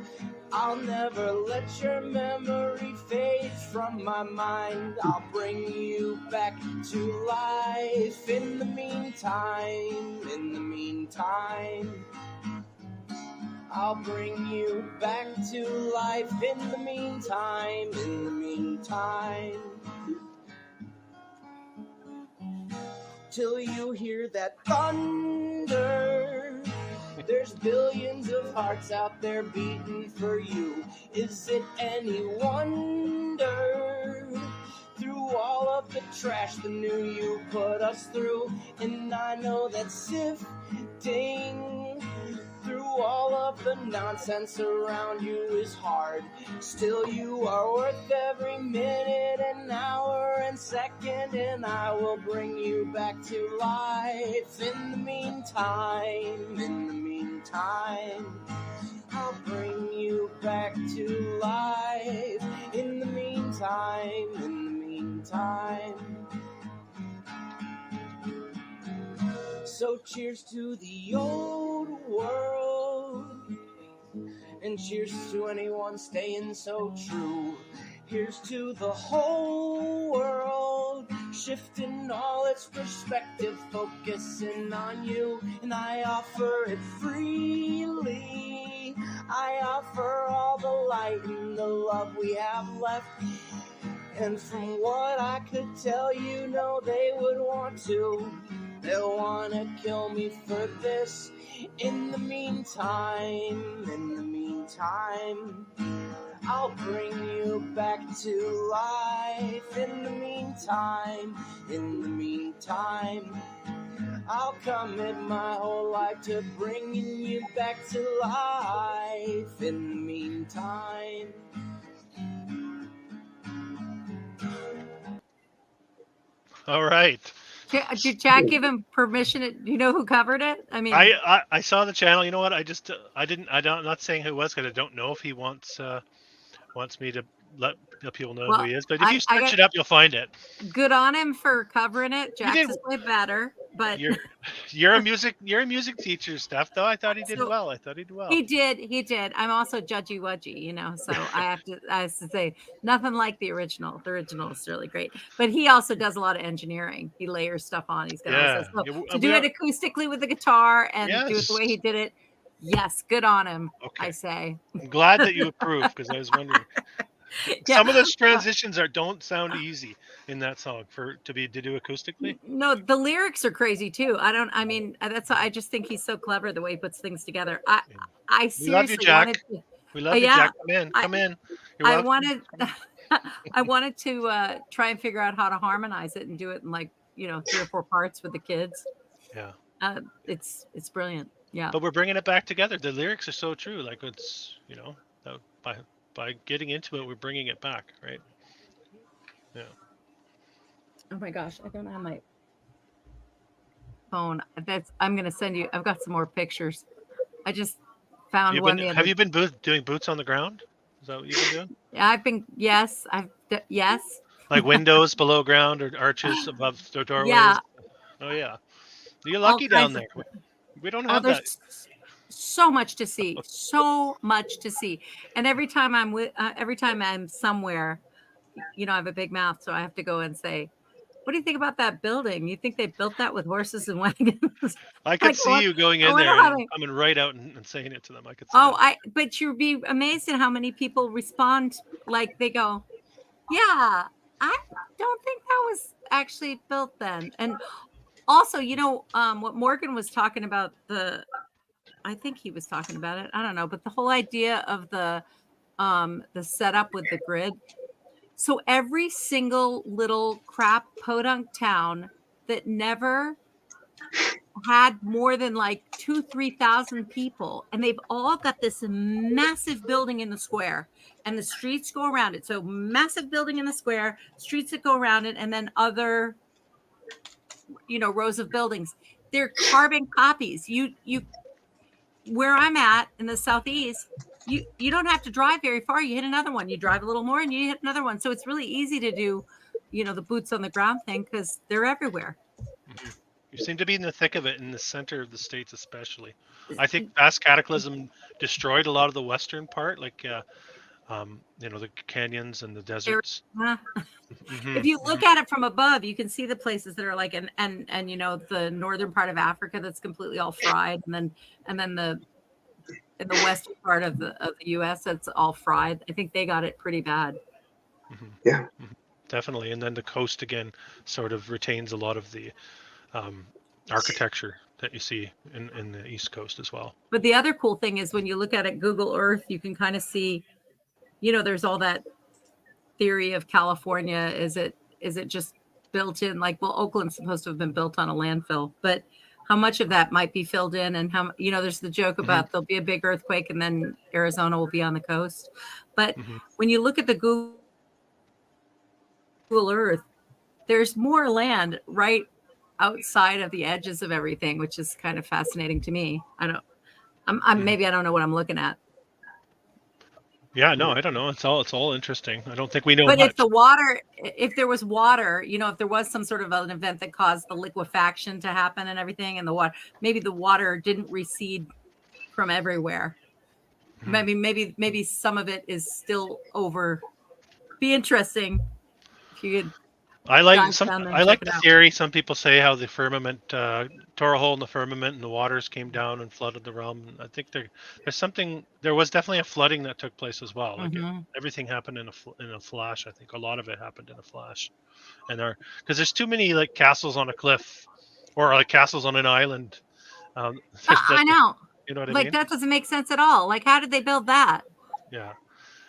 I'll never let your memory fade from my mind. I'll bring you back to life in the meantime. I'll bring you back to life in the meantime. Till you hear that thunder, there's billions of hearts out there beating for you. Is it any wonder, through all of the trash the new you put us through? And I know that sifting through all of the nonsense around you is hard. Still, you are worth every minute and hour and second, and I will bring you back to life in the meantime. I'll bring you back to life in the meantime. So cheers to the old world, and cheers to anyone staying so true. Here's to the whole world, shifting all its perspective, focusing on you, and I offer it freely. I offer all the light and the love we have left. And from what I could tell, you know they would want to. They'll want to kill me for this. In the meantime, I'll bring you back to life. In the meantime, I'll commit my whole life to bringing you back to life. In the meantime. All right. Did Jack give him permission? Do you know who covered it? I mean, I saw the channel. You know what? I'm not saying who it was because I don't know if he wants me to let people know Well, who he is. But if you I search got it up, you'll find it. good on him for covering it. You Jack's did. is way better, but You're a music teacher, Steph. Though I thought he did So- well. I thought he did well. he did. I'm also judgy wudgy, you know, so I have to say nothing like the original. The original is really great, but he also does a lot of engineering. He layers stuff on. He's got all this stuff. So to do it acoustically with the guitar and do it the way he did it, yes, good on him. Okay. I say. I'm glad that you approve, because I was wondering. Yeah. Some of those transitions don't sound easy in that song to do acoustically. No, the lyrics are crazy too. I just think he's so clever the way he puts things together. I seriously We love you, Jack. wanted to, We love you, Jack. Come in. You're I welcome. I wanted to try and figure out how to harmonize it and do it in, like, you know, 3 or 4 parts with the kids. Yeah. It's brilliant. Yeah. But we're bringing it back together. The lyrics are so true. Like, it's, you know, by getting into it, we're bringing it back, right? Yeah. Oh my gosh, I don't have my phone. I'm gonna send you. I've got some more pictures. I just found one. Have you been doing boots on the ground? Is that what you've been doing? Yes. Yes. Like windows below ground or arches above the doorways? Yeah. Oh yeah. You're lucky down there. We don't have that. So much to see. So much to see. And every time I'm somewhere, you know, I have a big mouth, so I have to go and say, what do you think about that building? You think they built that with horses and wagons? I could see you going in there and coming right out and saying it to them. I could see but you'd be amazed at how many people respond. Like, they go, yeah, I don't think that was actually built then. And also, you know, what Morgan was talking about, I think he was talking about it. I don't know, but the whole idea of the setup with the grid. So every single little crap podunk town that never had more than like 2,000-3,000 people, and they've all got this massive building in the square, and the streets go around it. So massive building in the square, streets that go around it, and then other, you know, rows of buildings. They're carbon copies. You where I'm at in the southeast, you don't have to drive very far. You hit another one. You drive a little more and you hit another one. So it's really easy to do, you know, the boots on the ground thing, because they're everywhere. Mm-hmm. You seem to be in the thick of it, in the center of the states especially. I think vast cataclysm destroyed a lot of the western part, like you know, the canyons and the deserts. Mm-hmm. If you look at it from above, you can see the places that are like, and you know, the northern part of Africa that's completely all fried, and then in the western part of the U.S. that's all fried. I think they got it pretty bad. Mm-hmm. Yeah, definitely. And then the coast again sort of retains a lot of the architecture that you see in the East Coast as well. But the other cool thing is when you look at it, Google Earth, you can kind of see, you know, there's all that theory of California. Is it just built in? Like, well, Oakland's supposed to have been built on a landfill, but how much of that might be filled in, and how, you know, there's the joke about there'll be a big earthquake and then Arizona will be on the coast. But when you look at the Google Earth, there's more land right outside of the edges of everything, which is kind of fascinating to me. Maybe I don't know what I'm looking at. Yeah, no, I don't know. It's all interesting. I don't think we know but much. If there was water, you know, if there was some sort of an event that caused the liquefaction to happen and everything, and maybe the water didn't recede from everywhere. Maybe some of it is still over. Be interesting if you could. I like the theory. Some people say how the firmament tore a hole in the firmament and the waters came down and flooded the realm. I think there was definitely a flooding that took place as well. Like everything happened in a flash. I think a lot of it happened in a flash, and because there's too many like castles on a cliff or like castles on an island. I know. You know what I mean? Like, that doesn't make sense at all. Like, how did they build that? Yeah.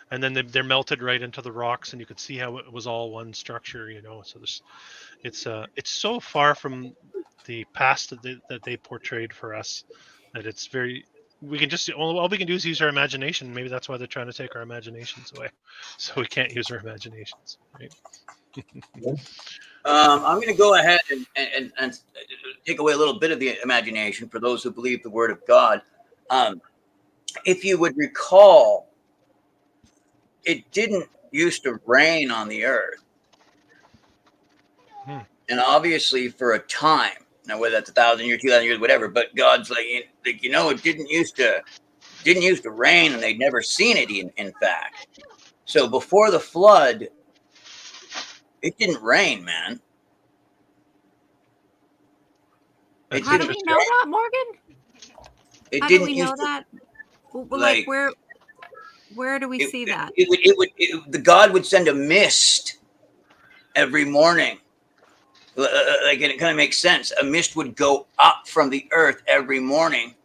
And then they're melted right into the rocks, and you could see how it was all one structure, you know. So it's so far from the past that they portrayed for us that it's very. All we can do is use our imagination. Maybe that's why they're trying to take our imaginations away, so we can't use our imaginations, right? I'm going to go ahead and take away a little bit of the imagination for those who believe the Word of God. If you would recall, it didn't used to rain on the earth. And obviously for a time, now whether that's 1,000 years, 2,000 years, whatever, but God's like, it didn't used to rain, and they'd never seen it in fact. So before the flood, it didn't rain, man. How do we know that, Morgan? How do we know that? Like where do we see that? The God would send a mist every morning. Like, and it kind of makes sense. A mist would go up from the earth every morning,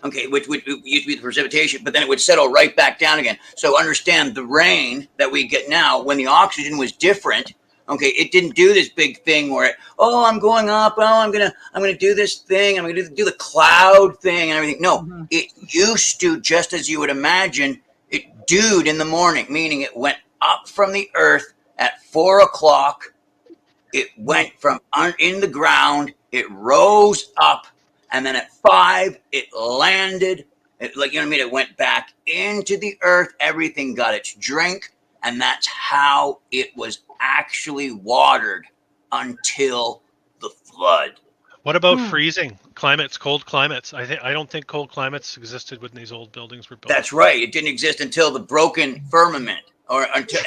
okay, which would used to be the precipitation, but then it would settle right back down again. So understand the rain that we get now, when the oxygen was different, okay, it didn't do this big thing where I'm going up, I'm gonna do this thing, I'm gonna do the cloud thing and everything. No, it used to, just as you would imagine, it dewed in the morning, meaning it went up from the earth at 4 o'clock. It went from in the ground, it rose up, and then at 5, it landed. It went back into the earth. Everything got its drink, and that's how it was actually watered until the flood. What about freezing climates, cold climates? I don't think cold climates existed when these old buildings were built. That's right. It didn't exist until the broken firmament, or until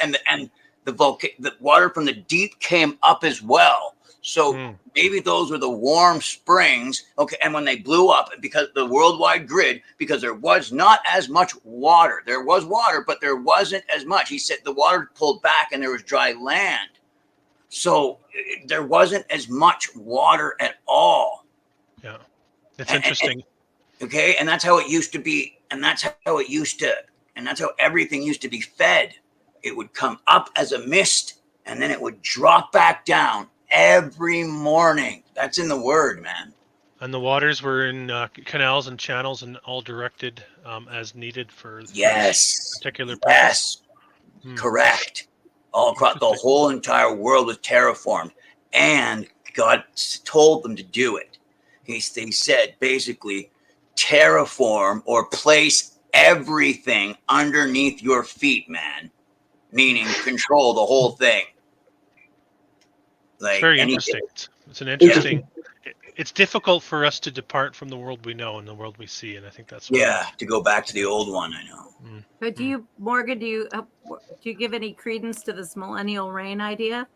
the water from the deep came up as well. So maybe those were the warm springs. Okay, and when they blew up, because the worldwide grid, because there was not as much water. There was water, but there wasn't as much. He said the water pulled back and there was dry land. So there wasn't as much water at all. Yeah, it's interesting. Okay, and that's how it used to be, and that's how everything used to be fed. It would come up as a mist, and then it would drop back down every morning. That's in the word, man. And the waters were in canals and channels, and all directed as needed for particular purpose. Yes, correct. All across the whole entire world was terraformed, and God told them to do it. He said, basically, terraform or place everything underneath your feet, man. Meaning control the whole thing. Like, very interesting. It's an interesting. It's difficult for us to depart from the world we know and the world we see, and I think that's to go back to the old one. I know. But do you, Morgan? Do you give any credence to this millennial reign idea?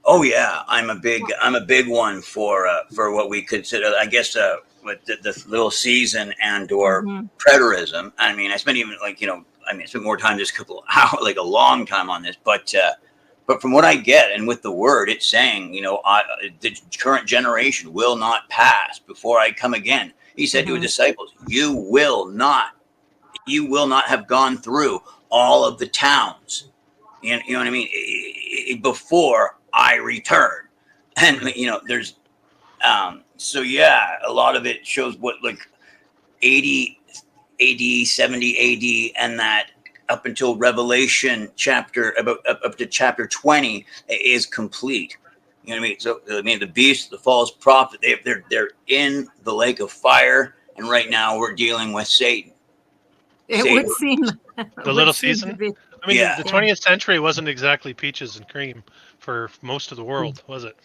Oh yeah, I'm a big one for what we consider, I guess, with the little season and or preterism. I mean, I spent I spent more time, just a couple hours, like a long time on this, but from what I get, and with the word, it's saying, the current generation will not pass before I come again. He said to his disciples, you will not have gone through all of the towns, you know what I mean, before I return. And, there's, so yeah, a lot of it shows what, like 80 AD, 70 AD, and that up until Revelation chapter, up to chapter 20 is complete. You know what I mean? So, the beast, the false prophet, they're in the lake of fire, and right now we're dealing with Satan. It would seem the little season. I mean, the 20th century wasn't exactly peaches and cream for most of the world, was it?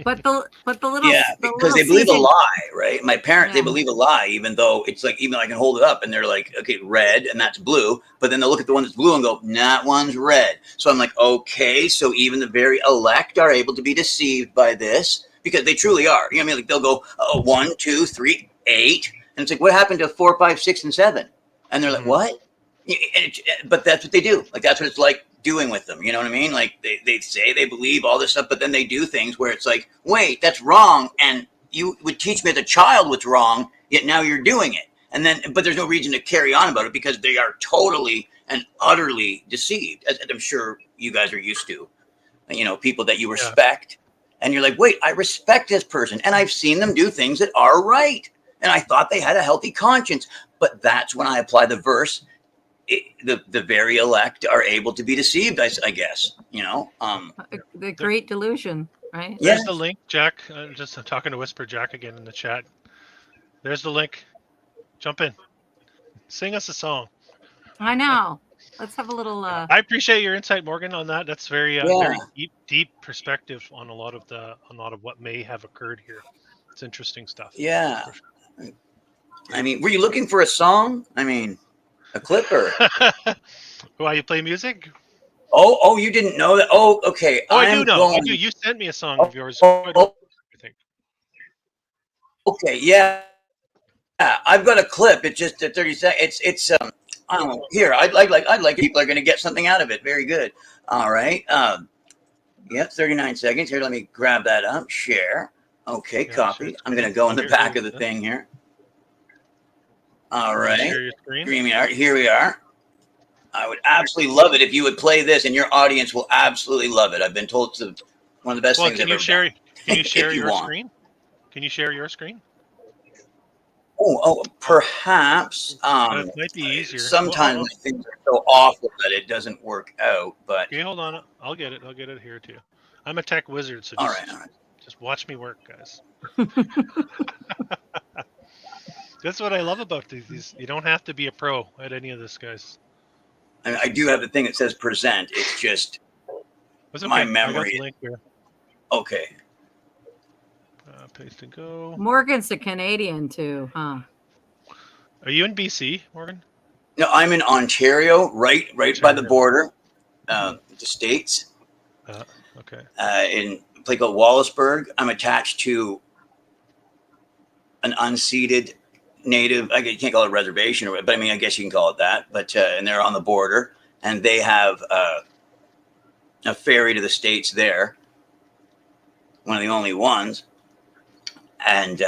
But the little because they believe a lie, right? My parents, they believe a lie, even though it's like, even I can hold it up and they're like, okay, red, and that's blue, but then they'll look at the one that's blue and go, that one's red. So I'm like, okay, so even the very elect are able to be deceived by this, because they truly are. You know what I mean? Like, they'll go 1, 2, 3, 8, and it's like, what happened to 4, 5, 6, and 7? And they're like, what? But that's what they do. Like, that's what it's like doing with them. You know what I mean? Like, they say they believe all this stuff, but then they do things where it's like, wait, that's wrong. And you would teach me as a child what's wrong, yet now you're doing it. And then, but there's no reason to carry on about it because they are totally and utterly deceived, as I'm sure you guys are used to. People that you respect. And you're like, wait, I respect this person. And I've seen them do things that are right. And I thought they had a healthy conscience. But that's when I apply the verse. The very elect are able to be deceived, I guess, the great delusion, right? There's the link, Jack. I'm talking to WhisperJack again in the chat. There's the link. Jump in. Sing us a song. I know. Let's have a little. I appreciate your insight, Morgan, on that. That's very very deep perspective on a lot of what may have occurred here. It's interesting stuff. Yeah. Sure. I mean, were you looking for a song? I mean, a clip or? Why you play music? Oh, you didn't know that? Oh, okay. Oh, I do know. I do. You sent me a song of yours. I think. Okay, yeah. I've got a clip. It's just 30 seconds. It's I don't know. Here, I'd like people are going to get something out of it. Very good. All right. Yeah, 39 seconds. Here, let me grab that up. Share. Okay, copy. I'm going to go in the back of the thing here. All right. Share your screen. Here we are. I would absolutely love it if you would play this, and your audience will absolutely love it. I've been told it's one of the best things I've ever done. Can you share your screen? Can you share your screen? Oh, perhaps. It might be easier. Sometimes things are so awful that it doesn't work out. But okay, hold on. I'll get it. I'll get it here too. I'm a tech wizard, so all right. Just watch me work, guys. That's what I love about these. You don't have to be a pro at any of this, guys. I do have the thing that says present. It's just my memory. I got the link here. Okay. Paste and go. Morgan's a Canadian too, huh? Are you in BC, Morgan? No, I'm in Ontario, right by the border, the states. Okay. In a place called Wallaceburg. I'm attached to an unceded native. I can't call it a reservation, but I mean, I guess you can call it that. But and they're on the border, and they have a ferry to the states there. One of the only ones. And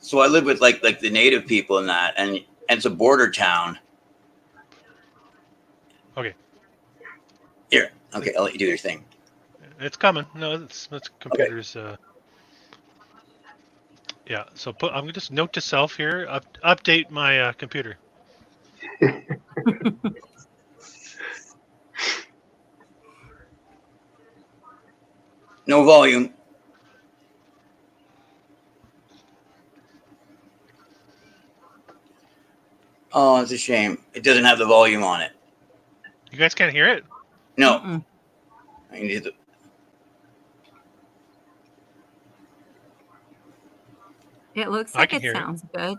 so I live with like the native people in that, and it's a border town. Okay. Here, okay, I'll let you do your thing. It's coming. No, it's computers. Okay. Yeah. So I'm gonna just note to self here. Update my computer. No volume. Oh, it's a shame. It doesn't have the volume on it. You guys can't hear it? No. Mm-mm. I need the. It looks like it sounds good.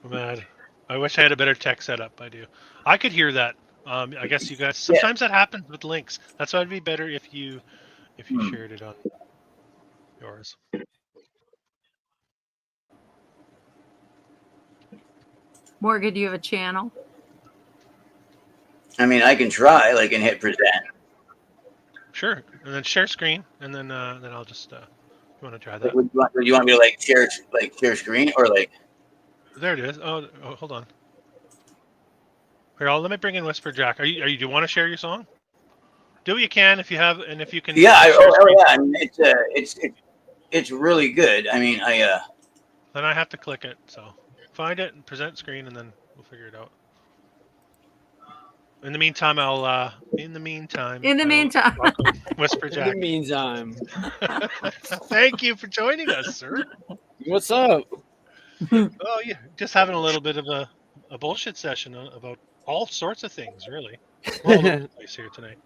Mad. I wish I had a better tech setup. I do. I could hear that. I guess you guys. Sometimes that happens with links. That's why it'd be better if you shared it on yours. Morgan, do you have a channel? I mean, I can try, like, and hit present. Sure, and then share screen, and then I'll just. You want to try that? Would you want me to like share screen or like? There it is. Oh, hold on. Here, let me bring in WhisperJack. Do you want to share your song? Do what you can if you have, and if you can. Yeah, yeah. I mean, it's really good. I mean, Then I have to click it. So find it and present screen, and then we'll figure it out. In the meantime, WhisperJack. In the meantime. Thank you for joining us, sir. What's up? Oh, yeah, just having a little bit of a bullshit session about all sorts of things, really. We're all over the place here tonight.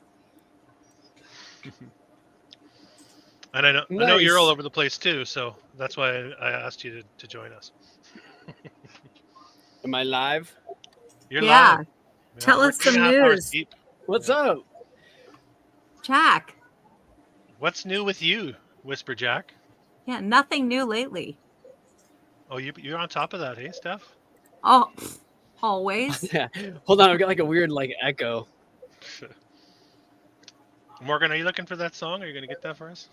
And I know you're all over the place too, so that's why I asked you to join us. Am I live? You're live. Tell us some news. What's up? Jack. What's new with you, WhisperJack? Yeah, nothing new lately. Oh, you're on top of that, hey, Steph? Oh, always. Yeah. Hold on, I've got like a weird echo. Morgan, are you looking for that song? Are you going to get that for us?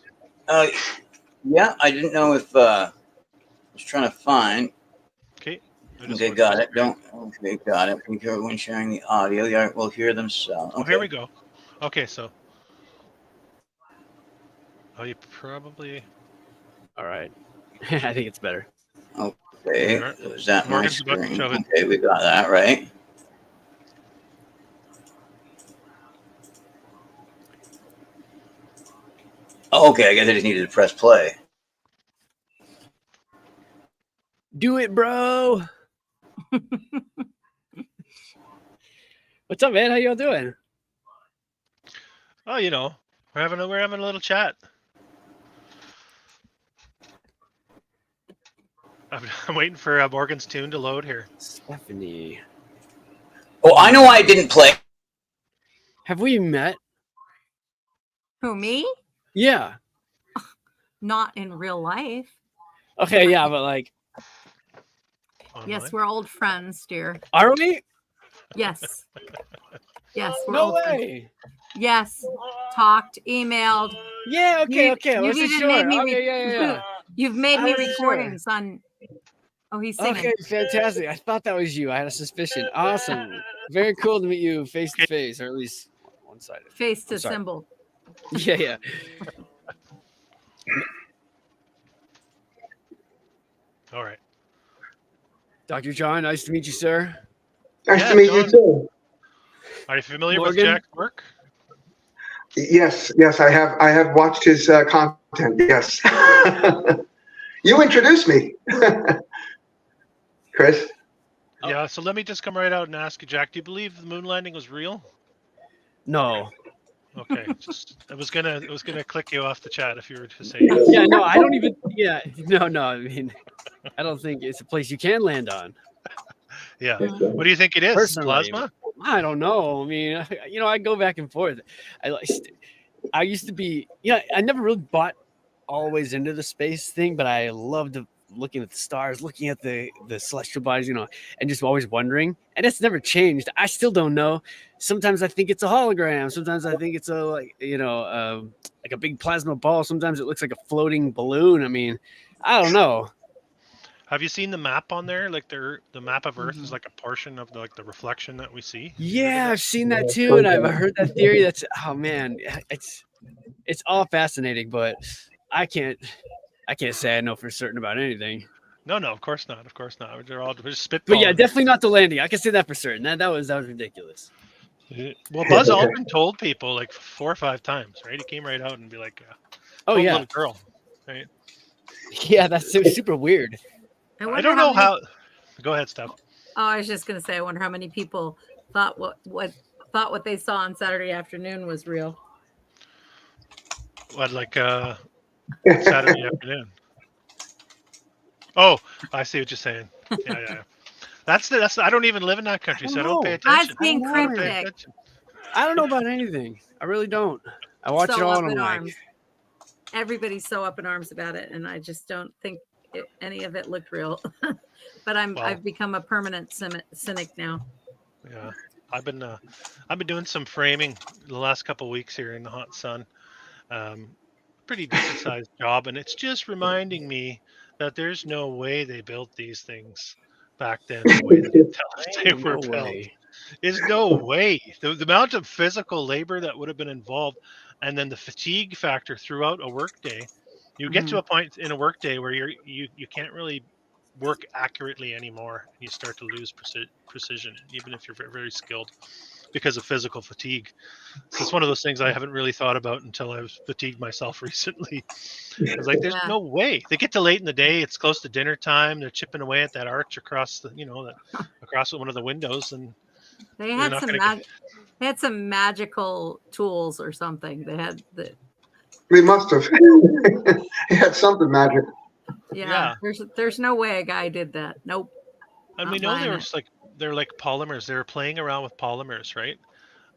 Yeah, I didn't know if I was trying to find. Okay. Okay, got it. Okay, got it. We hear when sharing the audio. Yeah, we'll hear themselves. Okay. Oh, here we go. Okay, so. Oh, you probably. All right. I think it's better. Okay. Is that my screen? Okay, we got that right. Oh, okay, I guess I just needed to press play. Do it, bro. What's up, man? How y'all doing? Oh, you know, we're having a little chat. I'm waiting for Morgan's tune to load here. Stephanie. Oh, I know I didn't play. Have we met? Who, me? Yeah. Not in real life. Okay, yeah, but like, Online. Yes, we're old friends, dear. are we? Yes. Yes, we're No old friends. way. Yes. Talked, emailed. Yeah, okay, okay. I You've wasn't even sure. made me Okay, yeah. You've made I me wasn't sure. recordings on. Oh, he's singing. Okay, fantastic. I thought that was you. I had a suspicion. Awesome. Very cool to meet you face to face, or at least one-sided. Face to I'm sorry. symbol. Yeah. All right. Dr. John, nice to meet you, sir. Nice Yeah, to meet you John. too. Are you familiar Morgan? with Jack's work? Yes, I have watched his content. Yes. You introduced me, Chris. Yeah. So let me just come right out and ask you, Jack. Do you believe the moon landing was real? No. Okay. It was gonna click you off the chat if you were to say yes. Yeah, no, I don't even. Yeah, no. I mean, I don't think it's a place you can land on. Yeah. What do you think it is? Personally, Plasma? I don't know. I mean, I go back and forth. I used to be, I never really bought always into the space thing, but I loved looking at the stars, looking at the celestial bodies, and just always wondering. And it's never changed. I still don't know. Sometimes I think it's a hologram. Sometimes I think it's like a big plasma ball. Sometimes it looks like a floating balloon. I mean, I don't know. Have you seen the map on there? Like the map of Earth is like a portion of the reflection that we see. Yeah, I've seen that too, and I've heard that theory. That's man, it's all fascinating, but I can't say I know for certain about anything. No, of course not. Of course not. They're all just spitballing. But yeah, definitely not the landing. I can say that for certain. That was ridiculous. Well, Buzz Aldrin told people like 4 or 5 times, right? He came right out and be like, "Oh yeah, little girl," right? Yeah, that's super weird. I don't know how. Go ahead, Steph. Oh, I was just gonna say, I wonder how many people thought what they saw on Saturday afternoon was real. What, like Saturday afternoon? Oh, I see what you're saying. Yeah. That's. I don't even live in that country, so I don't pay attention. That's being cryptic. I don't know about anything. I really don't. I watch it all and I'm like, everybody's so up in arms about it, and I just don't think any of it looked real. But I've become a permanent cynic now. Yeah, I've been doing some framing the last couple of weeks here in the hot sun. Pretty decent sized job, and it's just reminding me that there's no way they built these things back then the way that they tell us they were built. There's no way. The amount of physical labor that would have been involved, and then the fatigue factor throughout a workday. You get to a point in a workday where you can't really work accurately anymore. You start to lose precision, even if you're very, very skilled, because of physical fatigue. So it's one of those things I haven't really thought about until I was fatigued myself recently. I was like, there's no way. They get to late in the day, it's close to dinner time, they're chipping away at that arch across across one of the windows, and they had some magical tools or something. They must have. They had something magic. Yeah. There's no way a guy did that. Nope. And we know they're like polymers. They were playing around with polymers, right?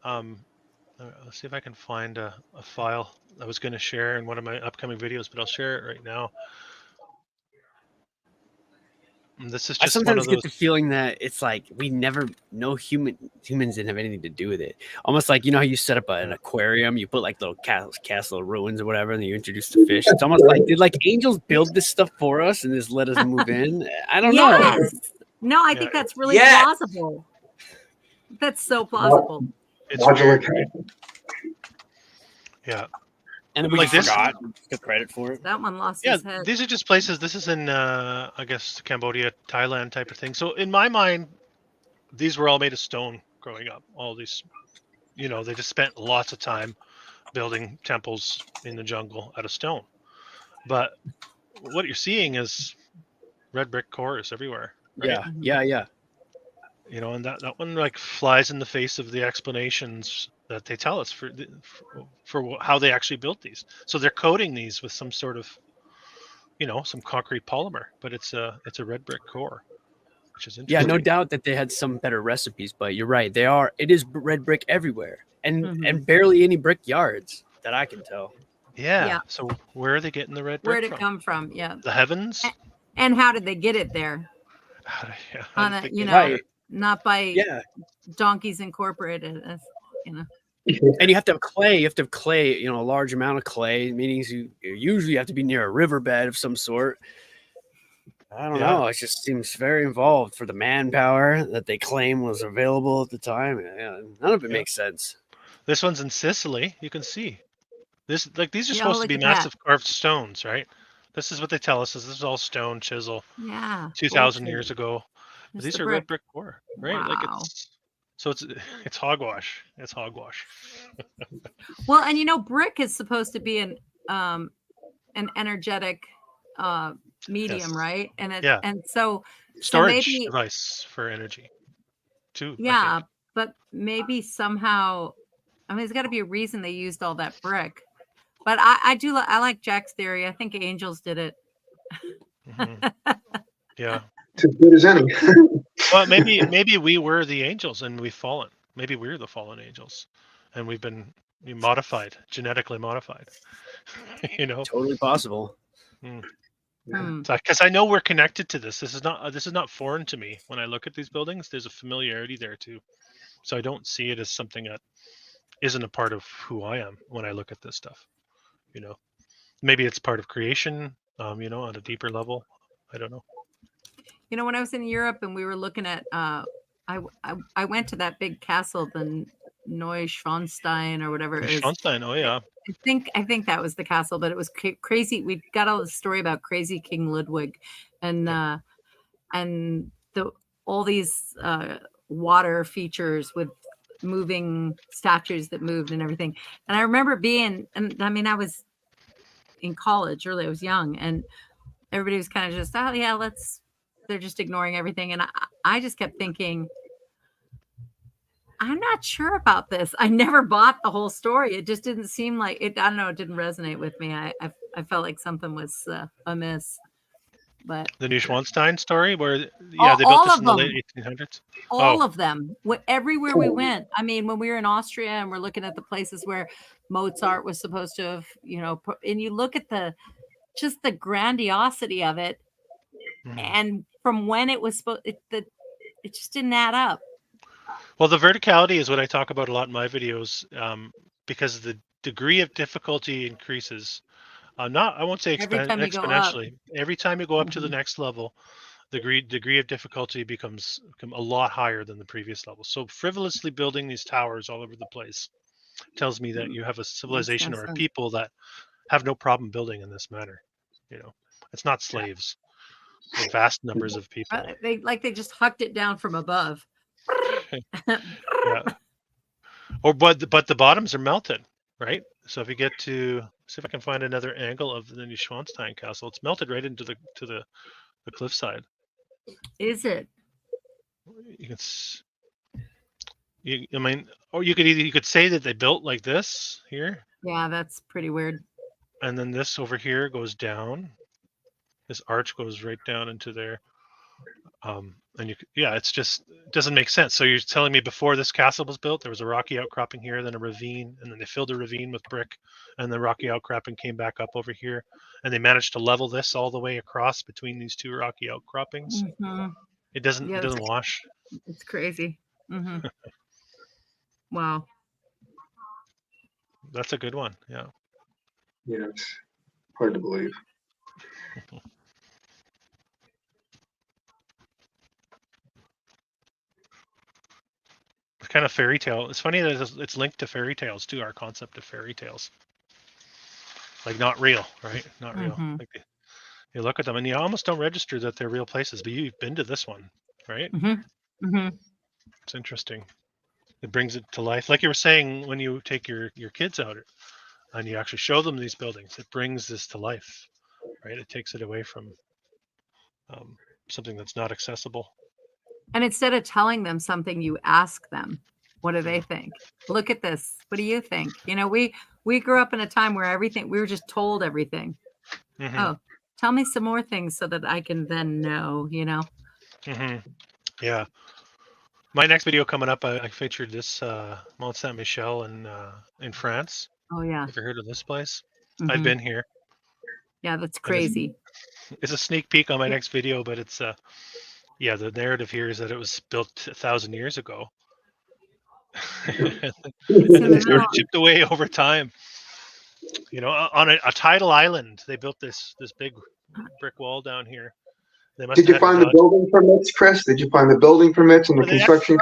Let's see if I can find a file I was going to share in one of my upcoming videos, but I'll share it right now. And this is just I sometimes get the feeling that it's like we never know humans didn't have anything to do with it. Almost like, how you set up an aquarium, you put like little castle ruins or whatever, and then you introduce the fish. It's almost like, did like angels build this stuff for us and just let us move in? I don't know. No, I think that's really plausible. That's so plausible. It's weird. Yeah. And we forgot the credit for it. That one lost his head. These are just places. This is in, I guess, Cambodia, Thailand type of thing. So in my mind, these were all made of stone growing up. All these, they just spent lots of time building temples in the jungle out of stone. But what you're seeing is red brick cores everywhere, right? Yeah, yeah, yeah. You know, and that one like flies in the face of the explanations that they tell us for how they actually built these. So they're coating these with some sort of, you know, some concrete polymer, but it's a red brick core, which is Yeah, interesting. no doubt that they had some better recipes, but you're right. It is red brick everywhere, and barely any brick yards that I can tell. Yeah. Yeah. So where are they getting the red brick Where'd it from? come from? Yeah. The heavens? And how did they get it there? How On did a, they you get know, there? not by Yeah. Donkeys Incorporated, as you know. And you have to have clay. You have to have clay, you know, a large amount of clay, meaning you usually have to be near a riverbed of some sort. I don't know. It just seems very involved for the manpower that they claim was available at the time. Yeah, none of it makes sense. This one's in Sicily. You can see this. Like these are Yeah, supposed to look be at that. massive carved stones, right? This is what they tell us. Is this is all stone chisel? Yeah. 2,000 years ago. But Just these the are brick. red brick core, right? Wow. Like it's hogwash. It's hogwash. Well, and you know, brick is supposed to be an energetic medium, Yes. right? And it Yeah. and so Storage maybe device for energy, too. yeah, I think. but maybe somehow, I mean, there's got to be a reason they used all that brick. But I like Jack's theory. I think angels did it. Yeah. It's as good as any. Well, maybe we were the angels and we've fallen. Maybe we're the fallen angels, and we've been modified, genetically modified. You know, totally possible. Because I know we're connected to this. This is not foreign to me. When I look at these buildings, there's a familiarity there too. So I don't see it as something that isn't a part of who I am when I look at this stuff. You know, maybe it's part of creation. You know, on a deeper level. I don't know. You know, when I was in Europe and we were looking at, I went to that big castle, the Neuschwanstein or whatever it is. Neuschwanstein, oh yeah. I think that was the castle, but it was crazy. We got all the story about crazy King Ludwig, and all these water features with moving statues that moved and everything. And I remember being, and I mean, I was in college, really, I was young, and everybody was kind of just, oh yeah, they're just ignoring everything. And I just kept thinking, I'm not sure about this. I never bought the whole story. It just didn't seem like it. I don't know. It didn't resonate with me. I felt like something was amiss. But the Neuschwanstein story, where they built this in the late 1800s. All of them, everywhere we went. I mean, when we were in Austria and we're looking at the places where Mozart was supposed to have, you know, and you look at the grandiosity of it, and from when it was supposed, it just didn't add up. Well, the verticality is what I talk about a lot in my videos, because the degree of difficulty increases. I won't say exponentially. Every time you go up to the next level, the degree of difficulty becomes a lot higher than the previous level. So frivolously building these towers all over the place tells me that you have a civilization or a people that have no problem building in this manner. You know, it's not slaves. They're vast numbers of people. They just hucked it down from above. Yeah. But the bottoms are melted, right? So if you get to see if I can find another angle of the Neuschwanstein castle, it's melted right into the cliffside. Is it? You can. I mean, or you could say that they built like this here. Yeah, that's pretty weird. And then this over here goes down. This arch goes right down into there. And it doesn't make sense. So you're telling me before this castle was built, there was a rocky outcropping here, then a ravine, and then they filled the ravine with brick, and the rocky outcropping came back up over here, and they managed to level this all the way across between these two rocky outcroppings. Mm-hmm. It doesn't wash. It's crazy. Mm-hmm. Wow. That's a good one. Yeah. Yeah, it's hard to believe. Kind of fairy tale. It's funny that it's linked to fairy tales too. Our concept of fairy tales, like not real, right? Not real. Mm-hmm. Like you look at them and you almost don't register that they're real places, but you've been to this one, right? Mm-hmm. Mm-hmm. It's interesting. It brings it to life, like you were saying when you take your kids out and you actually show them these buildings. It brings this to life, right? It takes it away from something that's not accessible. And instead of telling them something, you ask them, what do they think? Look at this. What do you think? You know, we grew up in a time where we were just told everything. Mm-hmm. Oh, tell me some more things so that I can then know, you know? Mm-hmm. Yeah. My next video coming up, I featured this Mont Saint Michel in France. Oh, yeah. Have you heard of this place? Mhm. I've been here. Yeah, that's crazy. It's a sneak peek on my next video, but it's yeah, the narrative here is that it was built 1,000 years ago. It's sort of chipped away over time. You know, on a tidal island, they built this big brick wall down here. They must Did you find the building permits, Chris? Did you find the building permits and the construction?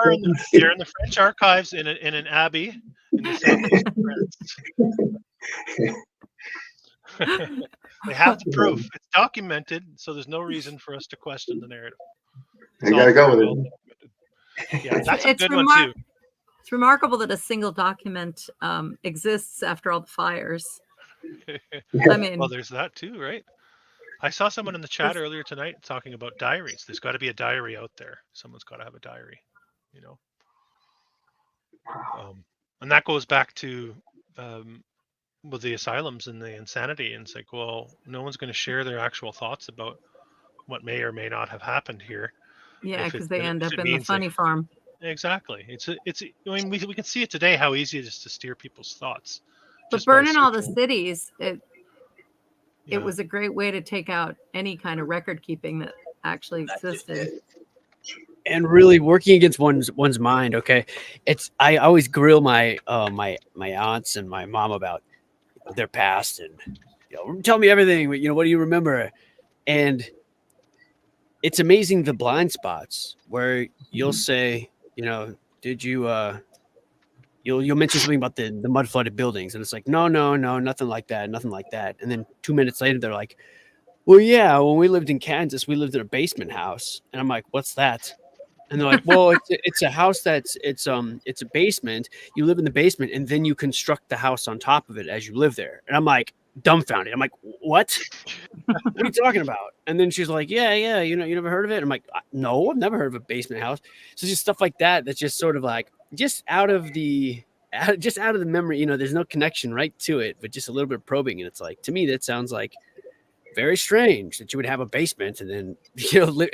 They're in the French archives in an abbey in the southeast of France. They have the proof. It's documented, so there's no reason for us to question the narrative. I gotta go with it. Yeah, that's a good one too. It's remarkable that a single document exists after all the fires. I mean, well, there's that too, right? I saw someone in the chat earlier tonight talking about diaries. There's got to be a diary out there. Someone's got to have a diary, you know. And that goes back to with the asylums and the insanity. And it's like, well, no one's going to share their actual thoughts about what may or may not have happened here. Yeah, because they end up in the funny farm. Exactly. It's. I mean, we can see it today how easy it is to steer people's thoughts. But burning all the cities, it was a great way to take out any kind of record keeping that actually existed. And really working against one's mind. Okay, I always grill my my aunts and my mom about their past, and tell me everything. What do you remember? And it's amazing the blind spots where you'll say, did you you'll mention something about the mud flooded buildings, and it's like, no, nothing like that. And then 2 minutes later, they're like, well, yeah, when we lived in Kansas, we lived in a basement house. And I'm like, what's that? And they're like, well, it's a house it's a basement. You live in the basement, and then you construct the house on top of it as you live there. And I'm like, dumbfounded. I'm like, what? What are you talking about? And then she's like, yeah, you never heard of it? I'm like, no, I've never heard of a basement house. So just stuff like that. That's just sort of like just out of the memory. There's no connection right to it, but just a little bit of probing. And it's like, to me, that sounds like very strange that you would have a basement and then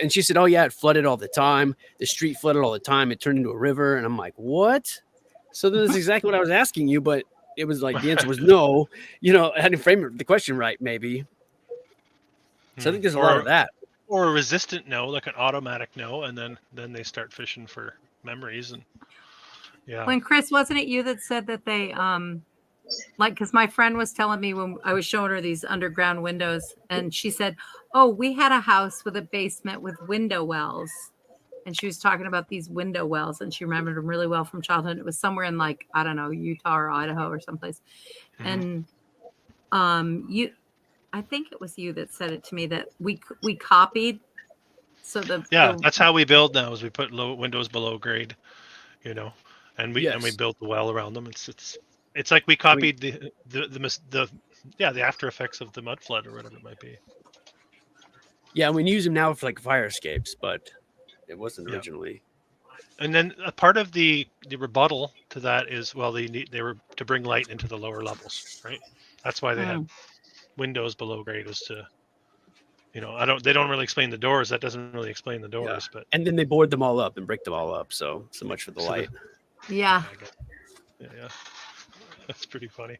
and she said, oh yeah, it flooded all the time. The street flooded all the time. It turned into a river. And I'm like, what? So that's exactly what I was asking you, but it was like the answer was no. I hadn't framed the question right, maybe. So I think there's a lot of that. Or a resistant no, like an automatic no, and then they start fishing for memories. And yeah. When Chris, wasn't it you that said that they because my friend was telling me when I was showing her these underground windows, and she said, oh, we had a house with a basement with window wells. And she was talking about these window wells, and she remembered them really well from childhood. It was somewhere in I don't know, Utah or Idaho or someplace. Mm-hmm. And I think it was you that said it to me that we copied. So that's how we build now, is we put windows below grade, and we built the well around them. It's like we copied the after effects of the mud flood or whatever it might be. Yeah, we use them now for like fire escapes, but it wasn't originally. And then a part of the rebuttal to that is, well, they were to bring light into the lower levels, right? That's why they had windows below grade, is to, they don't really explain the doors. That doesn't really explain the doors, but. And then they board them all up and break them all up. So much for the light. Yeah. Yeah. That's pretty funny.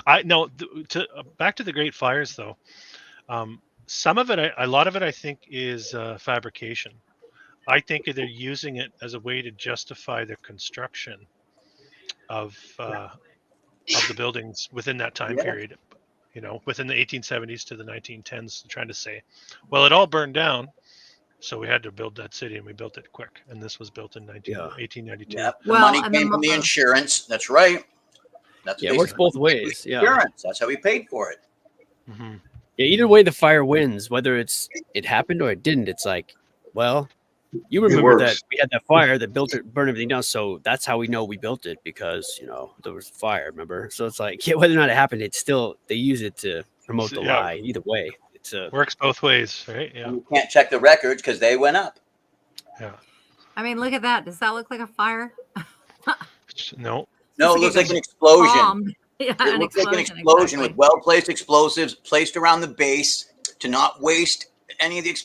Back to the Great Fires though. Some of it, a lot of it, I think is fabrication. I think they're using it as a way to justify the construction of the buildings within that time period. Within the 1870s to the 1910s, trying to say, well, it all burned down, so we had to build that city, and we built it quick. And this was built in 1892. Yep. The money came from the insurance. That's right. It works both ways. Yeah, insurance. That's how we paid for it. Mm-hmm. Yeah, either way, the fire wins. Whether it happened or it didn't, it's like, well, you remember that we had that fire that burned everything down. So that's how we know we built it, because there was a fire. Remember? So it's like, whether or not it happened, it's still, they use it to promote the lie. Either way, Works both ways, right? Yeah. And you can't check the records because they went up. Yeah. I mean, look at that. Does that look like a fire? No. No, it looks like an explosion. Bomb. Yeah, It looks like an explosion with well-placed explosives placed around the base to not waste any of the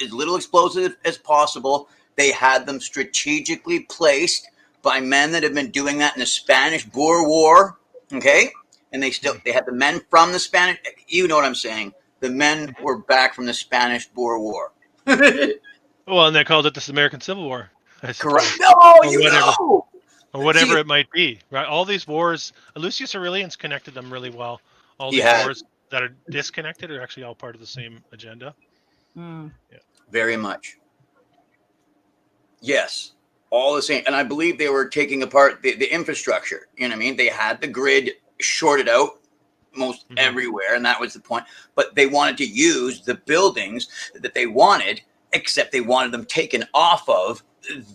as little explosive as possible. They had them strategically placed by men that have been doing that in the Spanish Boer War. Okay, and they had the men from the Spanish. You know what I'm saying? The men were back from the Spanish Boer War. Well, and they called it the American Civil War. Correct. No, you whatever. know. Or whatever it might be, right? All these wars, Lucius Aurelian's connected them really well. All these wars that are disconnected are actually all part of the same agenda. Mm. Yeah. Very much. Yes, all the same. And I believe they were taking apart the infrastructure. You know what I mean? They had the grid shorted out most everywhere, and that was the point. But they wanted to use the buildings that they wanted, except they wanted them taken off of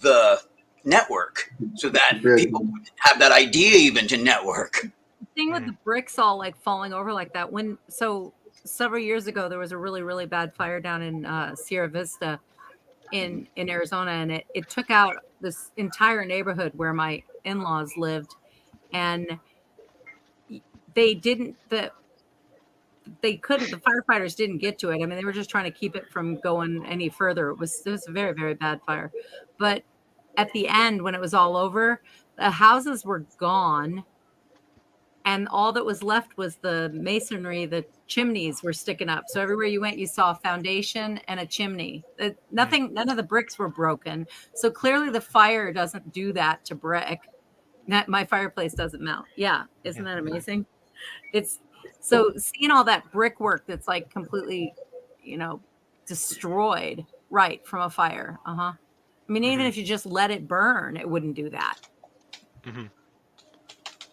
the network so that people wouldn't have that idea even to network. The thing with the bricks all like falling over like that, so several years ago there was a really, really bad fire down in Sierra Vista in Arizona, and it took out this entire neighborhood where my in-laws lived, and the firefighters didn't get to it. I mean, they were just trying to keep it from going any further. It was a very, very bad fire. But at the end, when it was all over, the houses were gone, and all that was left was the masonry. The chimneys were sticking up. So everywhere you went, you saw a foundation and a chimney. None of the bricks were broken. So clearly the fire doesn't do that to brick. My fireplace doesn't melt. Yeah. Isn't that amazing? It's so seeing all that brickwork that's like completely, destroyed from a fire. I mean, even if you just let it burn, it wouldn't do that. Mm-hmm.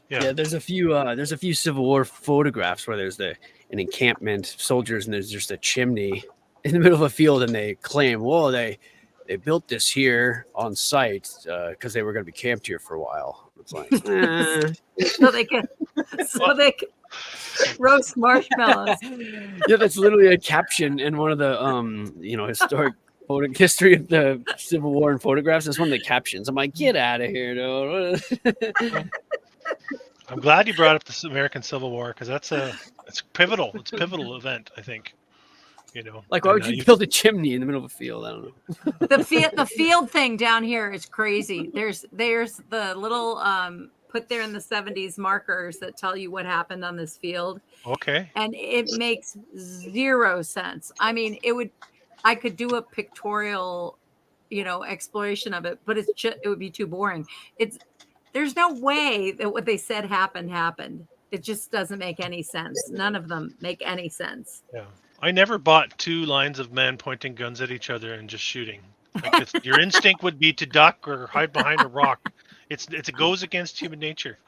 Yeah, there's a few Civil War photographs where there's an encampment, soldiers, and there's just a chimney in the middle of a field, and they claim, well, they built this here on site because they were going to be camped here for a while. It's like, so they can roast marshmallows. Yeah, that's literally a caption in one of the historic history of the Civil War and photographs. That's one of the captions. I'm like, get out of here, though. I'm glad you brought up the American Civil War because it's pivotal. It's a pivotal event, I think. Like, why would you build a chimney in the middle of a field? I don't know. The field thing down here is crazy. There's the little put there in the 70s markers that tell you what happened on this field. Okay. And it makes zero sense. I mean, I could do a pictorial, exploration of it, but it would be too boring. There's no way that what they said happened. It just doesn't make any sense. None of them make any sense. Yeah. I never bought two lines of men pointing guns at each other and just shooting. Like your instinct would be to duck or hide behind a rock. It goes against human nature.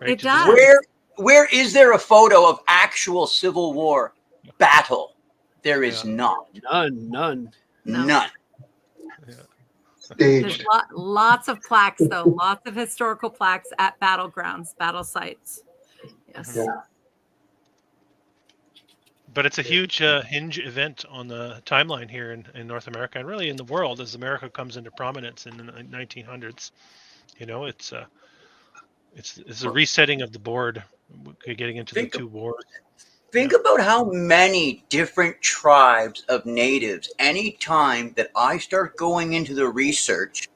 Right? It does. Where is there a photo of actual Civil War battle? There is not. None. None. There's lots of plaques, though. Lots of historical plaques at battlegrounds, battle sites. Yes. Yeah. But it's a huge hinge event on the timeline here in North America and really in the world as America comes into prominence in the 1900s. It's a resetting of the board, getting into the two wars. Think about how many different tribes of natives, anytime that I start going into the research,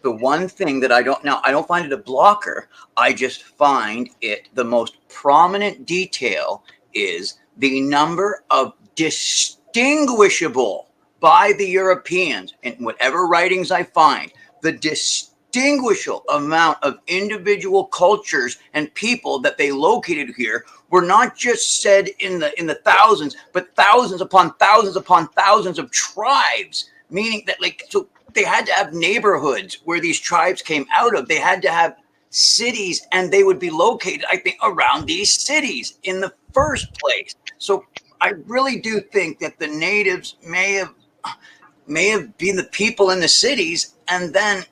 the one thing that I don't find it a blocker, I just find it the most prominent detail is the number of distinguishable by the Europeans in whatever writings I find, the distinguishable amount of individual cultures and people that they located here were not just said in the thousands, but thousands upon thousands upon thousands of tribes, meaning that so they had to have neighborhoods where these tribes came out of. They had to have cities, and they would be located, I think, around these cities in the first place. So I really do think that the natives may have been the people in the cities, and then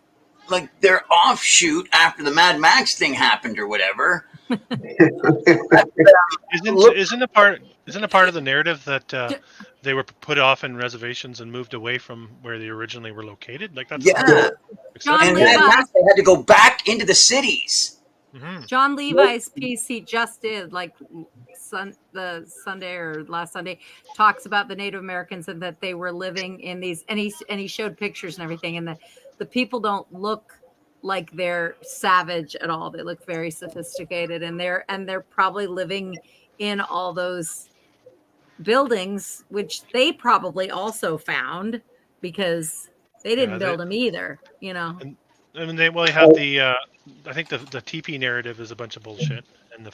like their offshoot after the Mad Max thing happened or whatever, Isn't a part of the narrative that they were put off in reservations and moved away from where they originally were located? Like that's Yeah. John And Levi. Mad Max, they had to go back into the cities. John Levi's piece he just did, like the Sunday or last Sunday, talks about the Native Americans and that they were living in these, and he showed pictures and everything, and the people don't look like they're savage at all. They look very sophisticated, and they're probably living in all those buildings, which they probably also found because they didn't build them either, you know. And I mean, they have the I think the TP narrative is a bunch of bullshit. And the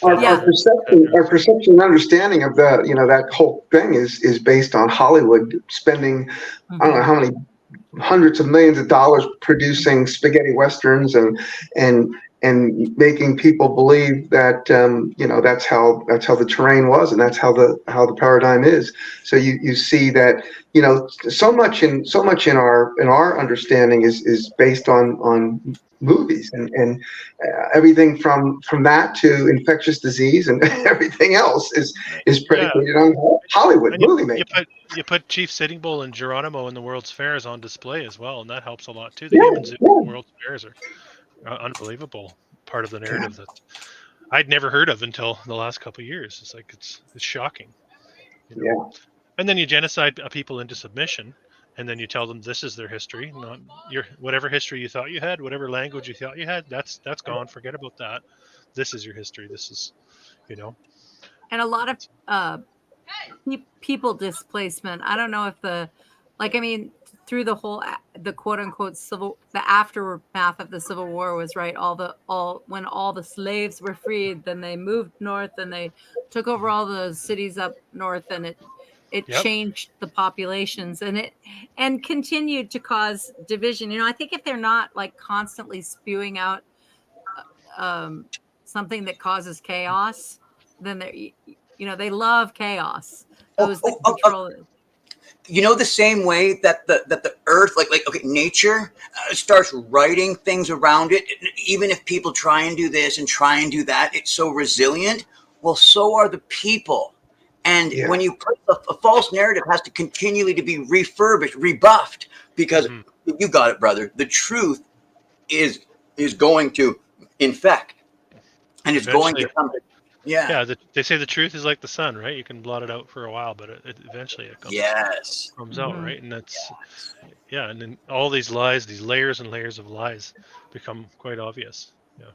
our perception and understanding of that, that whole thing is based on Hollywood spending, I don't know how many hundreds of millions of dollars producing spaghetti westerns and making people believe that that's how the terrain was, and that's how the paradigm is. So you see that so much in our understanding is based on movies and everything from that to infectious disease and everything else is predicated on Hollywood movie making. You put Chief Sitting Bull and Geronimo in the World's Fairs on display as well, and that helps a lot too. The humans in the World's Fairs are unbelievable part of the narrative that I'd never heard of until the last couple of years. It's like it's shocking. And then you genocide people into submission, and then you tell them this is their history, not your whatever history you thought you had, whatever language you thought you had. That's gone. Forget about that. This is your history. This is, And a lot of people displacement. I don't know if through the whole the quote unquote the aftermath of the Civil War was right. When all the slaves were freed, then they moved north and they took over all the cities up north, and it changed the populations and continued to cause division. I think if they're not like constantly spewing out something that causes chaos, then they love chaos. Those that control it. The same way that the earth, nature starts writing things around it. Even if people try and do this and try and do that, it's so resilient. Well, so are the people. And when you put a false narrative has to continually to be refurbished, rebuffed, because you got it, brother. The truth is going to infect, and it's going to come. Yeah. They say the truth is like the sun, right? You can blot it out for a while, but it eventually comes out, right? And that's and then all these lies, these layers and layers of lies, become quite obvious. Yeah.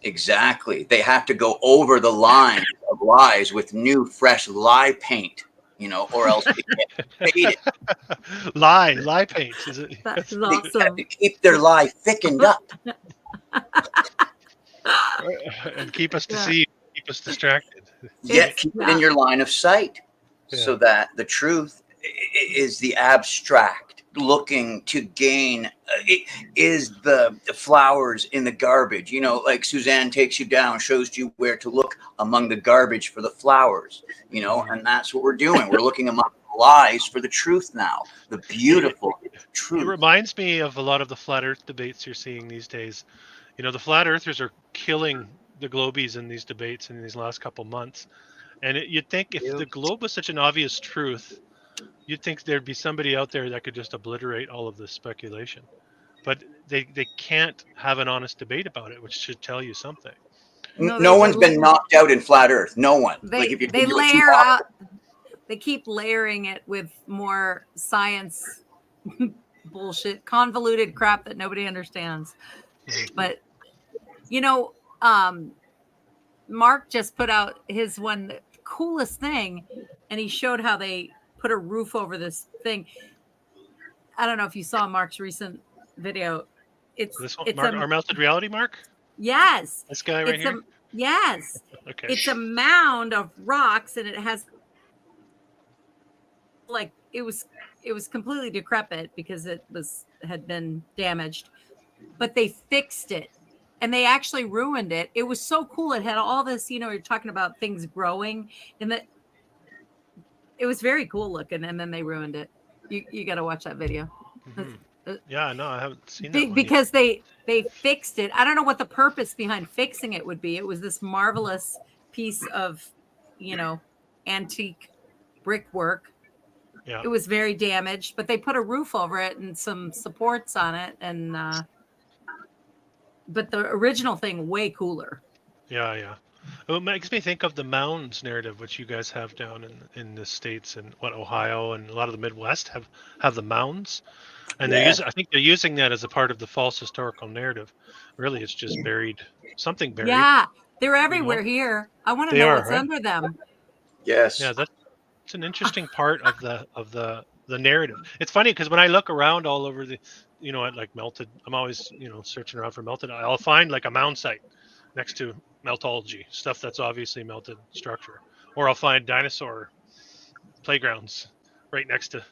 Exactly. They have to go over the line of lies with new, fresh lie paint, or else they get faded. Lie paint. Is it? That's awesome. To keep their lie thickened up. And keep us deceived, keep us distracted. Keep it in your line of sight so that the truth is the abstract looking to gain. It is the flowers in the garbage, like Suzanne takes you down, shows you where to look among the garbage for the flowers, and that's what we're doing. We're looking among lies for the truth now, the beautiful truth. It reminds me of a lot of the flat earth debates you're seeing these days. The flat earthers are killing the globies in these debates in these last couple months. And you'd think if the globe was such an obvious truth, you'd think there'd be somebody out there that could just obliterate all of this speculation. But they can't have an honest debate about it, which should tell you something. No one's been knocked out in flat earth. No one. They layer out. They keep layering it with more science bullshit, convoluted crap that nobody understands. But Mark just put out his the coolest thing, and he showed how they put a roof over this thing. I don't know if you saw Mark's recent video. It's our melted reality, Mark? Yes. This guy right here? Yes. Okay. It's a mound of rocks, and it has it was completely decrepit because it had been damaged, but they fixed it. And they actually ruined it. It was so cool. It had all this, you're talking about things growing, and that it was very cool looking. And then they ruined it. You got to watch that video. It Yeah, no, I haven't seen that one because they fixed it. I don't know what the purpose behind fixing it would be. It was this marvelous piece of, antique brickwork. Yeah. It was very damaged, but they put a roof over it and some supports on it, and but the original thing way cooler. Yeah, yeah. It makes me think of the mounds narrative, which you guys have down in the States and Ohio and a lot of the Midwest have the mounds, and Yeah. I think they're using that as a part of the false historical narrative. Really, it's just something buried. Yeah, they're everywhere here. I want to They know are, what's right? under them. Yes. Yeah, that's an interesting part of the narrative. It's funny because when I look around all over at like Melted, I'm always searching around for Melted. I'll find like a mound site next to Meltology, stuff that's obviously melted structure, or I'll find dinosaur playgrounds right next to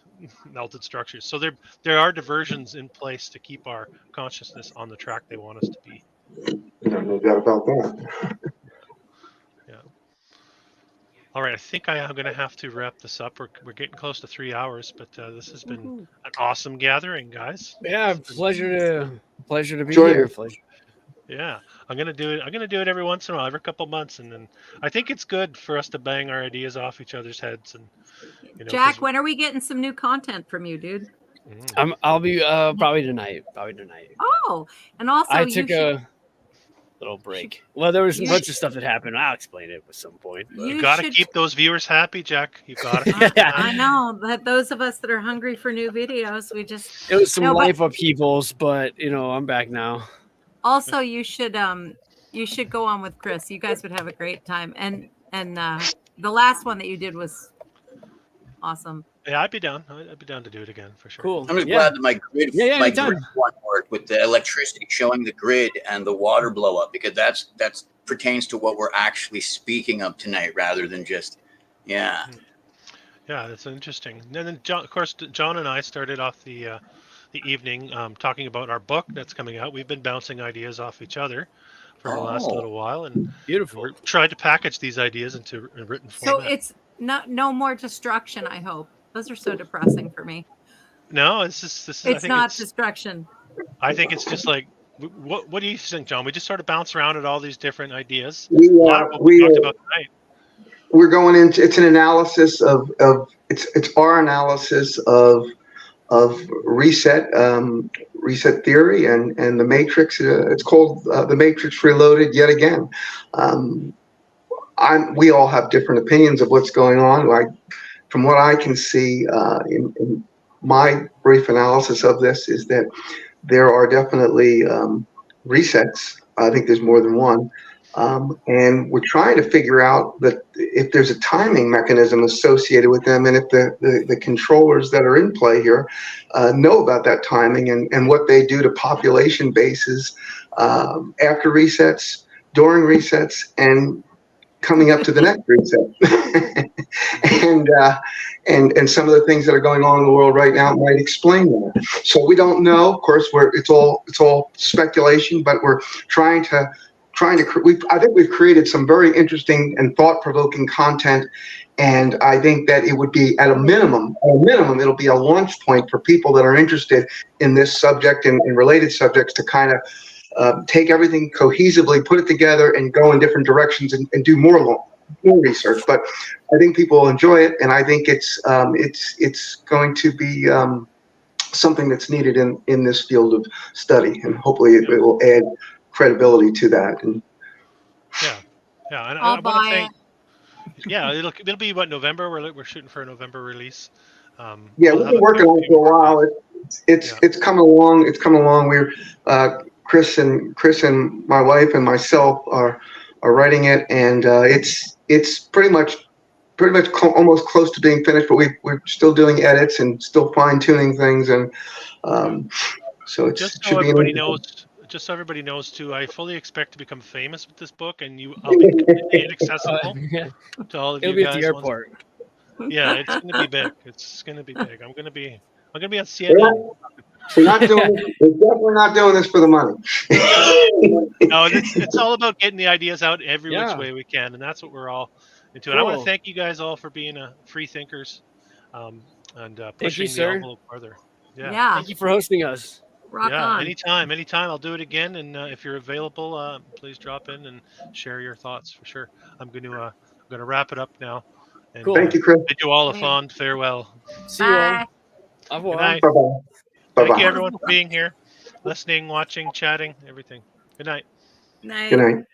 melted structures. So there are diversions in place to keep our consciousness on the track they want us to be. No doubt about that. Yeah. All right, I think I am going to have to wrap this up. We're getting close to 3 hours, but this has been an awesome gathering, guys. Yeah, pleasure to be Enjoyed here. it. Pleasure. Yeah, I'm gonna do it. I'm gonna do it every once in a while, every couple months, and then I think it's good for us to bang our ideas off each other's heads. And Jack, when are we getting some new content from you, dude? I'll be probably tonight. Oh, and also I took a little break. Well, there was a bunch of stuff that happened. I'll explain it at some point. But. You got to keep those viewers happy, Jack. You got to. I know that those of us that are hungry for new videos, we just. It was some life upheavals, but I'm back now. Also, you should go on with Chris. You guys would have a great time. And the last one that you did was awesome. Yeah, I'd be down. I'd be down to do it again for sure. Cool. I'm just glad that my grid one worked with the electricity showing the grid and the water blow up, because that's pertains to what we're actually speaking of tonight rather than just Yeah, that's interesting. And then of course John and I started off the evening talking about our book that's coming out. We've been bouncing ideas off each other for the last little while, and we're trying to package these ideas into a written format. So it's no more destruction, I hope. Those are so depressing for me. No, this is. It's I think not destruction. I think it's just like, what do you think, John? We just sort of bounce around at all these different ideas. We talked about tonight. We're going into it's an analysis of it's our analysis of reset theory and the Matrix. It's called the Matrix Reloaded yet again. We all have different opinions of what's going on. Like, from what I can see in my brief analysis of this, is that there are definitely resets. I think there's more than one. And we're trying to figure out that if there's a timing mechanism associated with them, and if the controllers that are in play here know about that timing and what they do to population bases after resets, during resets, and coming up to the next reset. and some of the things that are going on in the world right now might explain that. So we don't know. Of course, it's all speculation, but we're trying to. I think we've created some very interesting and thought-provoking content, and I think that it would be at a minimum, it'll be a launch point for people that are interested in this subject and related subjects to kind of take everything cohesively, put it together, and go in different directions and do more research. But I think people will enjoy it, and I think it's going to be something that's needed in this field of study, and hopefully it will add credibility to that. And and I'll buy it. Yeah, it'll be what, November. We're shooting for a November release. We've been working on it for a while. It's coming along. It's coming along. We're Chris and my wife and myself are writing it, and it's pretty much almost close to being finished. But we're still doing edits and still fine tuning things, and so it should be everybody knows. Just so everybody knows too, I fully expect to become famous with this book, and I'll be inaccessible to all of you guys. It'll be at the airport. Yeah, it's going to be big. It's going to be big. I'm going to be on CNN. We're definitely not doing this for the money. No, it's all about getting the ideas out every which way we can, and that's what we're all into. And I want to thank you guys all for being free thinkers and pushing the envelope further. Yeah. Thank you for hosting us. Rock Yeah, on. anytime. I'll do it again. And if you're available, please drop in and share your thoughts for sure. I'm gonna wrap it up now. And Cool. Thank you, Chris. bid you all a Hey. fond farewell. See you all. Bye. Au Good revoir. night. Bye bye. Bye Thank you bye. everyone for being here, listening, watching, chatting, everything. Good night. Night. Good night.